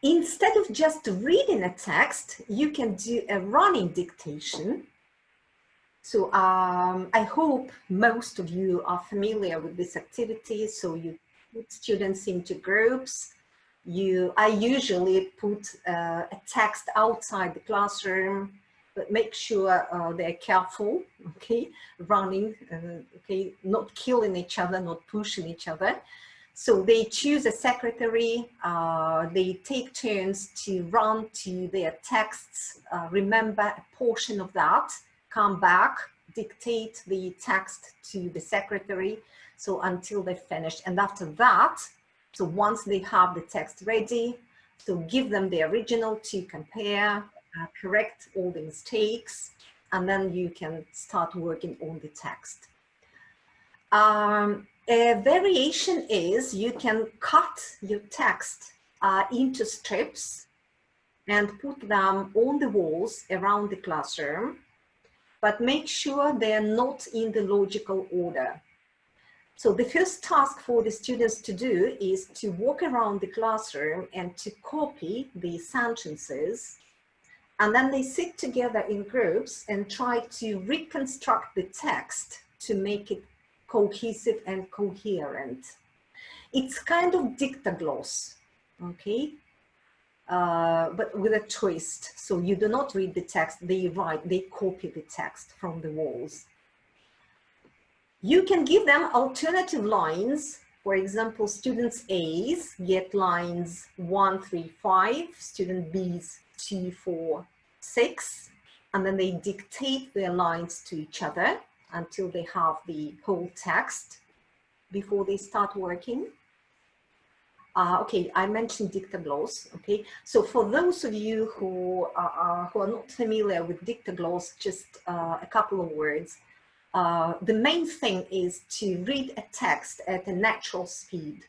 Instead of just reading a text, you can do a running dictation. So I hope most of you are familiar with this activity. So you put students into groups. I usually put a text outside the classroom, but make sure they're careful, okay, running, okay, not killing each other, not pushing each other. So they choose a secretary, they take turns to run to their texts, remember a portion of that, come back, dictate the text to the secretary, so until they're finished. And after that, so once they have the text ready, so give them the original to compare, correct all the mistakes, and then you can start working on the text. A variation is you can cut your text into strips and put them on the walls around the classroom, but make sure they're not in the logical order. So the first task for the students to do is to walk around the classroom and to copy the sentences, and then they sit together in groups and try to reconstruct the text to make it cohesive and coherent. It's kind of dictogloss, okay? But with a twist. So you do not read the text, they copy the text from the walls. You can give them alternative lines. For example, students A's get lines 1, 3, 5, student B's 2, 4, 6, and then they dictate their lines to each other until they have the whole text before they start working. Okay, I mentioned dictogloss. Okay, so for those of you who are not familiar with dictogloss, just a couple of words. The main thing is to read a text at a natural speed.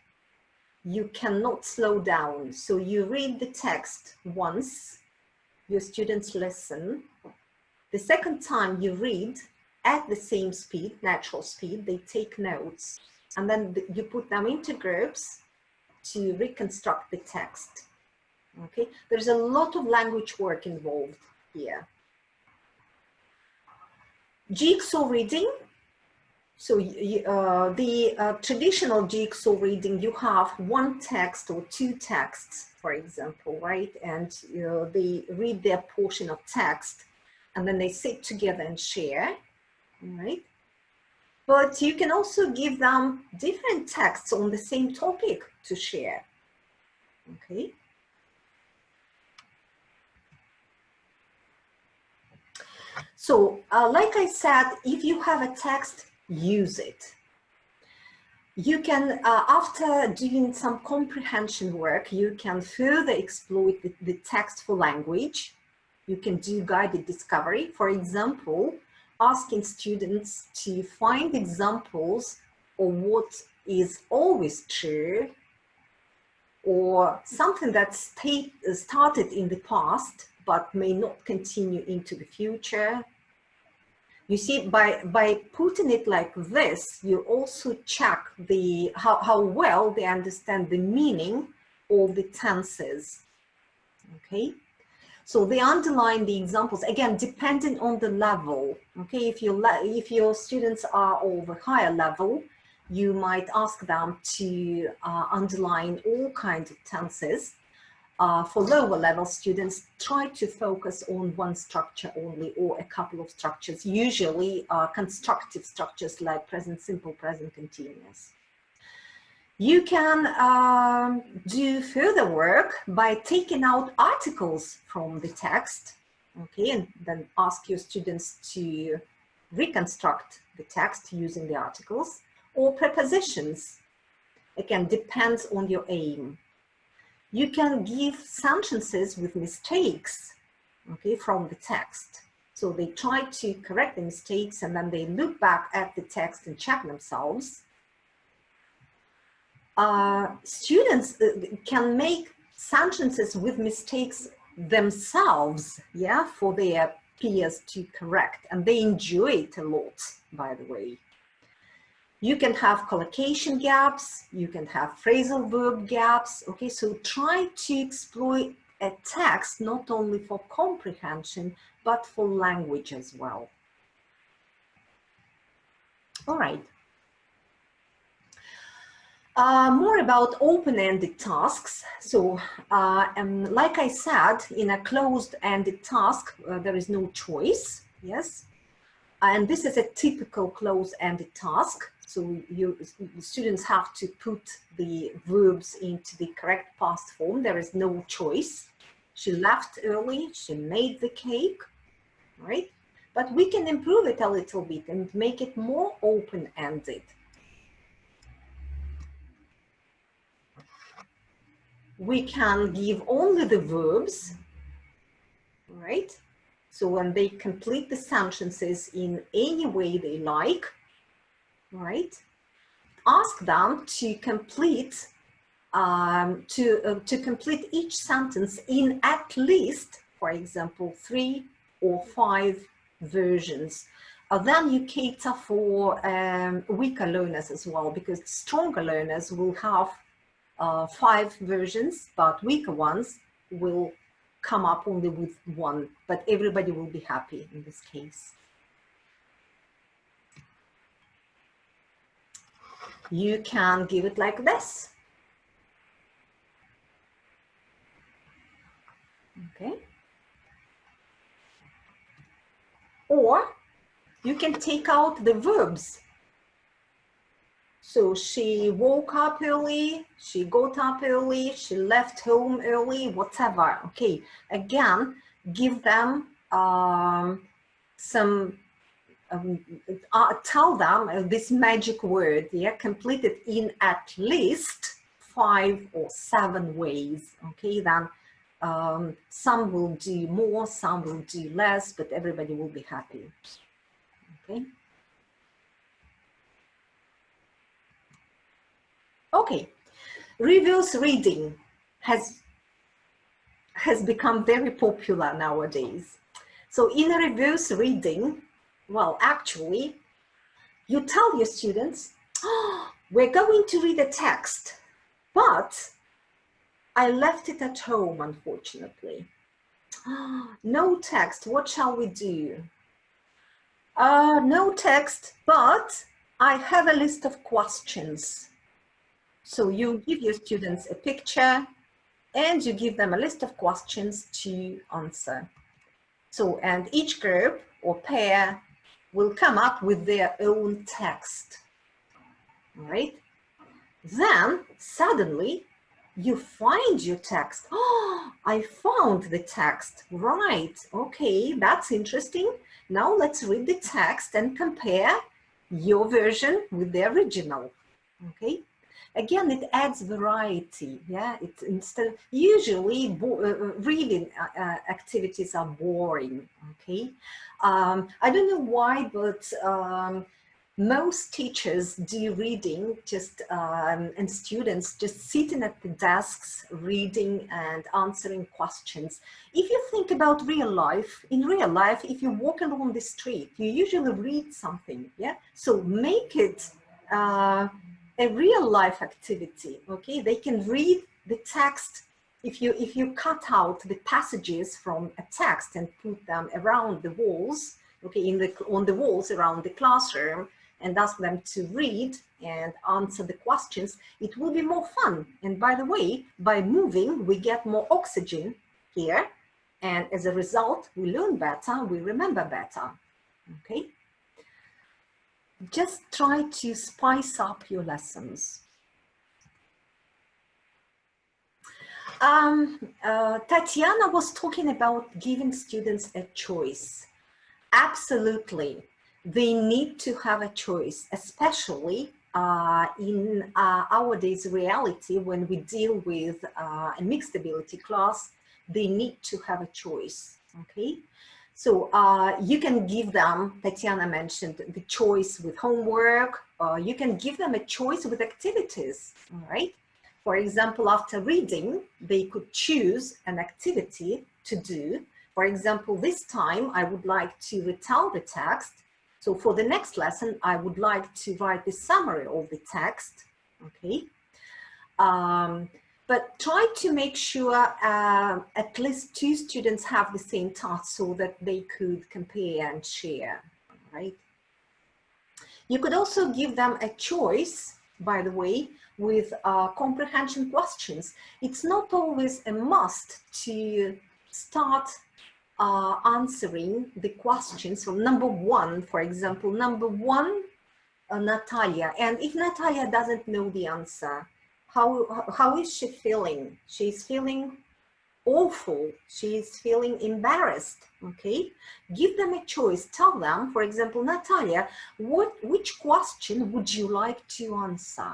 You cannot slow down. So you read the text once, your students listen. The second time you read at the same speed, natural speed, they take notes. And then you put them into groups to reconstruct the text. Okay, there's a lot of language work involved here. Jigsaw reading. So the traditional jigsaw reading, you have one text or two texts, for example, right? And they read their portion of text and then they sit together and share, right? But you can also give them different texts on the same topic to share, okay? So like I said, if you have a text, use it. You can, after doing some comprehension work, you can further exploit the text for language. You can do guided discovery. For example, asking students to find examples of what is always true or something that started in the past but may not continue into the future. You see, by putting it like this, you also check how well they understand the meaning of the tenses, okay? So they underline the examples, again, depending on the level, okay? If your students are of a higher level, you might ask them to underline all kinds of tenses. For lower level students, try to focus on one structure only or a couple of structures, usually constructive structures like present simple, present continuous. You can do further work by taking out articles from the text, okay, and then ask your students to reconstruct the text using the articles, or prepositions. Again, depends on your aim. You can give sentences with mistakes, okay, from the text. So they try to correct the mistakes and then they look back at the text and check themselves. Students can make sentences with mistakes themselves, yeah, for their peers to correct, and they enjoy it a lot, by the way. You can have collocation gaps, you can have phrasal verb gaps, okay, so try to exploit a text not only for comprehension, but for language as well. All right. More about open-ended tasks. So, like I said, in a closed-ended task, there is no choice, yes? And this is a typical closed-ended task. So students have to put the verbs into the correct past form. There is no choice. She left early, she made the cake, right? But we can improve it a little bit and make it more open-ended. We can give only the verbs, right? So when they complete the sentences in any way they like, right? Ask them to complete complete each sentence in at least, for example, 3 or 5 versions. Then you cater for weaker learners as well, because stronger learners will have 5 versions, but weaker ones will come up only with 1, but everybody will be happy in this case. You can give it like this. Okay. Or you can take out the verbs. So she woke up early, she got up early, she left home early, whatever. Okay, again, give them tell them this magic word, yeah, complete it in at least 5 or 7 ways, okay? Then some will do more, some will do less, but everybody will be happy, okay? Okay, reverse reading has become very popular nowadays. So in a reverse reading, well, actually, you tell your students, oh, we're going to read a text, but I left it at home, unfortunately. Oh, no text, what shall we do? No text, but I have a list of questions. So you give your students a picture and you give them a list of questions to answer. So, and each group or pair will come up with their own text, all right? Then suddenly you find your text. Oh, I found the text, right? Okay, that's interesting. Now let's read the text and compare your version with the original, okay? Again, it adds variety, yeah? It's instead, usually reading activities are boring, okay? I don't know why, but most teachers do reading just, and students just sitting at the desks, reading and answering questions. If you think about real life, in real life, if you're walking along the street, you usually read something, yeah? So make it, a real life activity, okay? They can read the text. If you cut out the passages from a text and put them around the walls, okay, on the walls around the classroom, and ask them to read and answer the questions, it will be more fun. And by the way, by moving, we get more oxygen here. And as a result, we learn better, we remember better, okay? Just try to spice up your lessons. Tatiana was talking about giving students a choice. Absolutely, they need to have a choice, especially in our days reality when we deal with a mixed ability class. They need to have a choice, okay? So you can give them, Tatiana mentioned, the choice with homework. You can give them a choice with activities, all right? For example, after reading, they could choose an activity to do. For example, this time I would like to retell the text. So for the next lesson, I would like to write the summary of the text, okay? But try to make sure at least 2 students have the same task so that they could compare and share, right? You could also give them a choice, by the way, with comprehension questions. It's not always a must to start answering the questions from number 1, for example, number 1, Natalia. And if Natalia doesn't know the answer, how is she feeling? She's feeling awful. She's feeling embarrassed, okay? Give them a choice. Tell them, for example, Natalia, which question would you like to answer?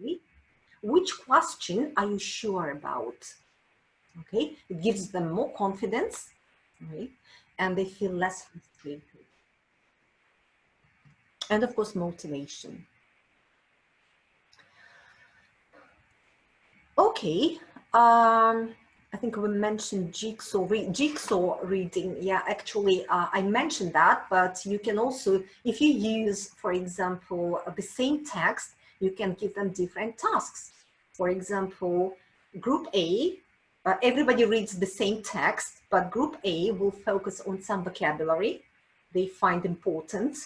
Okay? Which question are you sure about? Okay, it gives them more confidence, right? And they feel less frustrated. And of course, motivation. Okay, I think we mentioned jigsaw reading. Yeah, actually, I mentioned that, but you can also, if you use, for example, the same text, you can give them different tasks. For example, group A, everybody reads the same text, but group A will focus on some vocabulary they find important.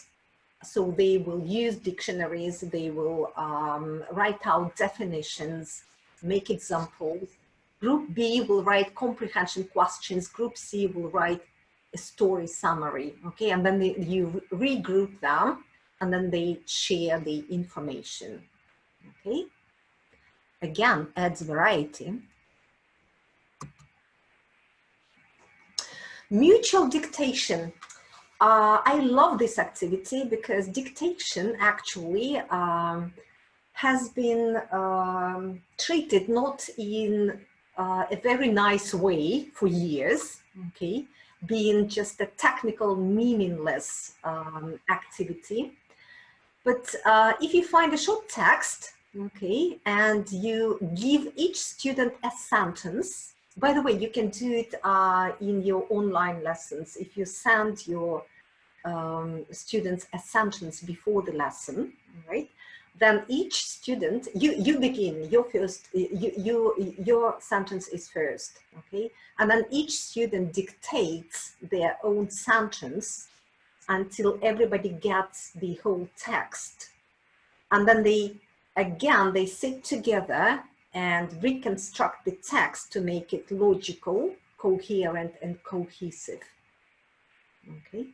So they will use dictionaries, they will write out definitions, make examples. Group B will write comprehension questions. Group C will write a story summary, okay? And then you regroup them and then they share the information, okay? Again, adds variety. Mutual dictation. I love this activity because dictation actually has been treated not in a very nice way for years, okay, being just a technical, meaningless activity. But if you find a short text, okay, and you give each student a sentence, by the way, you can do it in your online lessons. If you send your students a sentence before the lesson, right? Then each student, you begin your first, your sentence is first, okay? And then each student dictates their own sentence until everybody gets the whole text. And then they sit together and reconstruct the text to make it logical, coherent, and cohesive, okay?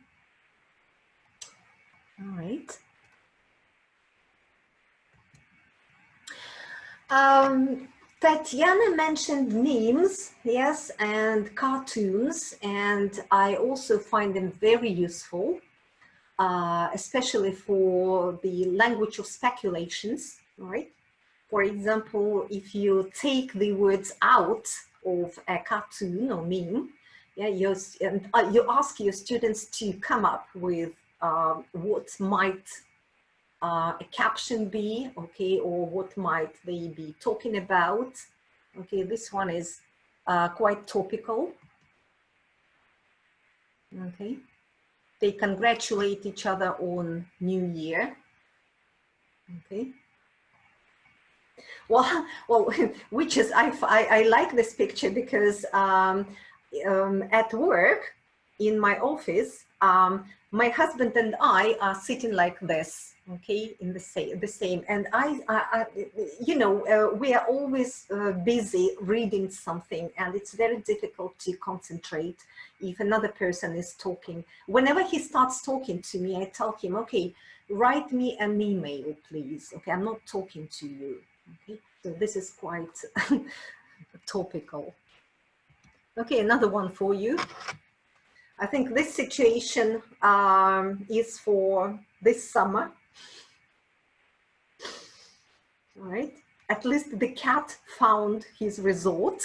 All right. Tatiana mentioned memes, yes, and cartoons, and I also find them very useful, especially for the language of speculations, right? For example, if you take the words out of a cartoon or meme, yeah, you ask your students to come up with what might a caption be, okay, or what might they be talking about. Okay, this one is quite topical. Okay, they congratulate each other on New Year. Okay. Well, which is, I like this picture because at work, in my office, my husband and I are sitting like this, okay, in the same, and you know, we are always busy reading something, and it's very difficult to concentrate if another person is talking. Whenever he starts talking to me, I tell him, okay, write me an email, please. Okay, I'm not talking to you. Okay, so this is quite topical. Okay, another one for you. I think this situation is for this summer. All right, at least the cat found his resort.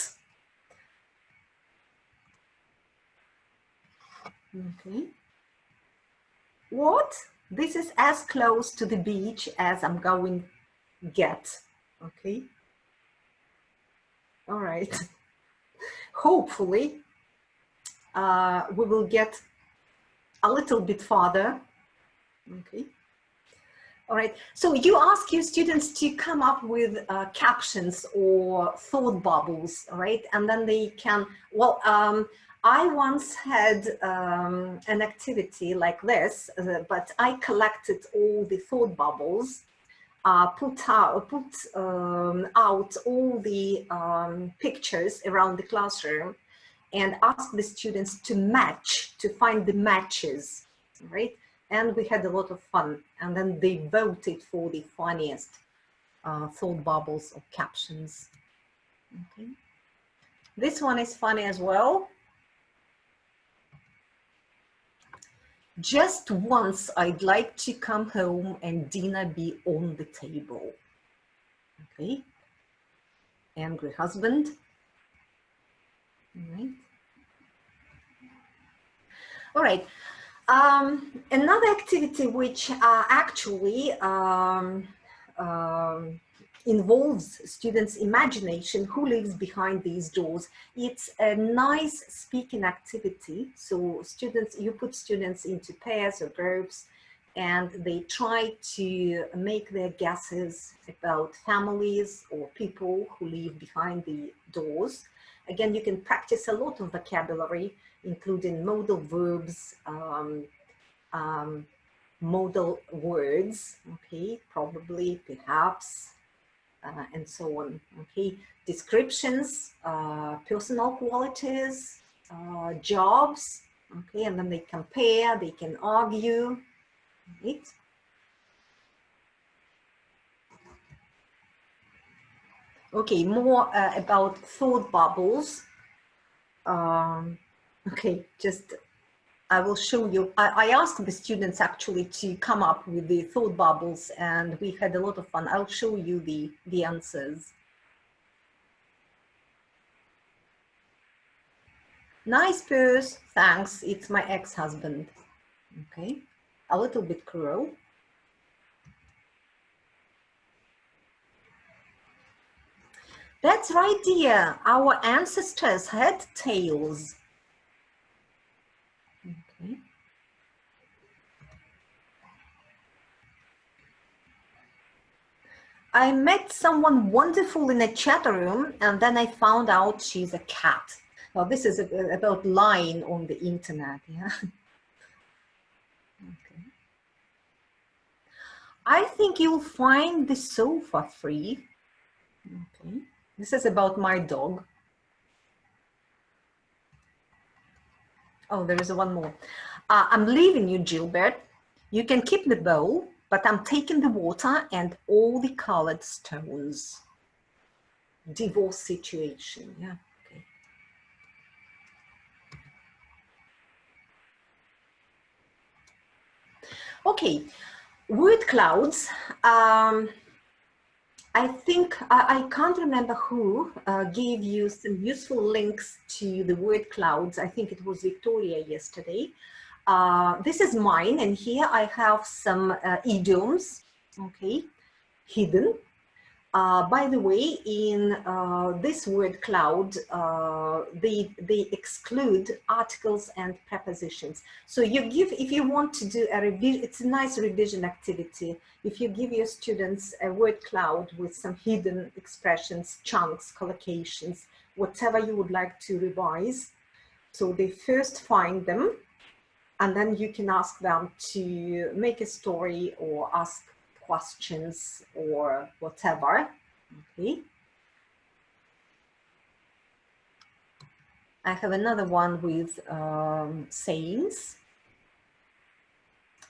Okay. What? This is as close to the beach as I'm going to get. Okay. All right. Hopefully, we will get a little bit farther. Okay. All right. So you ask your students to come up with captions or thought bubbles, right? And then they can, well, I once had an activity like this, but I collected all the thought bubbles, put out all the pictures around the classroom, and asked the students to match, to find the matches, right? And we had a lot of fun. And then they voted for the funniest thought bubbles or captions. Okay. This one is funny as well. Just once, I'd like to come home and dinner be on the table. Okay. Angry husband. All right. All right. Another activity which actually involves students' imagination, who lives behind these doors. It's a nice speaking activity. So students, you put students into pairs or groups, and they try to make their guesses about families or people who live behind the doors. Again, you can practice a lot of vocabulary, including modal verbs, modal words, okay, probably, perhaps, and so on, okay. Descriptions, personal qualities, jobs, okay, and then they compare, they can argue, right? Okay, more about thought bubbles. Okay, just I will show you. I asked the students actually to come up with the thought bubbles, and we had a lot of fun. I'll show you the answers. Nice purse, thanks. It's my ex-husband. Okay, a little bit cruel. That's right, dear. Our ancestors had tails. Okay. I met someone wonderful in a chat room, and then I found out she's a cat. Well, this is about lying on the internet, yeah. Okay. I think you'll find the sofa free. Okay. This is about my dog. Oh, there is one more. I'm leaving you, Gilbert. You can keep the bowl, but I'm taking the water and all the colored stones. Divorce situation, yeah. Okay, word clouds. I think, I can't remember who gave you some useful links to the word clouds. I think it was Victoria yesterday. This is mine, and here I have some idioms, okay, hidden. By the way, in this word cloud, they exclude articles and prepositions. So you give, if you want to do a revision, it's a nice revision activity. If you give your students a word cloud with some hidden expressions, chunks, collocations, whatever you would like to revise. So they first find them, and then you can ask them to make a story or ask questions or whatever. Okay. I have another one with sayings.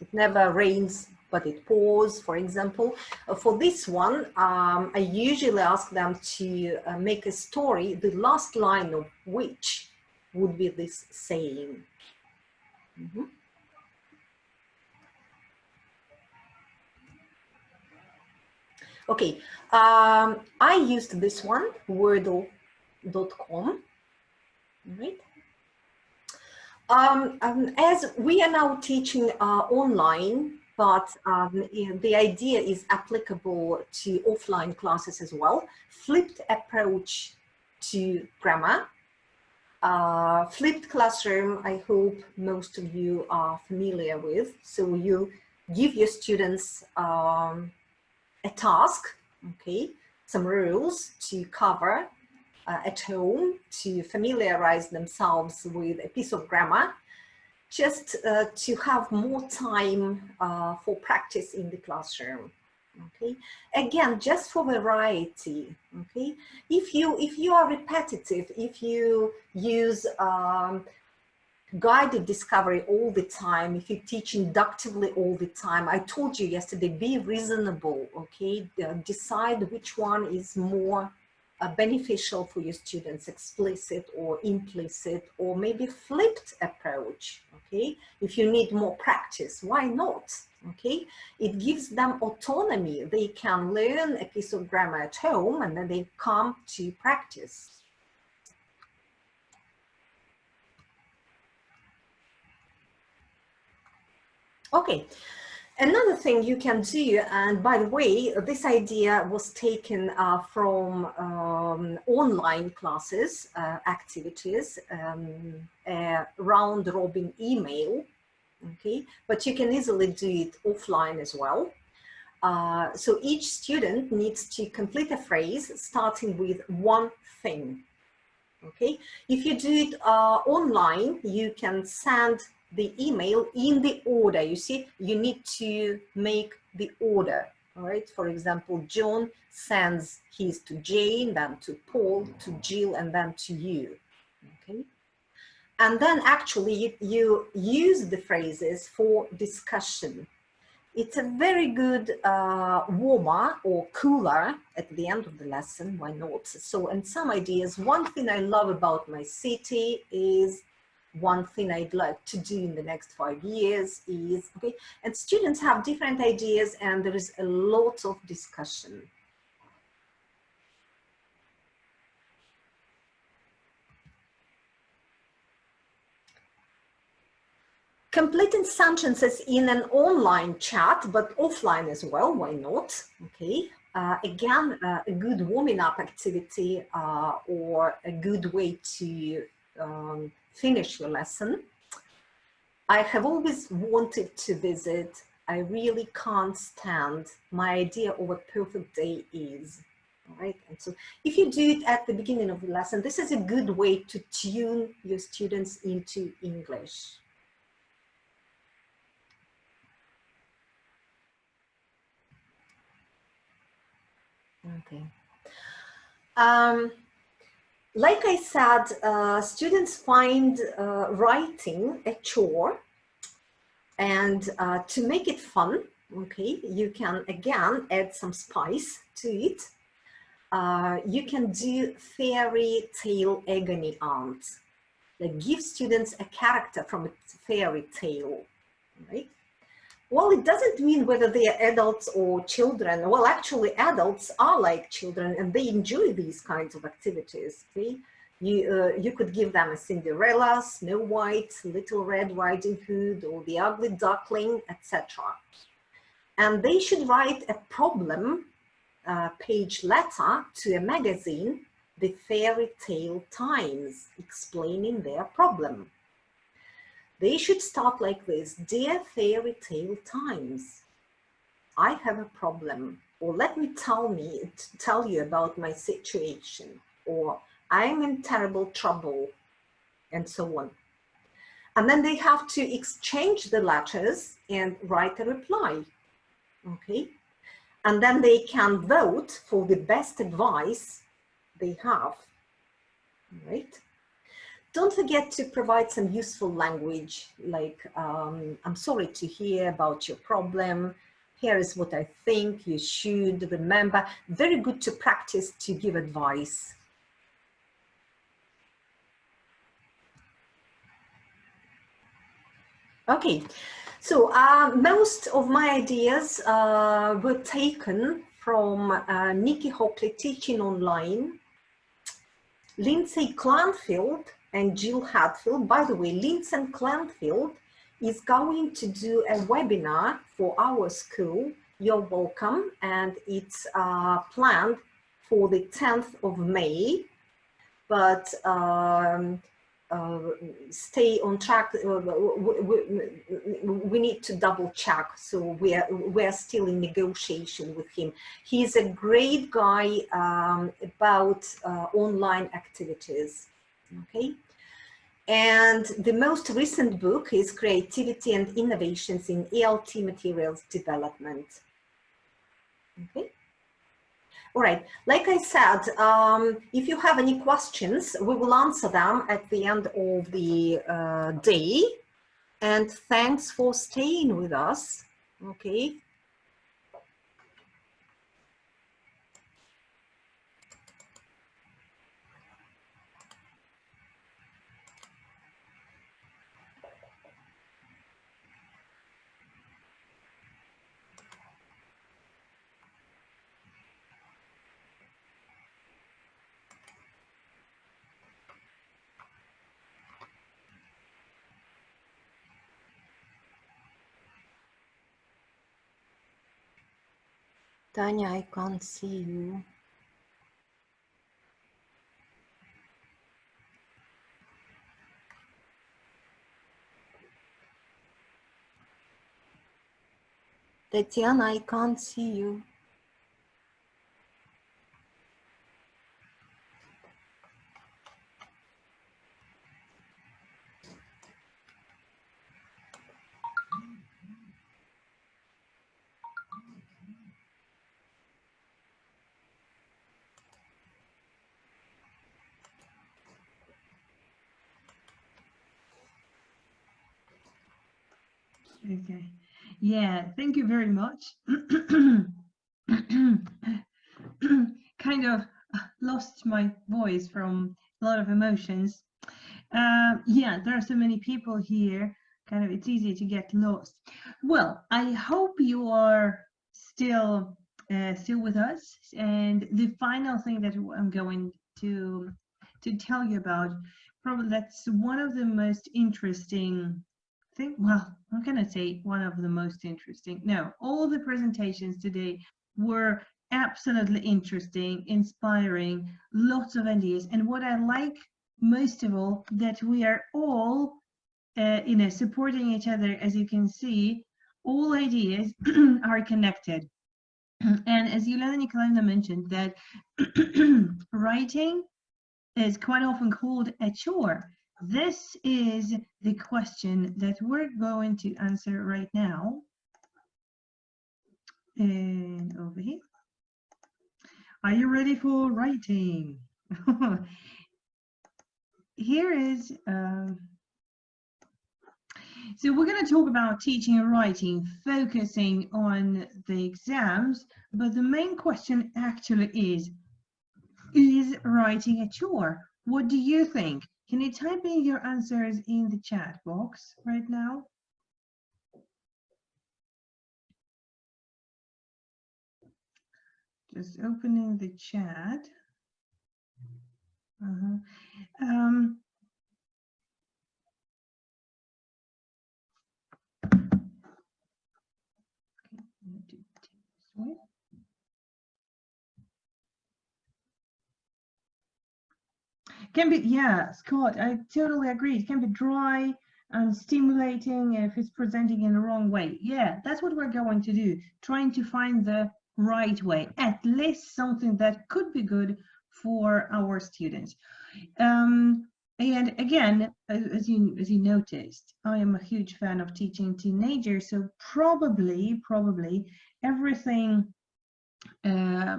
It never rains, but it pours, for example. For this one, I usually ask them to make a story, the last line of which would be this saying. Mm-hmm. Okay, I used this one, wordle.com, right? As we are now teaching online, but the idea is applicable to offline classes as well. Flipped approach to grammar. Flipped classroom, I hope most of you are familiar with. So you give your students a task, okay, some rules to cover at home to familiarize themselves with a piece of grammar, just to have more time for practice in the classroom. Okay, again, just for variety. Okay, if you are repetitive, if you use guided discovery all the time, if you teach inductively all the time, I told you yesterday, be reasonable, okay? Decide which one is more beneficial for your students, explicit or implicit, or maybe flipped approach, okay? If you need more practice, why not, okay? It gives them autonomy. They can learn a piece of grammar at home and then they come to practice. Okay, another thing you can do, and by the way, this idea was taken from online classes, activities, round robin email, okay, but you can easily do it offline as well. So each student needs to complete a phrase starting with one thing, okay? If you do it online, you can send the email in the order. You see, you need to make the order, all right? For example, John sends his to Jane, then to Paul, to Jill, and then to you, okay? And then actually you use the phrases for discussion. It's a very good warmer or cooler at the end of the lesson, why not? So, and some ideas, one thing I love about my city is one thing I'd like to do in the next 5 years is, okay, and students have different ideas and there is a lot of discussion. Completing sentences in an online chat, but offline as well, why not? Okay, again, a good warming up activity or a good way to finish your lesson. I have always wanted to visit. I really can't stand. My idea of a perfect day is. All right, and so if you do it at the beginning of the lesson, this is a good way to tune your students into English. Okay. Like I said, students find writing a chore, and to make it fun, okay, you can again add some spice to it. You can do fairy tale agony aunt, like give students a character from a fairy tale, right? Well, it doesn't mean whether they are adults or children. Well, actually, adults are like children and they enjoy these kinds of activities. Okay? You could give them a Cinderella, Snow White, Little Red Riding Hood, or the Ugly Duckling, etc. And they should write a problem page letter to a magazine, the Fairy Tale Times, explaining their problem. They should start like this: Dear Fairy Tale Times, I have a problem, or let me tell you about my situation, or I'm in terrible trouble, and so on. And then they have to exchange the letters and write a reply, okay? And then they can vote for the best advice they have, right? Don't forget to provide some useful language, like, I'm sorry to hear about your problem. Here is what I think you should remember. Very good to practice to give advice. Okay, so most of my ideas were taken from Nikki Hockley Teaching Online, Lindsay Clanfield, and Jill Hadfield. By the way, Lindsay Clanfield is going to do a webinar for our school. You're welcome, and it's planned for the 10th of May, but stay on track. We need to double check, so we're still in negotiation with him. He's a great guy about online activities. Okay, and the most recent book is Creativity and Innovations in ELT Materials Development. Okay. All right, like I said, if you have any questions, we will answer them at the end of the day. And thanks for staying with us, okay? Tanya, I can't see you. Tatiana, I can't see you. Okay, yeah, thank you very much. Kind of lost my voice from a lot of emotions. Yeah, there are so many people here. Kind of, it's easy to get lost. Well, I hope you are still with us. And the final thing that I'm going to tell you about, probably that's one of the most interesting thing. Well, I'm gonna say one of the most interesting. No, all the presentations today were absolutely interesting, inspiring, lots of ideas. And what I like most of all, that we are all supporting each other. As you can see, all ideas are connected. And as Yelena Nikolaevna mentioned, that writing is quite often called a chore. This is the question that we're going to answer right now. And over here. Are you ready for writing? Here is, so we're going to talk about teaching and writing, focusing on the exams, but the main question actually is writing a chore? What do you think? Can you type in your answers in the chat box right now? Just opening the chat. Can be, yeah, Scott, I totally agree. It can be dry and stimulating if it's presenting in the wrong way. Yeah, that's what we're going to do, trying to find the right way, at least something that could be good for our students. And again, as you noticed, I am a huge fan of teaching teenagers, so probably everything, a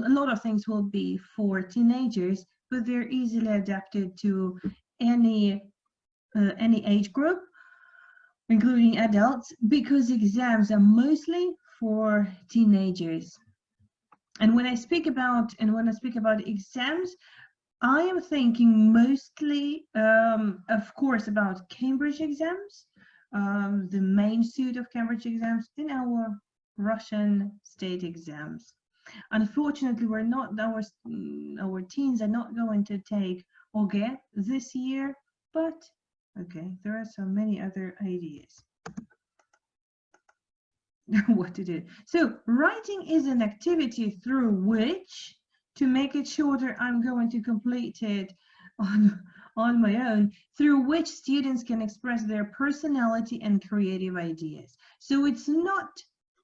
lot of things will be for teenagers, but they're easily adapted to any age group, including adults, because exams are mostly for teenagers. And when I speak about exams, I am thinking mostly, of course, about Cambridge exams, the main suit of Cambridge exams in our Russian state exams. Unfortunately, we're not, our teens are not going to take OGE this year, but okay, there are so many other ideas. What to do. So writing is an activity through which, to make it shorter, I'm going to complete it on my own, through which students can express their personality and creative ideas. So it's not,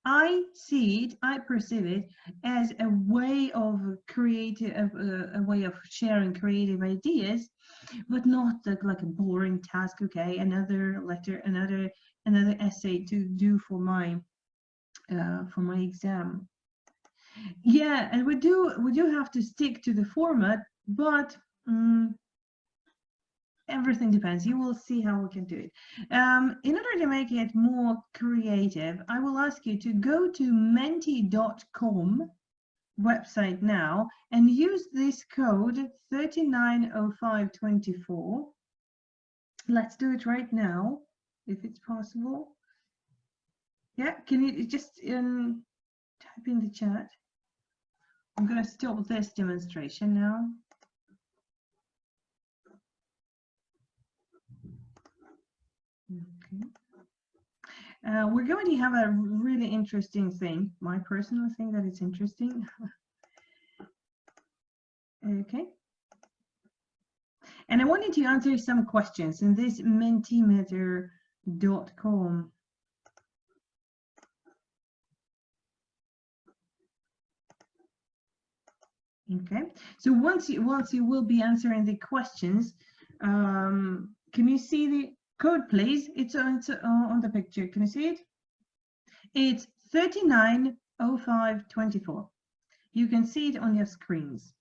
I see it, I perceive it as a way of a way of sharing creative ideas, but not like a boring task. Okay, another letter, another essay to do for my exam. Yeah, and we do have to stick to the format, but everything depends. You will see how we can do it. In order to make it more creative, I will ask you to go to menti.com website now and use this code 390524. Let's do it right now, if it's possible. Yeah, can you just type in the chat? I'm going to stop this demonstration now. Okay. We're going to have a really interesting thing. My personal thing that it's interesting. Okay. And I wanted to answer some questions in this mentimeter.com. Okay, so once you will be answering the questions, can you see the code, please? It's on the picture. Can you see it? It's 390524. You can see it on your screens.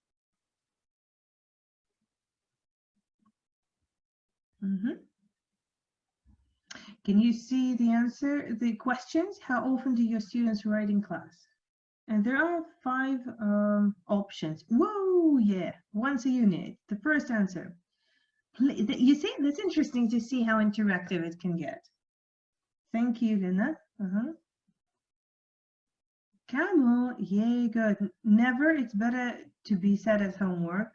Can you see the answer, the questions? How often do your students write in class? And there are 5 options. Whoa, yeah, once a unit. The first answer. You see, that's interesting to see how interactive it can get. Thank you, Lina. Camel, yay, good. Never, it's better to be said as homework.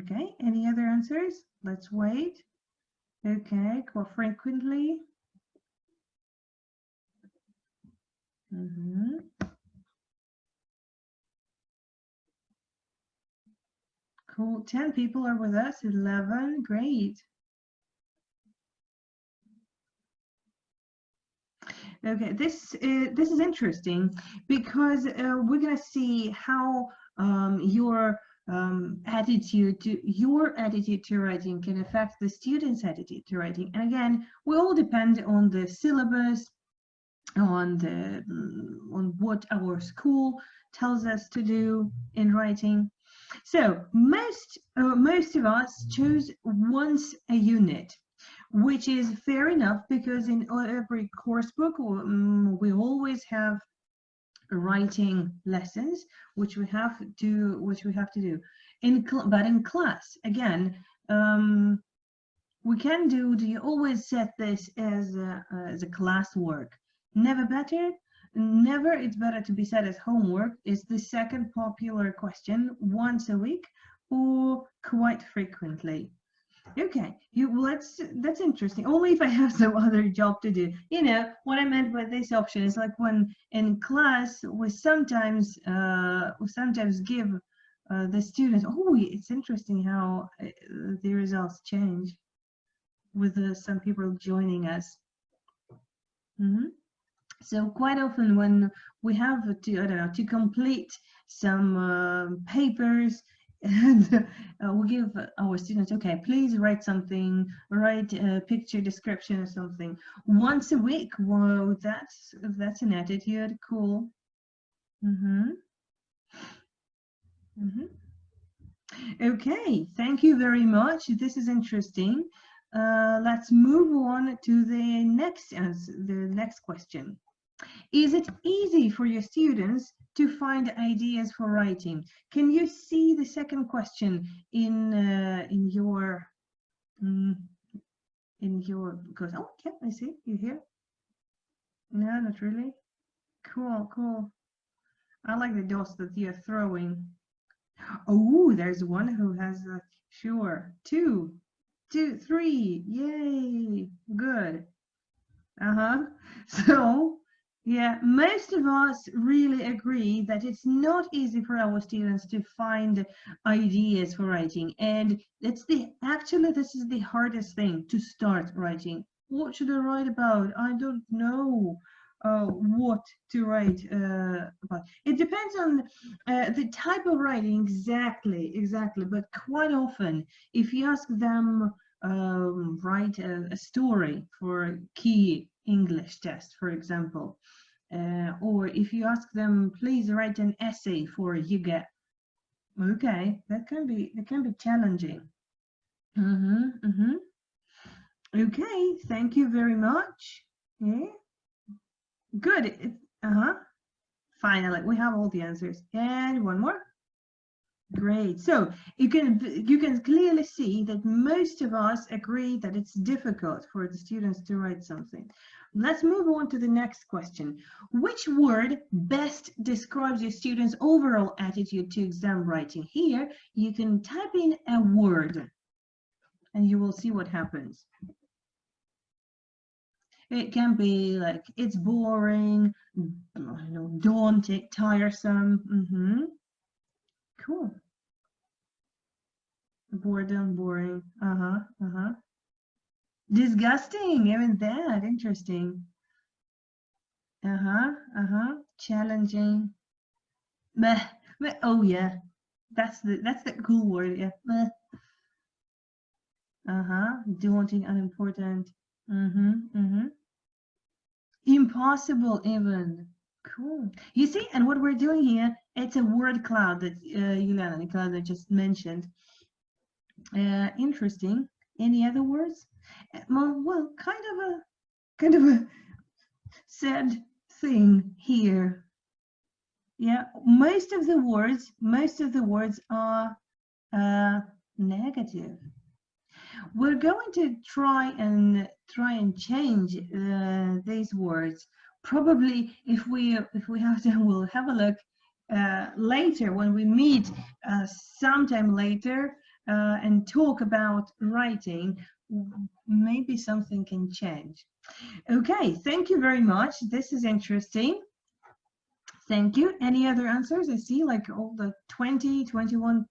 Okay, any other answers? Let's wait. Okay, quite frequently. Cool, 10 people are with us, 11, great. Okay, this is interesting because we're gonna see how your attitude to writing can affect the student's attitude to writing. And again, we all depend on the syllabus, on what our school tells us to do in writing. So most of us choose once a unit, which is fair enough because in every course book we always have writing lessons which we have to do. But in class, again, we can do. Do you always set this as a class work? Never better. Never, it's better to be set as homework is the second popular question, once a week or quite frequently. Okay, that's interesting. Only if I have some other job to do. You know, what I meant by this option is like when in class we sometimes give the students, oh, it's interesting how the results change with some people joining us. So quite often when we have to, I don't know, to complete some papers, and we give our students, okay, please write something, write a picture description or something once a week. Whoa, that's an attitude. Cool. Okay, thank you very much. This is interesting. Let's move on to the next question. Is it easy for your students to find ideas for writing? Can you see the second question in your because oh yeah, I see you here. No, not really. Cool. I like the dots that you're throwing. Oh, there's one who has sure 2, 3. Yay, good. So yeah, most of us really agree that it's not easy for our students to find ideas for writing, and this is the hardest thing, to start writing. What should I write about? I don't know what to write about. It depends on the type of writing, exactly, but quite often if you ask them write a story for a key English test, for example, or if you ask them, please write an essay for YGE, okay, that can be challenging. Okay, thank you very much. Yeah, good. Finally, we have all the answers, and one more. Great. So you can clearly see that most of us agree that it's difficult for the students to write something. Let's move on to the next question. Which word best describes your students' overall attitude to exam writing? Here, you can type in a word and you will see what happens. It can be like, it's boring, daunting, tiresome. Cool. Boredom, boring. Disgusting, even that, interesting. Challenging. Meh. Oh yeah, that's the cool word. Yeah. Meh. Daunting, unimportant. Impossible, even. Cool. You see, and what we're doing here, it's a word cloud that Yuliana just mentioned. Interesting. Any other words? Well, kind of a sad thing here. Yeah, most of the words are negative. We're going to try and change these words. Probably, if we have to, we'll have a look later when we meet sometime later and talk about writing. Maybe something can change. Okay, thank you very much. This is interesting. Thank you. Any other answers? I see like all the 21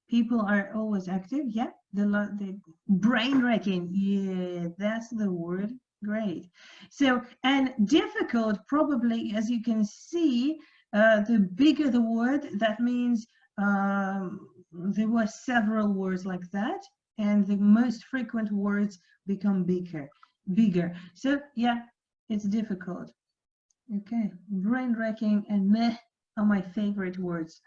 people are always active. Yeah, the brain wrecking. Yeah, that's the word. Great. So, and difficult, probably, as you can see, the bigger the word, that means there were several words like that, and the most frequent words become bigger. So, yeah, it's difficult. Okay, brain wrecking and meh are my favorite words.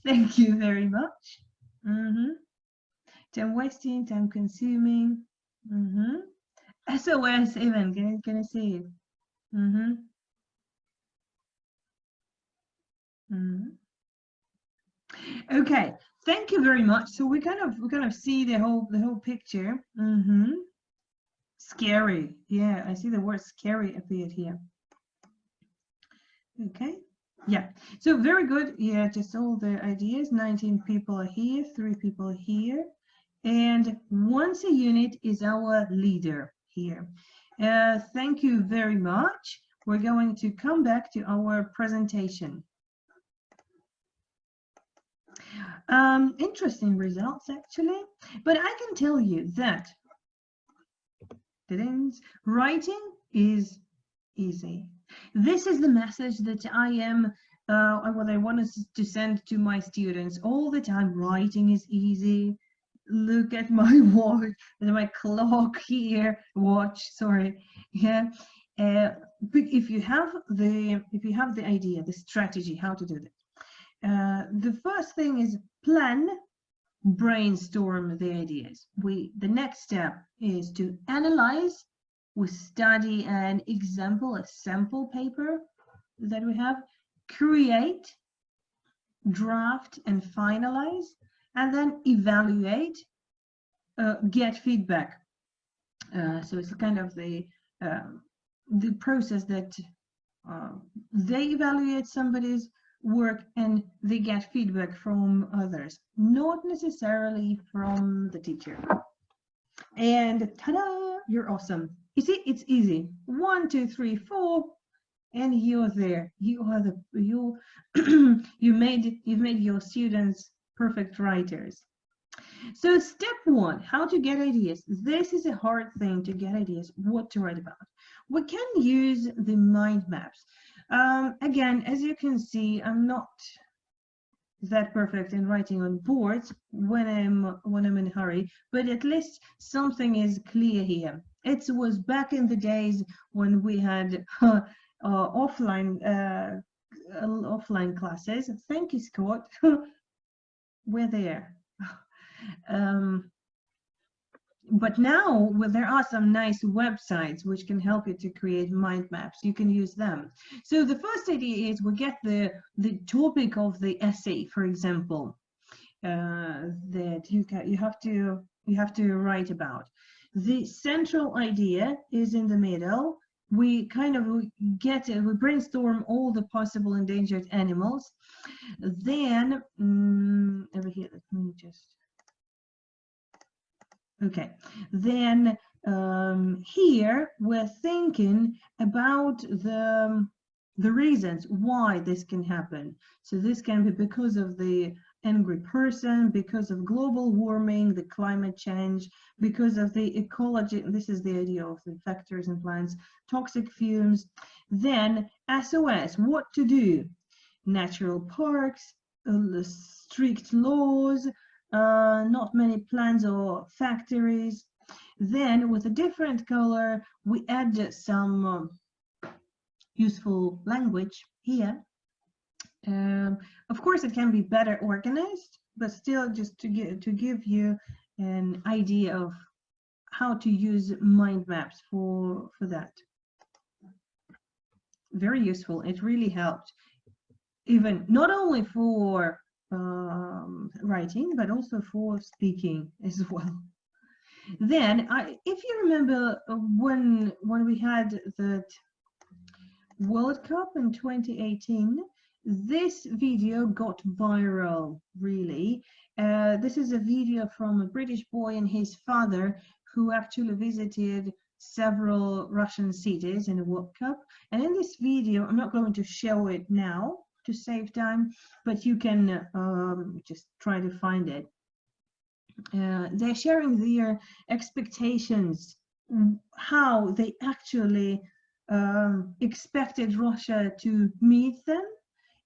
Thank you very much. Time wasting, time consuming. SOS even, can I say it? Okay, thank you very much. So we kind of see the whole picture. Scary. Yeah, I see the word scary appeared here. Okay, yeah, so very good. Yeah, just all the ideas. 19 people are here, 3 people are here, and once a unit is our leader here. Thank you very much. We're going to come back to our presentation. Interesting results actually, but I can tell you that writing is easy. This is the message that I am, what I want to send to my students all the time. Writing is easy. Look at my watch, my clock here. Watch, sorry. Yeah. But if you have the idea, the strategy, how to do that, the first thing is plan, brainstorm the ideas. The next step is to analyze. We study an example, a sample paper that we have, create, draft, and finalize, and then evaluate, get feedback. So it's kind of the process that they evaluate somebody's work and they get feedback from others, not necessarily from the teacher. And ta-da, you're awesome. You see, it's easy. 1, 2, 3, 4, and you're there. You are you've made your students perfect writers. So step 1, how to get ideas. This is a hard thing to get ideas, what to write about. We can use the mind maps. Again, as you can see, I'm not that perfect in writing on boards when I'm in a hurry, but at least something is clear here. It was back in the days when we had offline classes. Thank you, Scott. We're there. But now, well, there are some nice websites which can help you to create mind maps. You can use them. So the first idea is we get the topic of the essay, for example, that you have to write about. The central idea is in the middle. We brainstorm all the possible endangered animals. Then over here, let me just. Okay, then here we're thinking about the reasons why this can happen. So this can be because of the angry person, because of global warming, the climate change, because of the ecology. This is the idea of the factors in plants, toxic fumes. Then SOS, what to do? Natural parks, strict laws, not many plants or factories. Then with a different color, we add some useful language here. Of course, it can be better organized, but still just to give you an idea of how to use mind maps for that. very useful. It really helped, even not only for writing, but also for speaking as well. Then, if you remember when we had the World Cup in 2018, this video got viral, really. This is a video from a British boy and his father who actually visited several Russian cities in the World Cup. And in this video, I'm not going to show it now to save time, but you can just try to find it. They're sharing their expectations, how they actually expected Russia to meet them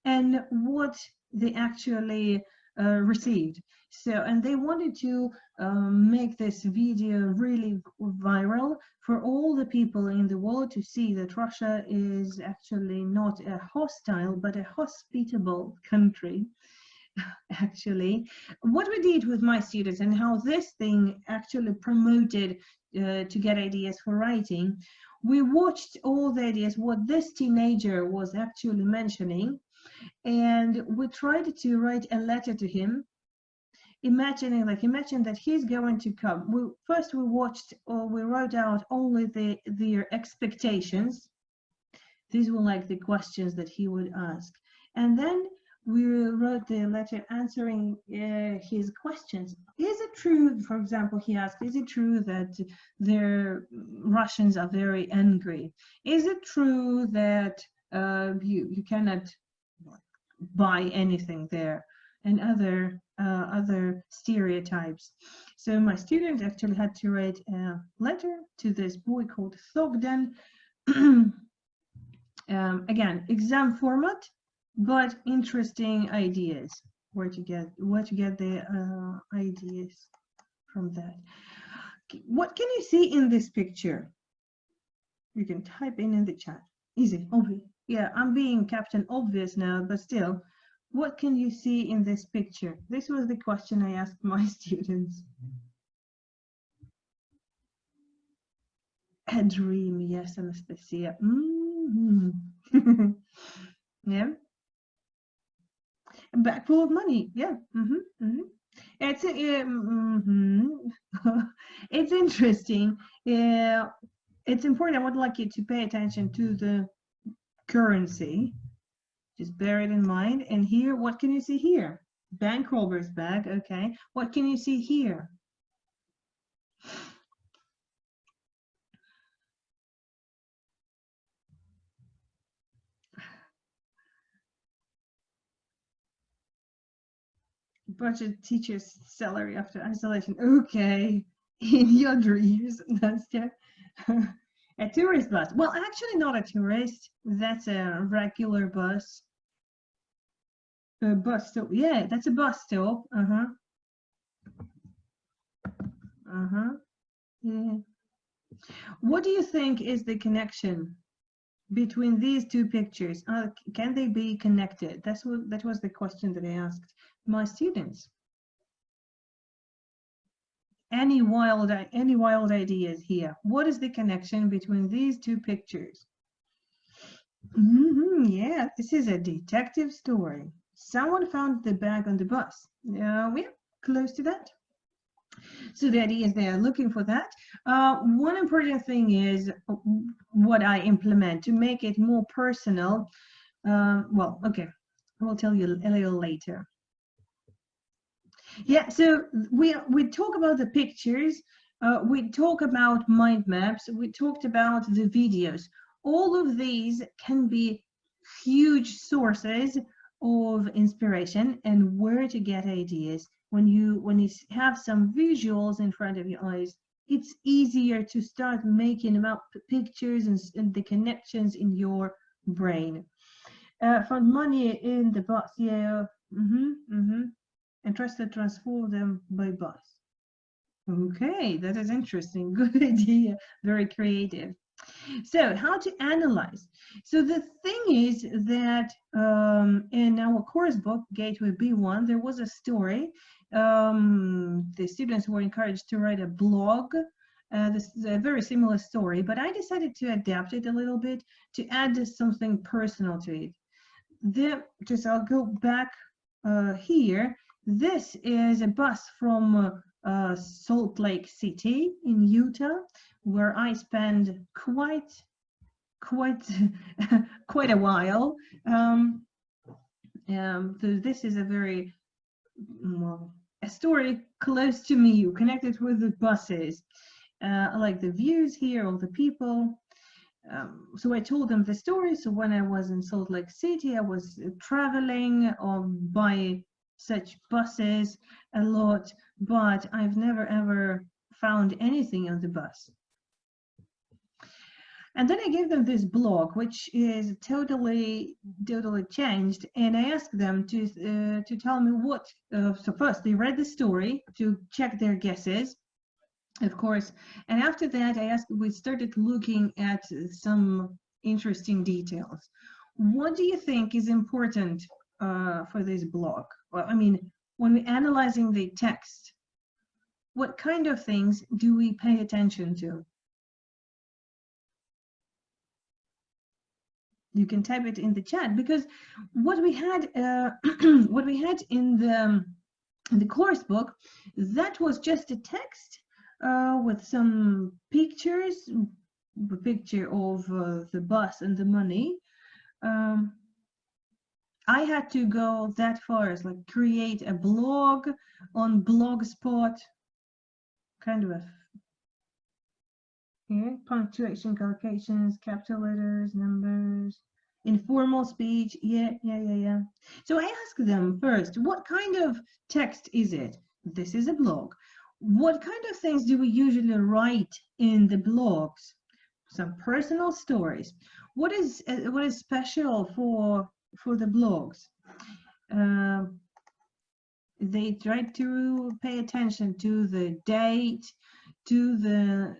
and what they actually received. So, and they wanted to make this video really viral for all the people in the world to see that Russia is actually not a hostile but a hospitable country. Actually, what we did with my students and how this thing actually promoted to get ideas for writing, we watched all the ideas what this teenager was actually mentioning, and we tried to write a letter to him, imagine that he's going to come. First we watched, or we wrote out only their expectations. These were like the questions that he would ask, and then we wrote the letter answering his questions. Is it true, for example, he asked, is it true that the Russians are very angry? Is it true that you cannot buy anything there? And other stereotypes. So my student actually had to write a letter to this boy called Thogdan. Again, exam format, but interesting ideas. Where to get the ideas from that. What can you see in this picture? You can type in the chat. Easy, obvious. Yeah, I'm being Captain Obvious now, but still. What can you see in this picture? This was the question I asked my students. A dream, yes, Anastasia. Yeah. A bag full of money, yeah. It's it's interesting. It's important. I would like you to pay attention to the currency. Just bear it in mind. And here, what can you see here? Bank robber's bag, okay. What can you see here? Budget teacher's salary after isolation. Okay, in your dreams, Nastya. A tourist bus. Well, actually not a tourist. That's a regular bus. A bus stop. Yeah, that's a bus stop. Yeah. What do you think is the connection between these two pictures? Can they be connected? That was the question that I asked my students. Any wild ideas here? What is the connection between these two pictures? Yeah, this is a detective story. Someone found the bag on the bus. We're close to that. So the idea is they are looking for that. One important thing is what I implement to make it more personal. Well, okay, I will tell you a little later. Yeah, so we talk about the pictures, we talk about mind maps, we talked about the videos. All of these can be huge sources of inspiration and where to get ideas. When you have some visuals in front of your eyes, it's easier to start making up pictures and the connections in your brain. Found money in the bus, yeah. And trust to transform them by bus. Okay, that is interesting. Good idea. Very creative. So how to analyze? So the thing is that in our course book, Gateway B1, there was a story. The students were encouraged to write a blog this is a very similar story, but I decided to adapt it a little bit to add something personal to it. Just I'll go back here. This is a bus from Salt Lake City in Utah, where I spent quite a while. This is a very a story close to me, connected with the buses. I like the views here, all the people. So I told them the story. So when I was in Salt Lake City, I was traveling by such buses a lot, but I've never ever found anything on the bus. And then I gave them this blog, which is totally changed. And I asked them to tell me what. So first, they read the story to check their guesses, of course. And after that, we started looking at some interesting details. What do you think is important for this blog? Well, I mean, when we're analyzing the text, what kind of things do we pay attention to? You can type it in the chat, because what we had in the course book, that was just a text with some pictures, a picture of the bus and the money. I had to go that far as like create a blog on Blogspot, kind of a punctuation, calculations, capital letters, numbers, informal speech. Yeah. So I asked them first, what kind of text is it? This is a blog. What kind of things do we usually write in the blogs? Some personal stories. What is special for the blogs? They tried to pay attention to the date, to the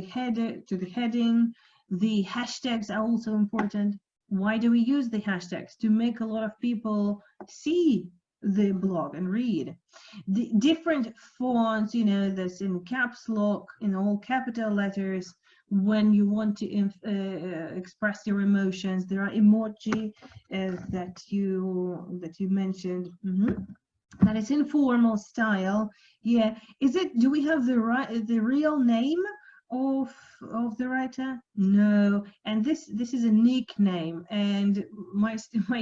heading. The hashtags are also important. Why do we use the hashtags? To make a lot of people see the blog and read. The different fonts, that's in caps lock, in all capital letters. When you want to express your emotions, there are emoji that you mentioned. That is informal style. Yeah. Do we have the real name of the writer? No. And this is a nickname, and my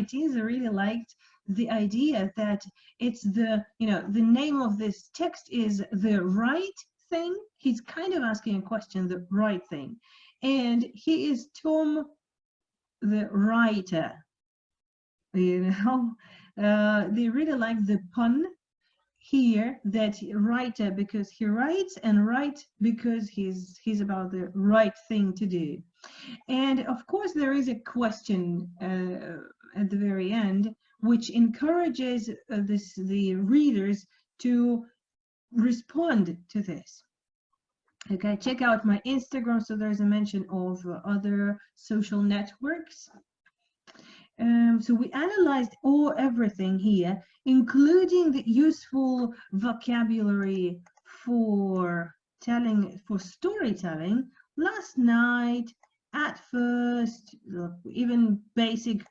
teens really liked the idea that it's the name of this text is The Right Thing. He's kind of asking a question, the right thing, and he is Tom the writer. They really like the pun here, that writer because he writes, and right because he's about the right thing to do. And of course there is a question at the very end, which encourages the readers to respond to this. Okay, check out my Instagram. So there's a mention of other social networks. So we analyzed everything here, including the useful vocabulary for storytelling. Last night, at first, even basic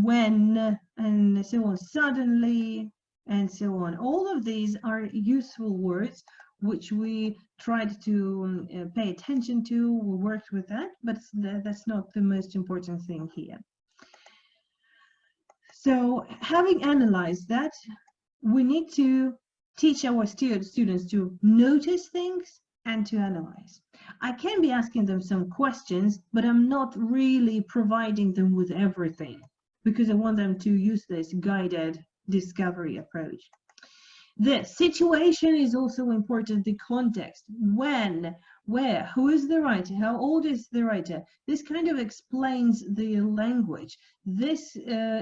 when, and so on, suddenly, and so on. All of these are useful words which we tried to pay attention to. We worked with that, but that's not the most important thing here. So having analyzed that, we need to teach our students to notice things and to analyze. I can be asking them some questions, but I'm not really providing them with everything, because I want them to use this guided discovery approach. The situation is also important, the context. When, where, who is the writer, how old is the writer? This kind of explains the language. This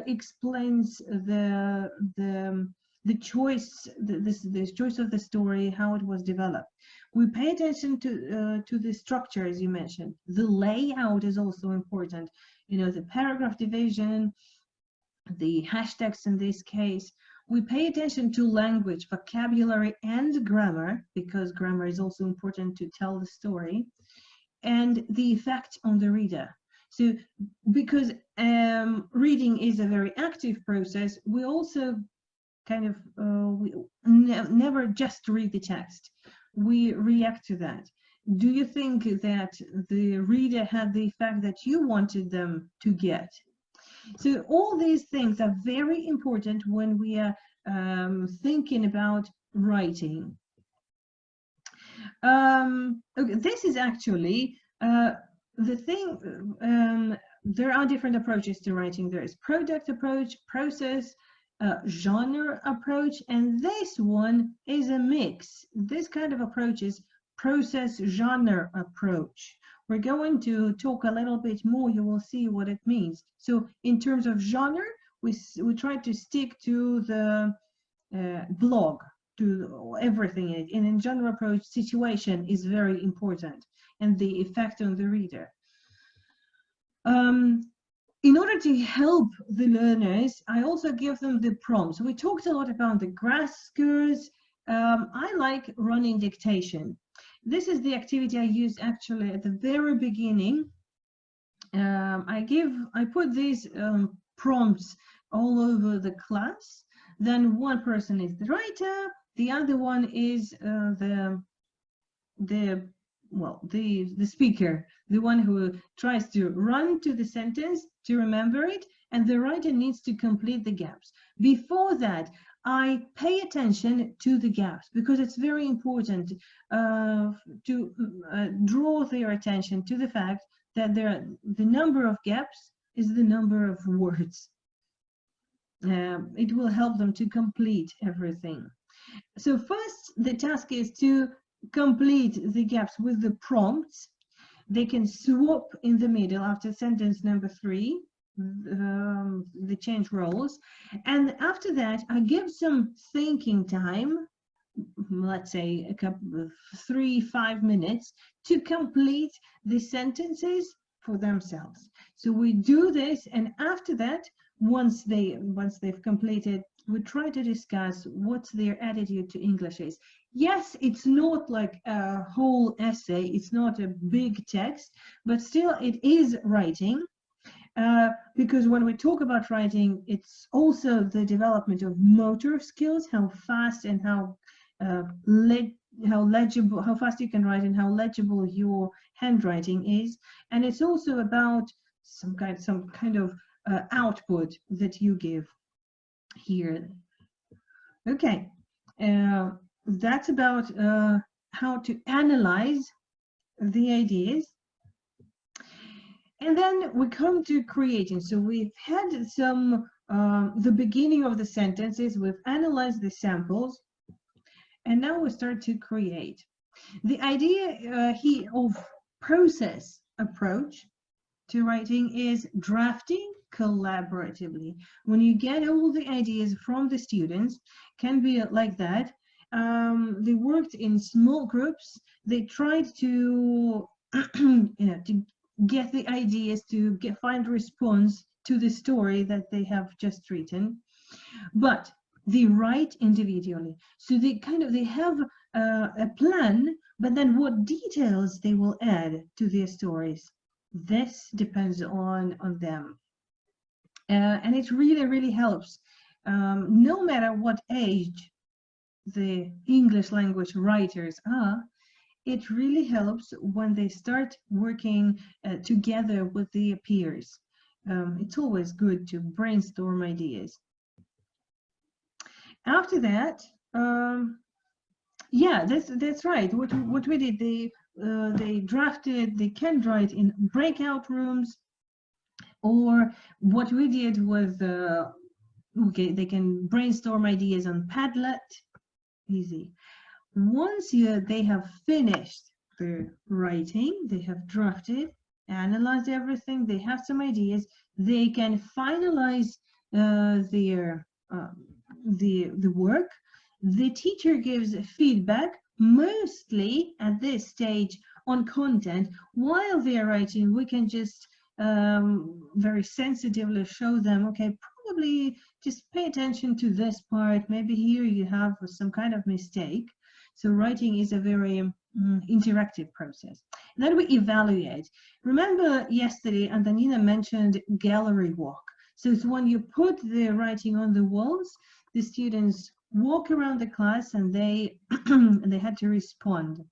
explains the choice, the choice of the story, how it was developed. We pay attention to the structure, as you mentioned. The layout is also important. The paragraph division, the hashtags in this case. We pay attention to language, vocabulary, and grammar, because grammar is also important to tell the story, and the effect on the reader. So because reading is a very active process, we also kind of never just read the text. We react to that. Do you think that the reader had the effect that you wanted them to get? So all these things are very important when we are thinking about writing. Okay, this is actually the thing. There are different approaches to writing. There is product approach, process, genre approach, and this one is a mix. This kind of approach is process genre approach. We're going to talk a little bit more. You will see what it means. So in terms of genre, we try to stick to the blog, to everything. And in genre approach, situation is very important, and the effect on the reader. In order to help the learners, I also give them the prompts. We talked a lot about the GrassSkills. I like running dictation. This is the activity I used actually at the very beginning. I put these prompts all over the class. Then one person is the writer, the other one is the speaker, the one who tries to run to the sentence to remember it, and the writer needs to complete the gaps. Before that, I pay attention to the gaps, because it's very important to draw their attention to the fact that the number of gaps is the number of words. It will help them to complete everything. So first, the task is to complete the gaps with the prompts. They can swap in the middle after sentence number 3. The change roles, and after that I give some thinking time, let's say a couple of 3-5 minutes, to complete the sentences for themselves. So we do this, and after that, once they've completed, we try to discuss what their attitude to English is. Yes, it's not like a whole essay, it's not a big text, but still it is writing. Because when we talk about writing, it's also the development of motor skills, how fast and how legible, how fast you can write and how legible your handwriting is, and it's also about some kind of output that you give here. Okay, that's about how to analyze the ideas. And then we come to creating. So we've had some, the beginning of the sentences, we've analyzed the samples, and now we start to create. The idea here of process approach to writing is drafting collaboratively. When you get all the ideas from the students, can be like that. They worked in small groups. They tried to, to get the ideas, to find response to the story that they have just written, but they write individually. So they have a plan, but then what details they will add to their stories, this depends on them. And it really helps. No matter what age the English language writers are, it really helps when they start working together with their peers. It's always good to brainstorm ideas. After that, yeah, that's right. What we did, they drafted, they can write in breakout rooms, or what we did was, okay, they can brainstorm ideas on Padlet, easy. Once they have finished their writing, they have drafted, analyzed everything, they have some ideas, they can finalize the work. The teacher gives feedback, mostly at this stage on content. While they are writing, we can just very sensitively show them, okay, probably just pay attention to this part. Maybe here you have some kind of mistake. So writing is a very interactive process. And then we evaluate. Remember yesterday, Antonina mentioned gallery walk. So it's when you put the writing on the walls, the students walk around the class and they had to respond.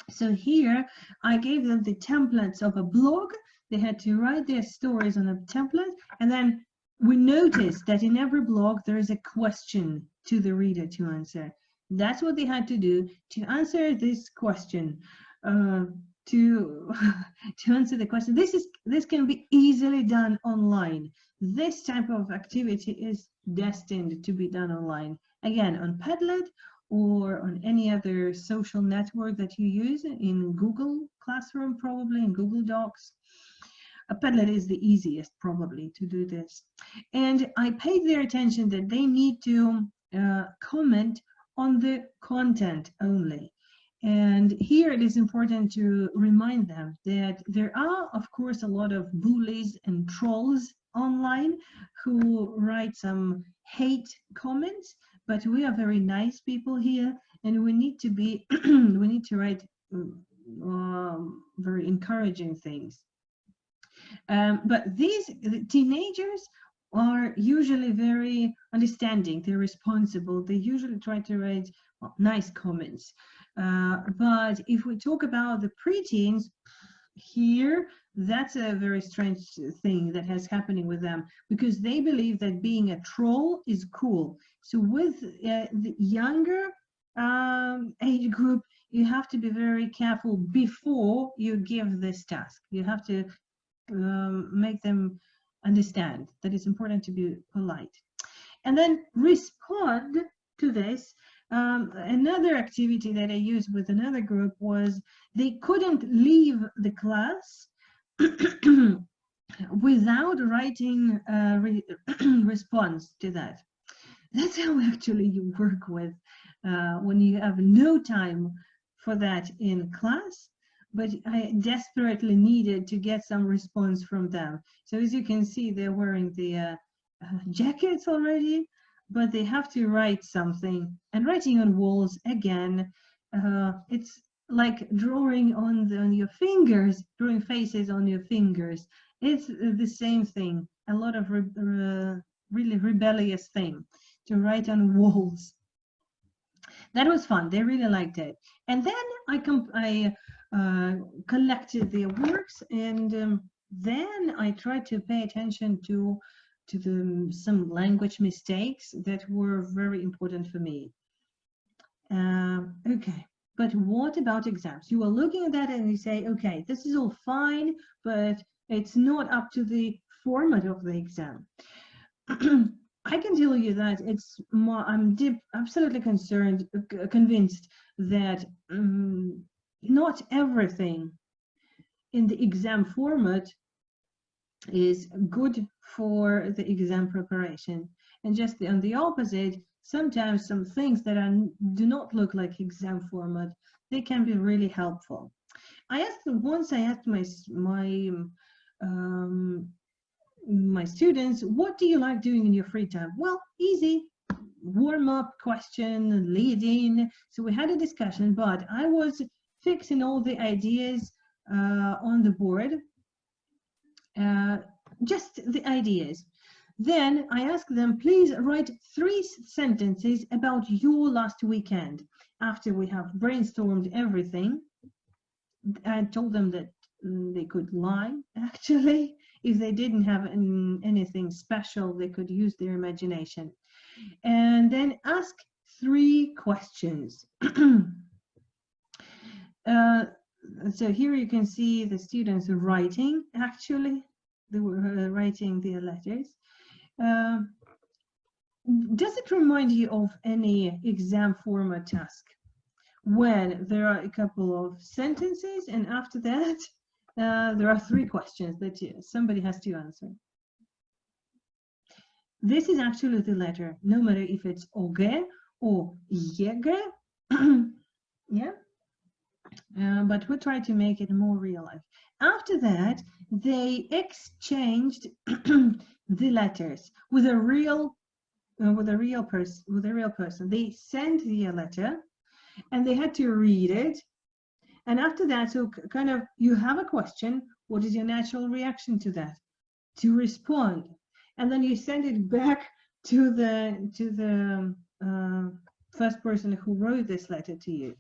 So here I gave them the templates of a blog. They had to write their stories on a template, and then we noticed that in every blog there is a question to the reader to answer. That's what they had to do to answer this question. To answer the question, this can be easily done online. This type of activity is destined to be done online, again on Padlet or on any other social network that you use, in Google Classroom, probably in Google Docs. Padlet is the easiest probably to do this. And I paid their attention that they need to comment on the content only. And here it is important to remind them that there are, of course, a lot of bullies and trolls online who write some hate comments, but we are very nice people here, and we need to be we need to write very encouraging things. But these teenagers are usually very understanding, they're responsible, they usually try to write nice comments. But if we talk about the preteens, here that's a very strange thing that has happening with them, because they believe that being a troll is cool. So with the younger age group, you have to be very careful before you give this task. You have to make them understand that it's important to be polite, and then respond to this. Another activity that I used with another group was they couldn't leave the class without writing a response to that. That's how actually you work with when you have no time for that in class, but I desperately needed to get some response from them. So as you can see, they're wearing the jackets already, but they have to write something. And writing on walls, again, it's like drawing on your fingers, drawing faces on your fingers. It's the same thing, a lot of really rebellious thing to write on walls. That was fun, they really liked it. And then I collected their works, and then I tried to pay attention to some language mistakes that were very important for me. Okay, but what about exams? You are looking at that and you say, okay, this is all fine, but it's not up to the format of the exam. I can tell you that it's more, I'm absolutely convinced that not everything in the exam format is good for the exam preparation, and just on the opposite, sometimes some things that do not look like exam format, they can be really helpful. Once I asked my students, what do you like doing in your free time? Well, easy, warm up question, lead in. So we had a discussion, but I was fixing all the ideas on the board. Just the ideas. Then I asked them, please write 3 sentences about your last weekend. After we have brainstormed everything, I told them that they could lie, actually. If they didn't have anything special, they could use their imagination. And then ask 3 questions. So here you can see the students writing, actually. They were writing their letters. Does it remind you of any exam format task when there are a couple of sentences and after that there are 3 questions that somebody has to answer? This is actually the letter, no matter if it's OG or YG. Yeah. But we try to make it more real life. After that, they exchanged the letters with a real person. They sent the letter, and they had to read it. And after that, so kind of, you have a question. What is your natural reaction to that? To respond, and then you send it back to the first person who wrote this letter to you.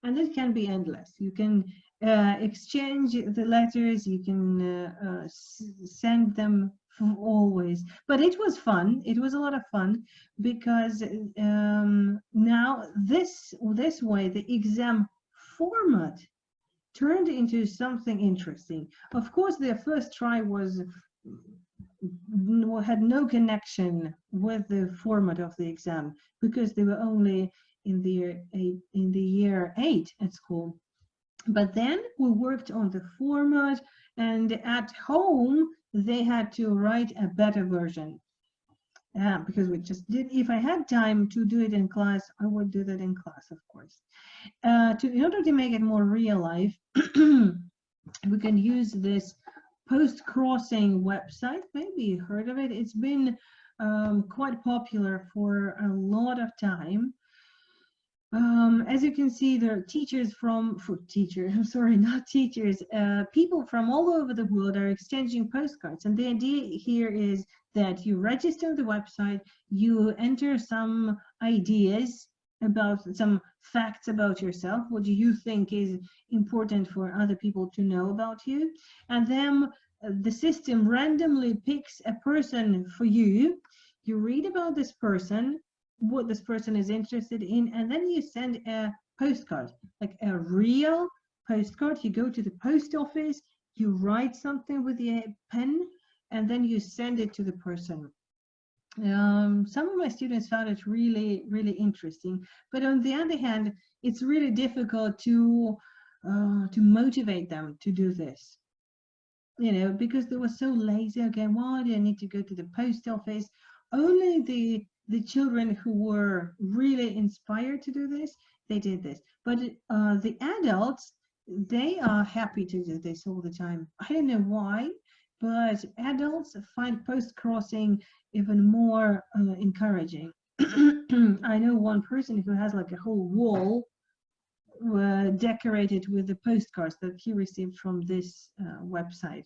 And it can be endless. You can exchange the letters. You can send them from always. But it was fun. It was a lot of fun, because now this way the exam format turned into something interesting. Of course, their first try had no connection with the format of the exam, because they were only in the year 8 at school. But then we worked on the format, and at home they had to write a better version. Because we just did. If I had time to do it in class, I would do that in class, of course. In order to make it more real life, we can use this Post-Crossing website. Maybe you heard of it. It's been quite popular for a lot of time. As you can see, there are people from all over the world are exchanging postcards. And the idea here is that you register on the website, you enter some ideas about some facts about yourself. What do you think is important for other people to know about you? And then the system randomly picks a person for you. You read about this person, what this person is interested in, and then you send a postcard, like a real postcard. You go to the post office, you write something with a pen, and then you send it to the person. Some of my students found it really, really interesting, but on the other hand, it's really difficult to motivate them to do this, you know, because they were so lazy. Okay, why do I need to go to the post office? Only the children who were really inspired to do this, they did this. But the adults, they are happy to do this all the time. I don't know why, but adults find post-crossing even more encouraging. I know one person who has like a whole wall decorated with the postcards that he received from this website.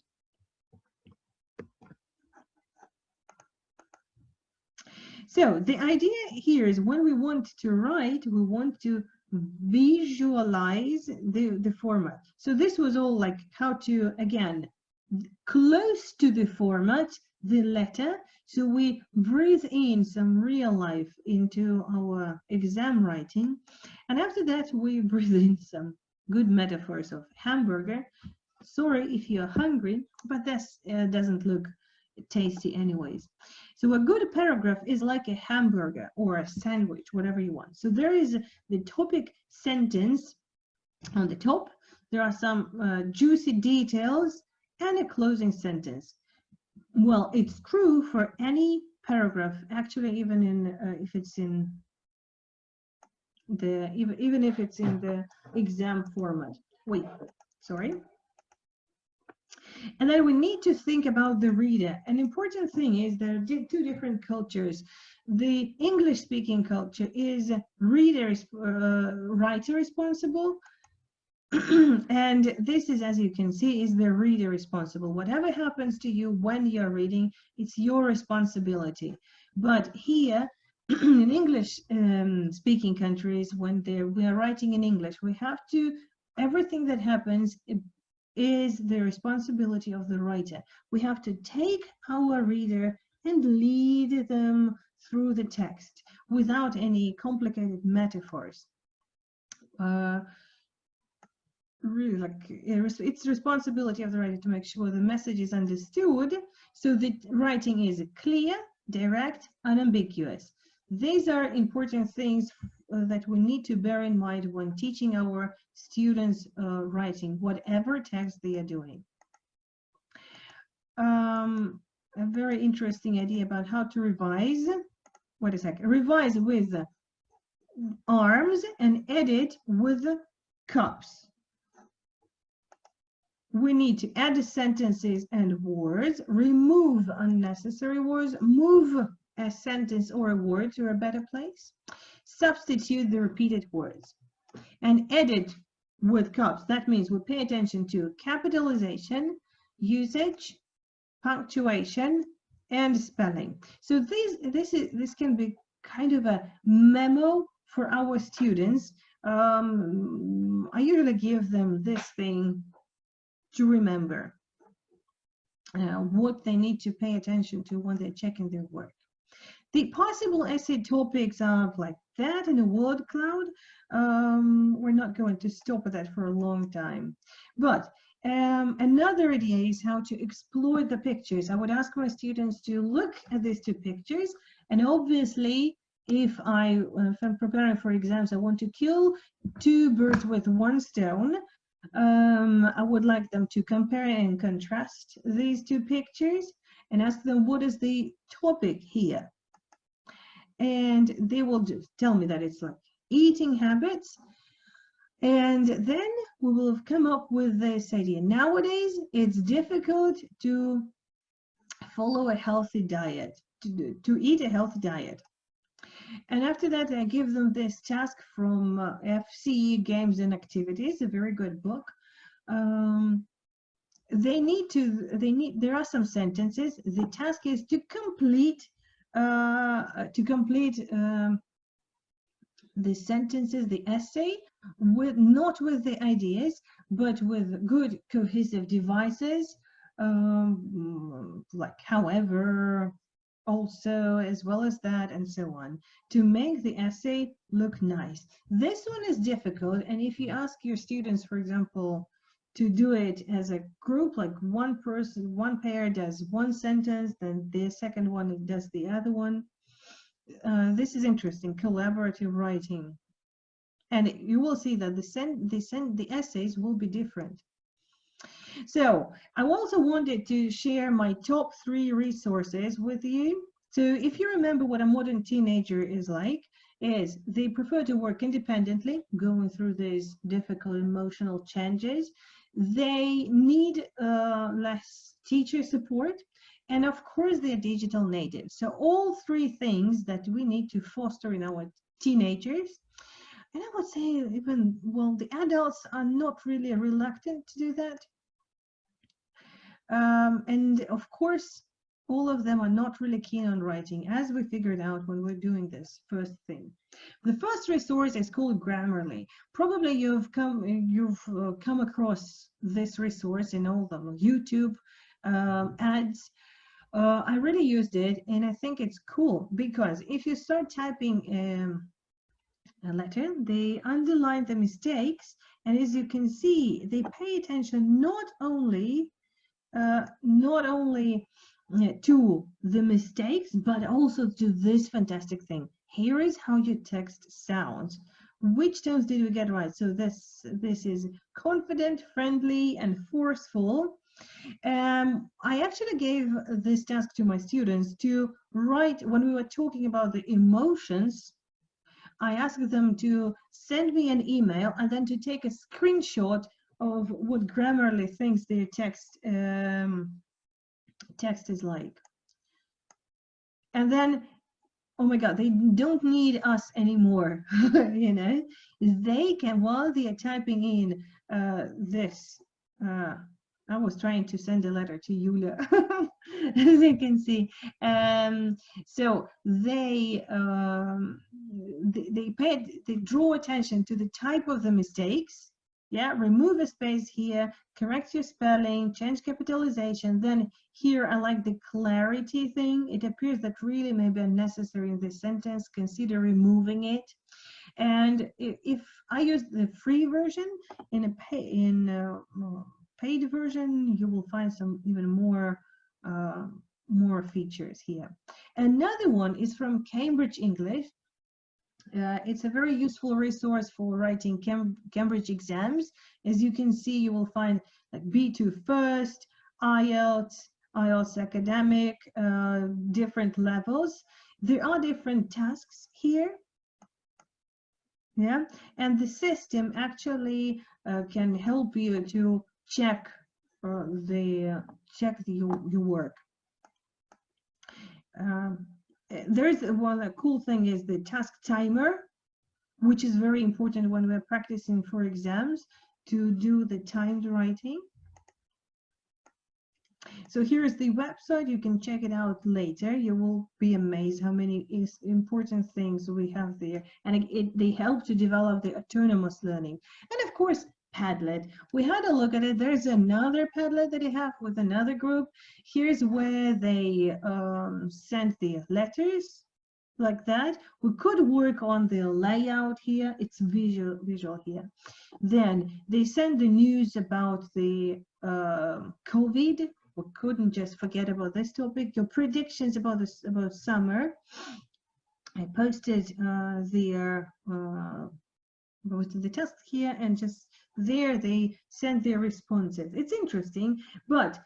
So the idea here is, when we want to write, we want to visualize the format. So this was all like how to, again, close to the format, the letter. So we breathe in some real life into our exam writing. And after that, we breathe in some good metaphors of hamburger. Sorry if you're hungry, but this doesn't look tasty anyways. So a good paragraph is like a hamburger or a sandwich, whatever you want. So there is the topic sentence on the top. There are some juicy details and a closing sentence. Well, it's true for any paragraph, actually, even in if it's in the even if it's in the exam format. Wait, sorry. And then we need to think about the reader. An important thing is there are two different cultures. The English-speaking culture is writer responsible, and this is, as you can see, is the reader responsible. Whatever happens to you when you're reading, it's your responsibility. But here, in English-speaking countries, when we are writing in English, we have to, everything that happens is the responsibility of the writer. We have to take our reader and lead them through the text without any complicated metaphors. Really, like, it's the responsibility of the writer to make sure the message is understood, so that writing is clear, direct, unambiguous. These are important things that we need to bear in mind when teaching our students writing, whatever text they are doing. A very interesting idea about how to revise. Wait a sec. Revise with arms and edit with cups. we need to add sentences and words, remove unnecessary words, move a sentence or a word to a better place, substitute the repeated words, and edit with caps. That means we pay attention to capitalization, usage, punctuation, and spelling. So this can be kind of a memo for our students. I usually give them this thing to remember what they need to pay attention to when they're checking their work. The possible essay topics are like that in a word cloud. We're not going to stop at that for a long time. But another idea is how to exploit the pictures. I would ask my students to look at these two pictures, and obviously if I'm preparing for exams, I want to kill two birds with one stone. I would like them to compare and contrast these two pictures and ask them what is the topic here. And they will just tell me that it's like eating habits. And then we will have come up with this idea. Nowadays, it's difficult to follow a healthy diet, to eat a healthy diet. And after that, I give them this task from FCE Games and Activities, a very good book. There are some sentences. The task is to complete the sentences, the essay, not with the ideas, but with good cohesive devices, like however, also, as well as that, and so on, to make the essay look nice. This one is difficult, and if you ask your students, for example, to do it as a group, like one person, one pair does one sentence, then the second one does the other one. This is interesting, collaborative writing. And you will see that the essays will be different. So I also wanted to share my top 3 resources with you. So if you remember what a modern teenager is like, is they prefer to work independently, going through these difficult emotional changes. They need less teacher support. And of course, they're digital natives. So all 3 things that we need to foster in our teenagers. And I would say even, well, the adults are not really reluctant to do that. And of course, all of them are not really keen on writing, as we figured out when we're doing this first thing. The first resource is called Grammarly. Probably you've come across this resource in all the YouTube ads. I really used it, and I think it's cool because if you start typing a letter, they underline the mistakes, and as you can see, they pay attention not only to the mistakes, but also to this fantastic thing. Here is how your text sounds. Which tones did we get right? So this is confident, friendly, and forceful. I actually gave this task to my students to write when we were talking about the emotions. I asked them to send me an email and then to take a screenshot of what Grammarly thinks their text is like. And then, oh my God, they don't need us anymore. You know, they can, while they are typing in this, I was trying to send a letter to Yulia, as you can see. So they draw attention to the type of the mistakes. Yeah, remove a space here, correct your spelling, change capitalization. Then here, I like the clarity thing. It appears that really may be unnecessary in this sentence. Consider removing it. And if I use the free version, in a paid version, you will find some even more features here. Another one is from Cambridge English. It's a very useful resource for writing Cambridge exams. As you can see, you will find like B2 first, IELTS academic, different levels. There are different tasks here. Yeah, and the system actually can help you to check they check your work. There's one cool thing is the task timer, which is very important when we're practicing for exams to do the timed writing. So here's the website. You can check it out later. You will be amazed how many important things we have there. And they help to develop the autonomous learning. And of course, Padlet. We had a look at it. There's another Padlet that you have with another group. Here's where they send the letters like that. We could work on the layout here. It's visual here. Then they send the news about the COVID. We couldn't just forget about this topic. Your predictions about this, about summer. I posted the task here, and just there they send their responses. It's interesting, but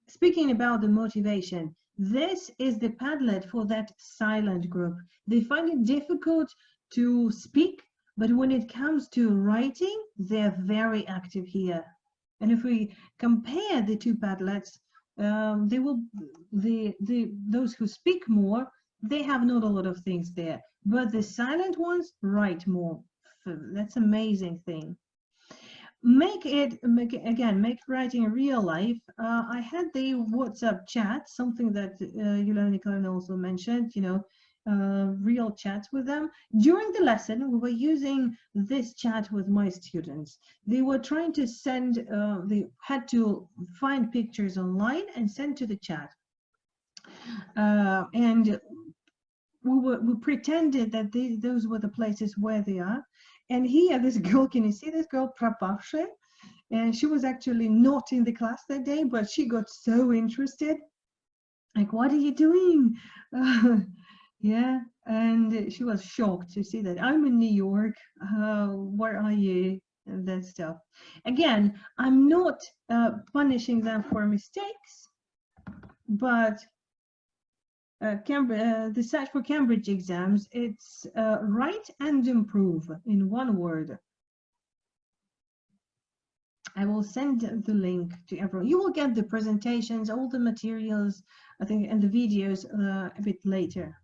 speaking about the motivation, this is the Padlet for that silent group. They find it difficult to speak, but when it comes to writing, they're very active here. And if we compare the two Padlets, those who speak more, they have not a lot of things there, but the silent ones write more. That's an amazing thing. Make writing real life. I had the WhatsApp chat, something that Yuliana Nikolaevna also mentioned, you know, real chats with them. During the lesson, we were using this chat with my students. They were trying to send, they had to find pictures online and send to the chat. And we pretended that those were the places where they are. And here, this girl, can you see this girl, Prapavshe? And she was actually not in the class that day, but she got so interested. Like, what are you doing? Yeah, and she was shocked to see that I'm in New York. Where are you? And that stuff. Again, I'm not punishing them for mistakes, but the search for Cambridge exams, it's write and improve in one word. I will send the link to everyone. You will get the presentations, all the materials, I think, and the videos a bit later.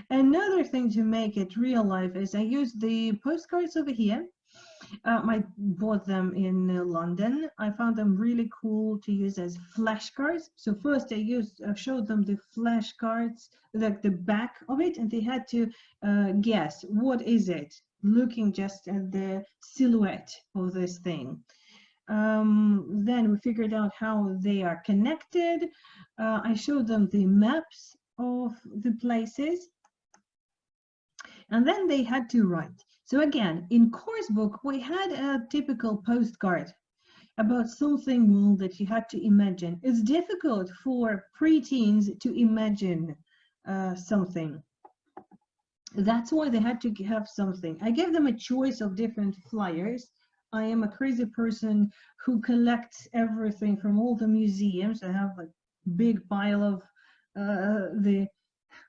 Another thing to make it real life is I use the postcards over here. I bought them in London. I found them really cool to use as flashcards. So first I showed them the flashcards, like the back of it, and they had to guess what is it, looking just at the silhouette of this thing. Then we figured out how they are connected. I showed them the maps of the places, and then they had to write. So again, in course book, we had a typical postcard about something that you had to imagine. It's difficult for preteens to imagine something. That's why they had to have something. I gave them a choice of different flyers. I am a crazy person who collects everything from all the museums. I have a big pile of the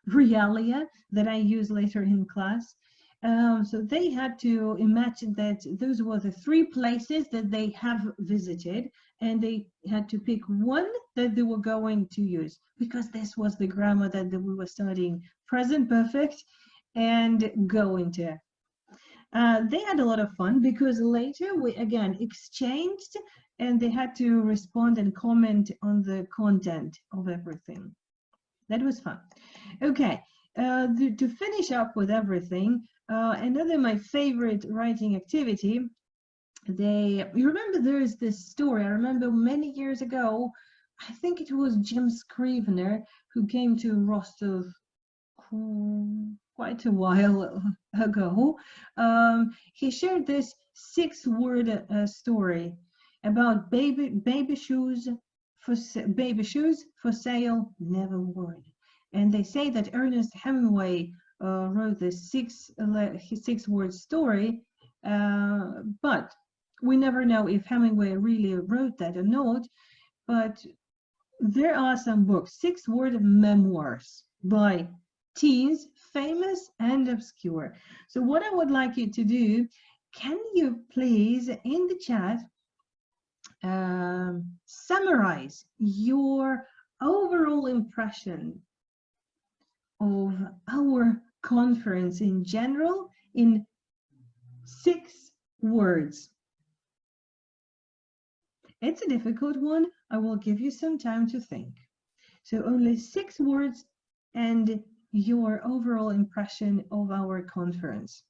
realia that I use later in class. So they had to imagine that those were the 3 places that they have visited, and they had to pick one that they were going to use, because this was the grammar that we were studying, present perfect and going to. They had a lot of fun because later we again exchanged, and they had to respond and comment on the content of everything. That was fun. Okay, to finish up with everything, another my favorite writing activity, you remember there is this story, I remember many years ago, I think it was Jim Scrivener who came to Rostov quite a while ago. He shared this 6-word story about baby shoes for sale, never worn. And they say that Ernest Hemingway wrote this 6-word story, but we never know if Hemingway really wrote that or not. But there are some books, 6-word memoirs by teens, famous and obscure. So what I would like you to do, can you please in the chat summarize your overall impression of our conference in general in 6 words. It's a difficult one. I will give you some time to think. So only 6 words and your overall impression of our conference.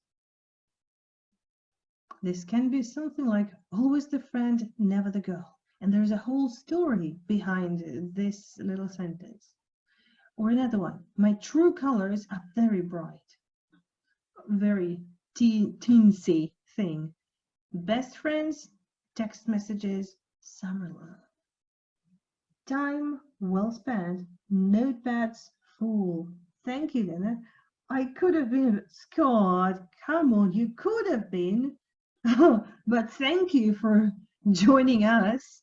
This can be something like always the friend, never the girl. And there's a whole story behind this little sentence. Or another one, my true colors are very bright. Very teensy thing. Best friends, text messages, summer love. Time well spent, notepads full. Thank you, Lena. I could have been, Scott, come on, you could have been. But thank you for joining us.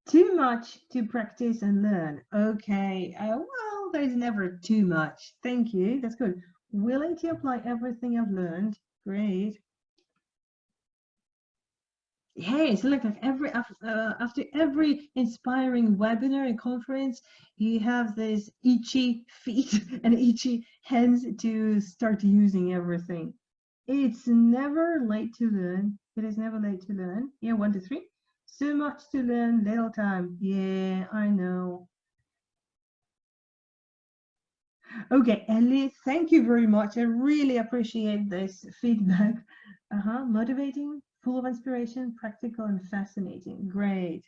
Too much to practice and learn. Okay, well, there's never too much. Thank you, that's good. Willing to apply everything I've learned. Great. Hey, so like after every inspiring webinar and conference, you have this itchy feet and itchy hands to start using everything. It's never late to learn. It is never late to learn. Yeah, 1, 2, 3. So much to learn, little time. Yeah, I know. Okay, Ellie, thank you very much. I really appreciate this feedback. Motivating, full of inspiration, practical and fascinating. Great.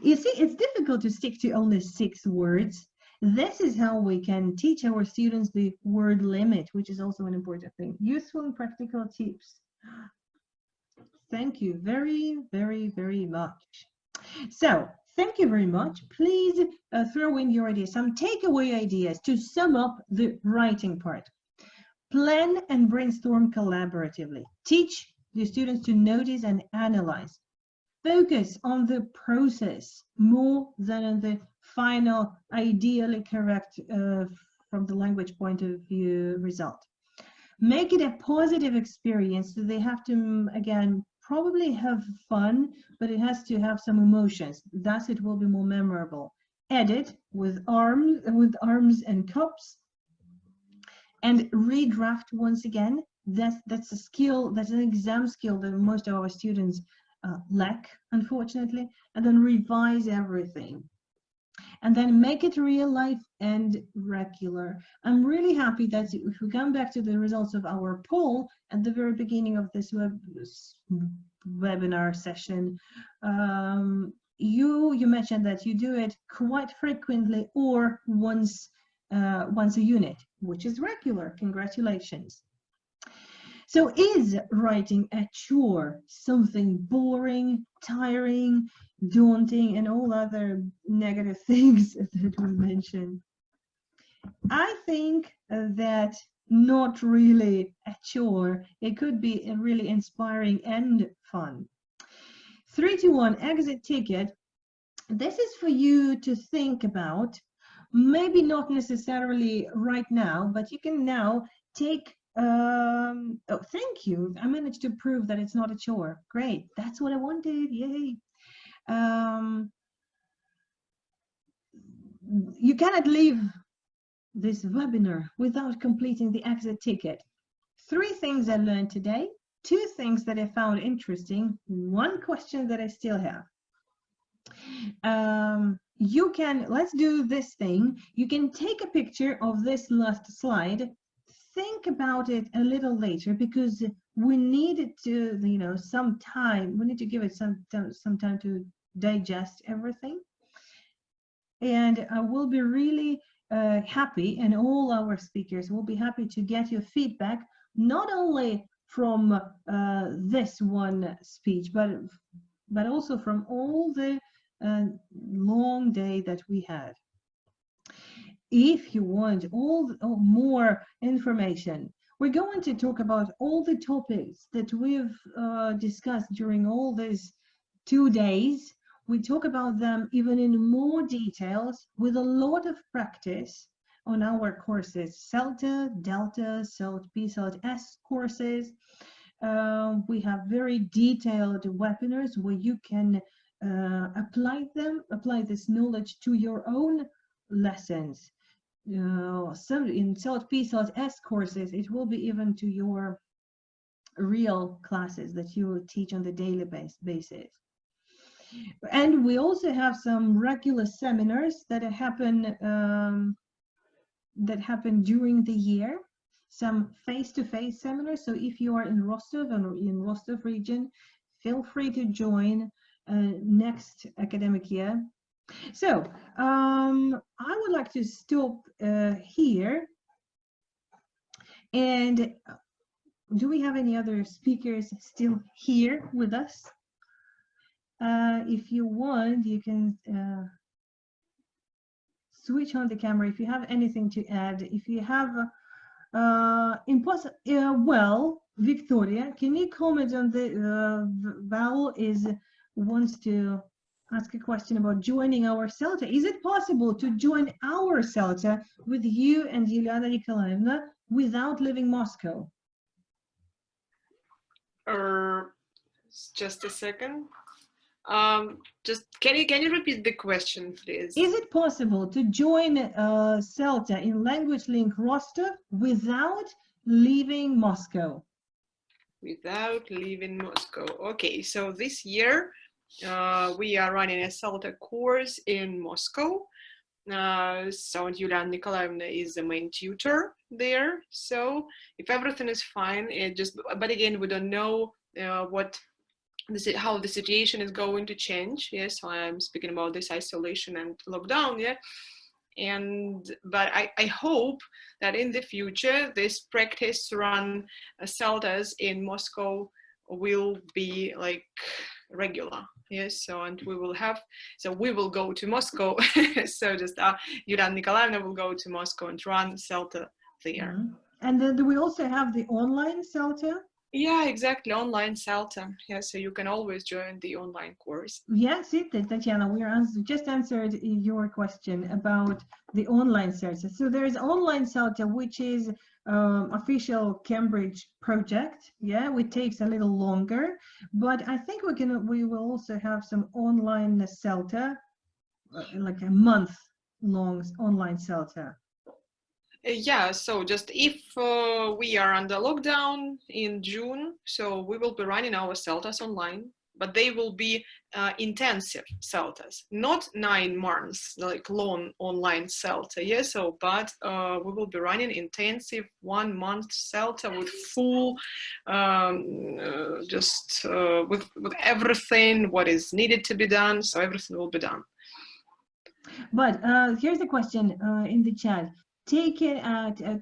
You see, it's difficult to stick to only 6 words. This is how we can teach our students the word limit, which is also an important thing. Useful and practical tips. Thank you very, very, very much. So, thank you very much. Please throw in your ideas, some takeaway ideas to sum up the writing part. Plan and brainstorm collaboratively. Teach the students to notice and analyze. Focus on the process more than on the final, ideally correct from the language point of view result. Make it a positive experience. So they have to, again, probably have fun, but it has to have some emotions. Thus, it will be more memorable. Edit with arms and cups, and redraft once again. That's a skill. That's an exam skill that most of our students lack, unfortunately. And then revise everything. And then make it real life and regular. I'm really happy that if we come back to the results of our poll at the very beginning of this webinar session, you mentioned that you do it quite frequently or once a unit, which is regular. Congratulations. So is writing a chore something boring, tiring, daunting, and all other negative things that we mentioned? I think that not really a chore. It could be a really inspiring and fun. 3, 2, 1, exit ticket. This is for you to think about. Maybe not necessarily right now, but you can now take oh, thank you. I managed to prove that it's not a chore. Great. That's what I wanted. Yay. You cannot leave this webinar without completing the exit ticket. 3 things I learned today, 2 things that I found interesting, 1 question that I still have. You can, let's do this thing. You can take a picture of this last slide. Think about it a little later, because we need to, some time. We need to give it some time to digest everything. And I will be really happy, and all our speakers will be happy to get your feedback, not only from this one speech, but also from all the long day that we had. If you want more information, we're going to talk about all the topics that we've discussed during all these 2 days. We talk about them even in more details with a lot of practice on our courses, CELTA, Delta, CELT B, CELT S courses. We have very detailed webinars where you can apply this knowledge to your own lessons. So in CELT-P, CELT-S courses, it will be even to your real classes that you teach on the daily basis. And we also have some regular seminars that happen during the year, some face-to-face seminars. So if you are in Rostov or in Rostov region, feel free to join next academic year. So I would like to stop here. And do we have any other speakers still here with us? If you want, you can switch on the camera if you have anything to add. If you have well, Victoria, can you comment on the Val wants to ask a question about joining our CELTA. Is it possible to join our CELTA with you and Yuliana Nikolaevna without leaving Moscow? Just a second. Just can you repeat the question, please? Is it possible to join CELTA in Language Link Rostov without leaving Moscow? Without leaving Moscow. Okay, so this year we are running a CELTA course in Moscow. So Yuliana Nikolaevna is the main tutor there. So if everything is fine, but again, we don't know how the situation is going to change. Yes, so I'm speaking about this isolation and lockdown. Yeah, but I hope that in the future this practice run CELTAs in Moscow will be like regular. Yes, so and we will go to Moscow. So just Yuliana Nikolaevna will go to Moscow and run CELTA there. Mm-hmm. And then do we also have the online CELTA? Yeah, exactly, online CELTA. Yeah, so you can always join the online course. Yes, Tatiana, we just answered your question about the online CELTA. So there is online CELTA, which is official Cambridge project. Yeah, which takes a little longer, but I think we will also have some online CELTA, like a month-long online CELTA. Yeah, so just if we are under lockdown in June, so we will be running our CELTAs online, but they will be intensive CELTAs, not 9 months, like long online CELTA, yeah, so, but we will be running intensive 1 month CELTA with full, with everything, what is needed to be done, so everything will be done. But here's a question in the chat. Take it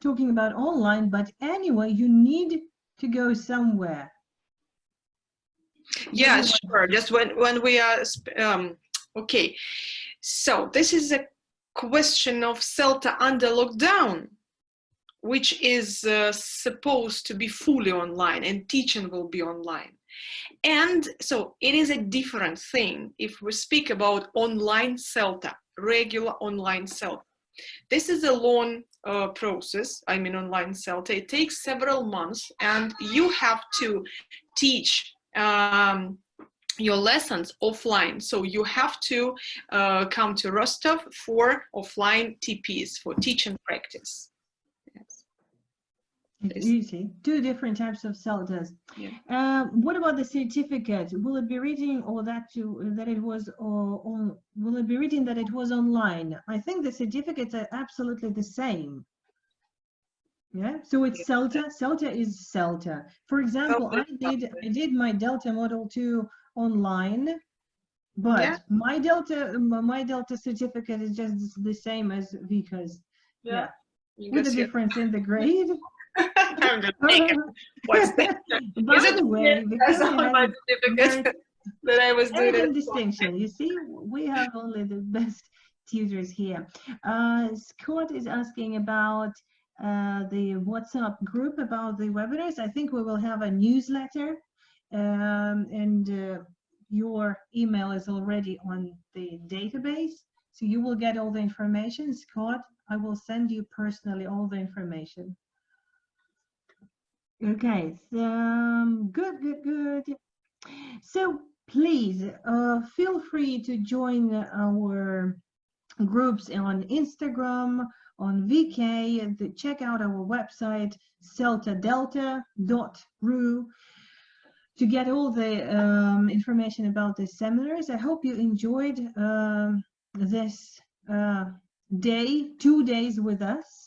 talking about online, but anyway, you need to go somewhere. Yeah, sure. Just when we are okay. So this is a question of CELTA under lockdown, which is supposed to be fully online, and teaching will be online. And so it is a different thing if we speak about online CELTA, regular online CELTA. This is a long process, I mean online CELTA. It takes several months and you have to teach your lessons offline. So you have to come to Rostov for offline TPs, for teaching practice. Yes. You see, 2 different types of CELTAs. Yeah. What about the certificate? Will it be reading or will it be reading that it was online? I think the certificates are absolutely the same. Yeah, so it's CELTA. CELTA is CELTA. For example, I did my Delta Model 2 online, but yeah. my Delta certificate is just the same as Vika's. Yeah. With a difference in the grade. I'm just thinking, what's that? By the way, because on my certificate that I was doing distinction. You see, we have only the best tutors here. Scott is asking about the WhatsApp group about the webinars. I think we will have a newsletter, and your email is already on the database, so you will get all the information. Scott, I will send you personally all the information. Okay, so good. So please feel free to join our groups on Instagram, on VK, check out our website, celtadelta.ru, to get all the information about the seminars. I hope you enjoyed this day, 2 days with us.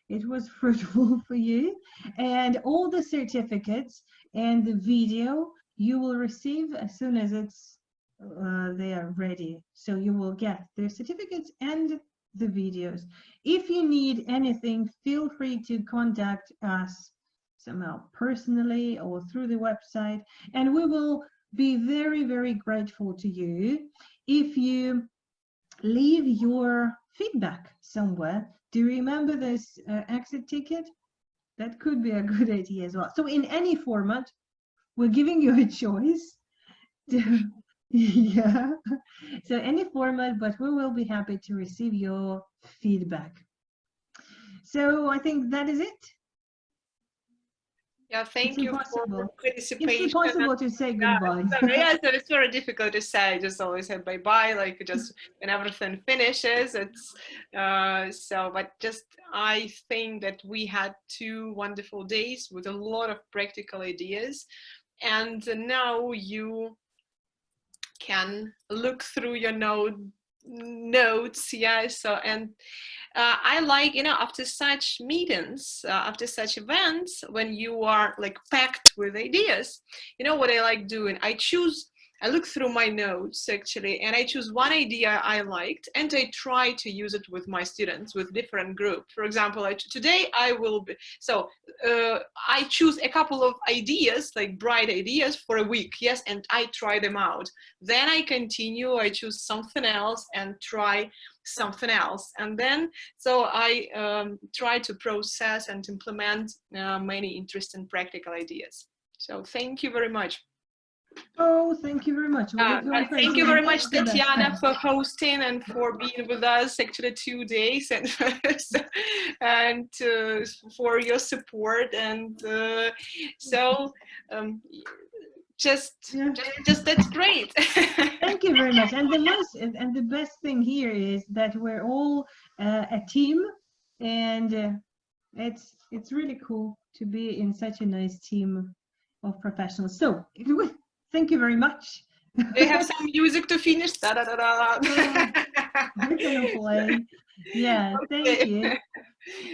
It was fruitful for you. And all the certificates and the video you will receive as soon as they are ready. So you will get the certificates and the videos. If you need anything, feel free to contact us somehow personally or through the website, and we will be very, very grateful to you if you leave your feedback somewhere. Do you remember this exit ticket? That could be a good idea as well. So in any format, we're giving you a choice. Yeah, so any format, but we will be happy to receive your feedback. So I think that is it. Yeah, thank you for participation. It's impossible to say goodbye. Yeah, so it's very difficult to say. I just always say bye-bye, like just when everything finishes. It's but just I think that we had 2 wonderful days with a lot of practical ideas, and now you can look through your notes. Yeah, so and I like, after such meetings, after such events, when you are like packed with ideas, what I like doing, I look through my notes actually, and I choose one idea I liked, and I try to use it with my students, with different groups. For example, today I will be, I choose a couple of ideas, like bright ideas for a week, yes, and I try them out. Then I continue, I choose something else and try something else. And then, so I try to process and implement many interesting practical ideas. So thank you very much. Oh, thank you very much. Thank you very much, Tatiana, for hosting and for being with us actually 2 days, and for your support. And just that's great. Thank you very much. And the best thing here is that we're all a team, and it's really cool to be in such a nice team of professionals. So thank you very much. They have some music to finish. Da, da, da, da. We're gonna play. Yeah, thank you.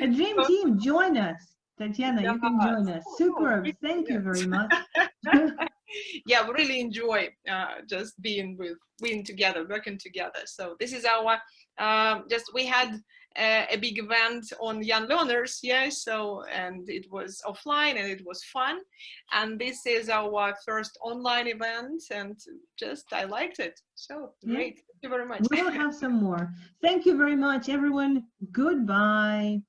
A dream team, join us. Tatiana, you can join us. Superb. Thank you very much. Yeah, we really enjoy just being together, working together. So this is our we had a big event on Young Learners, yeah. So, and it was offline and it was fun. And this is our first online event, and I liked it. So great. Thank you very much. We'll have some more. Thank you very much, everyone. Goodbye.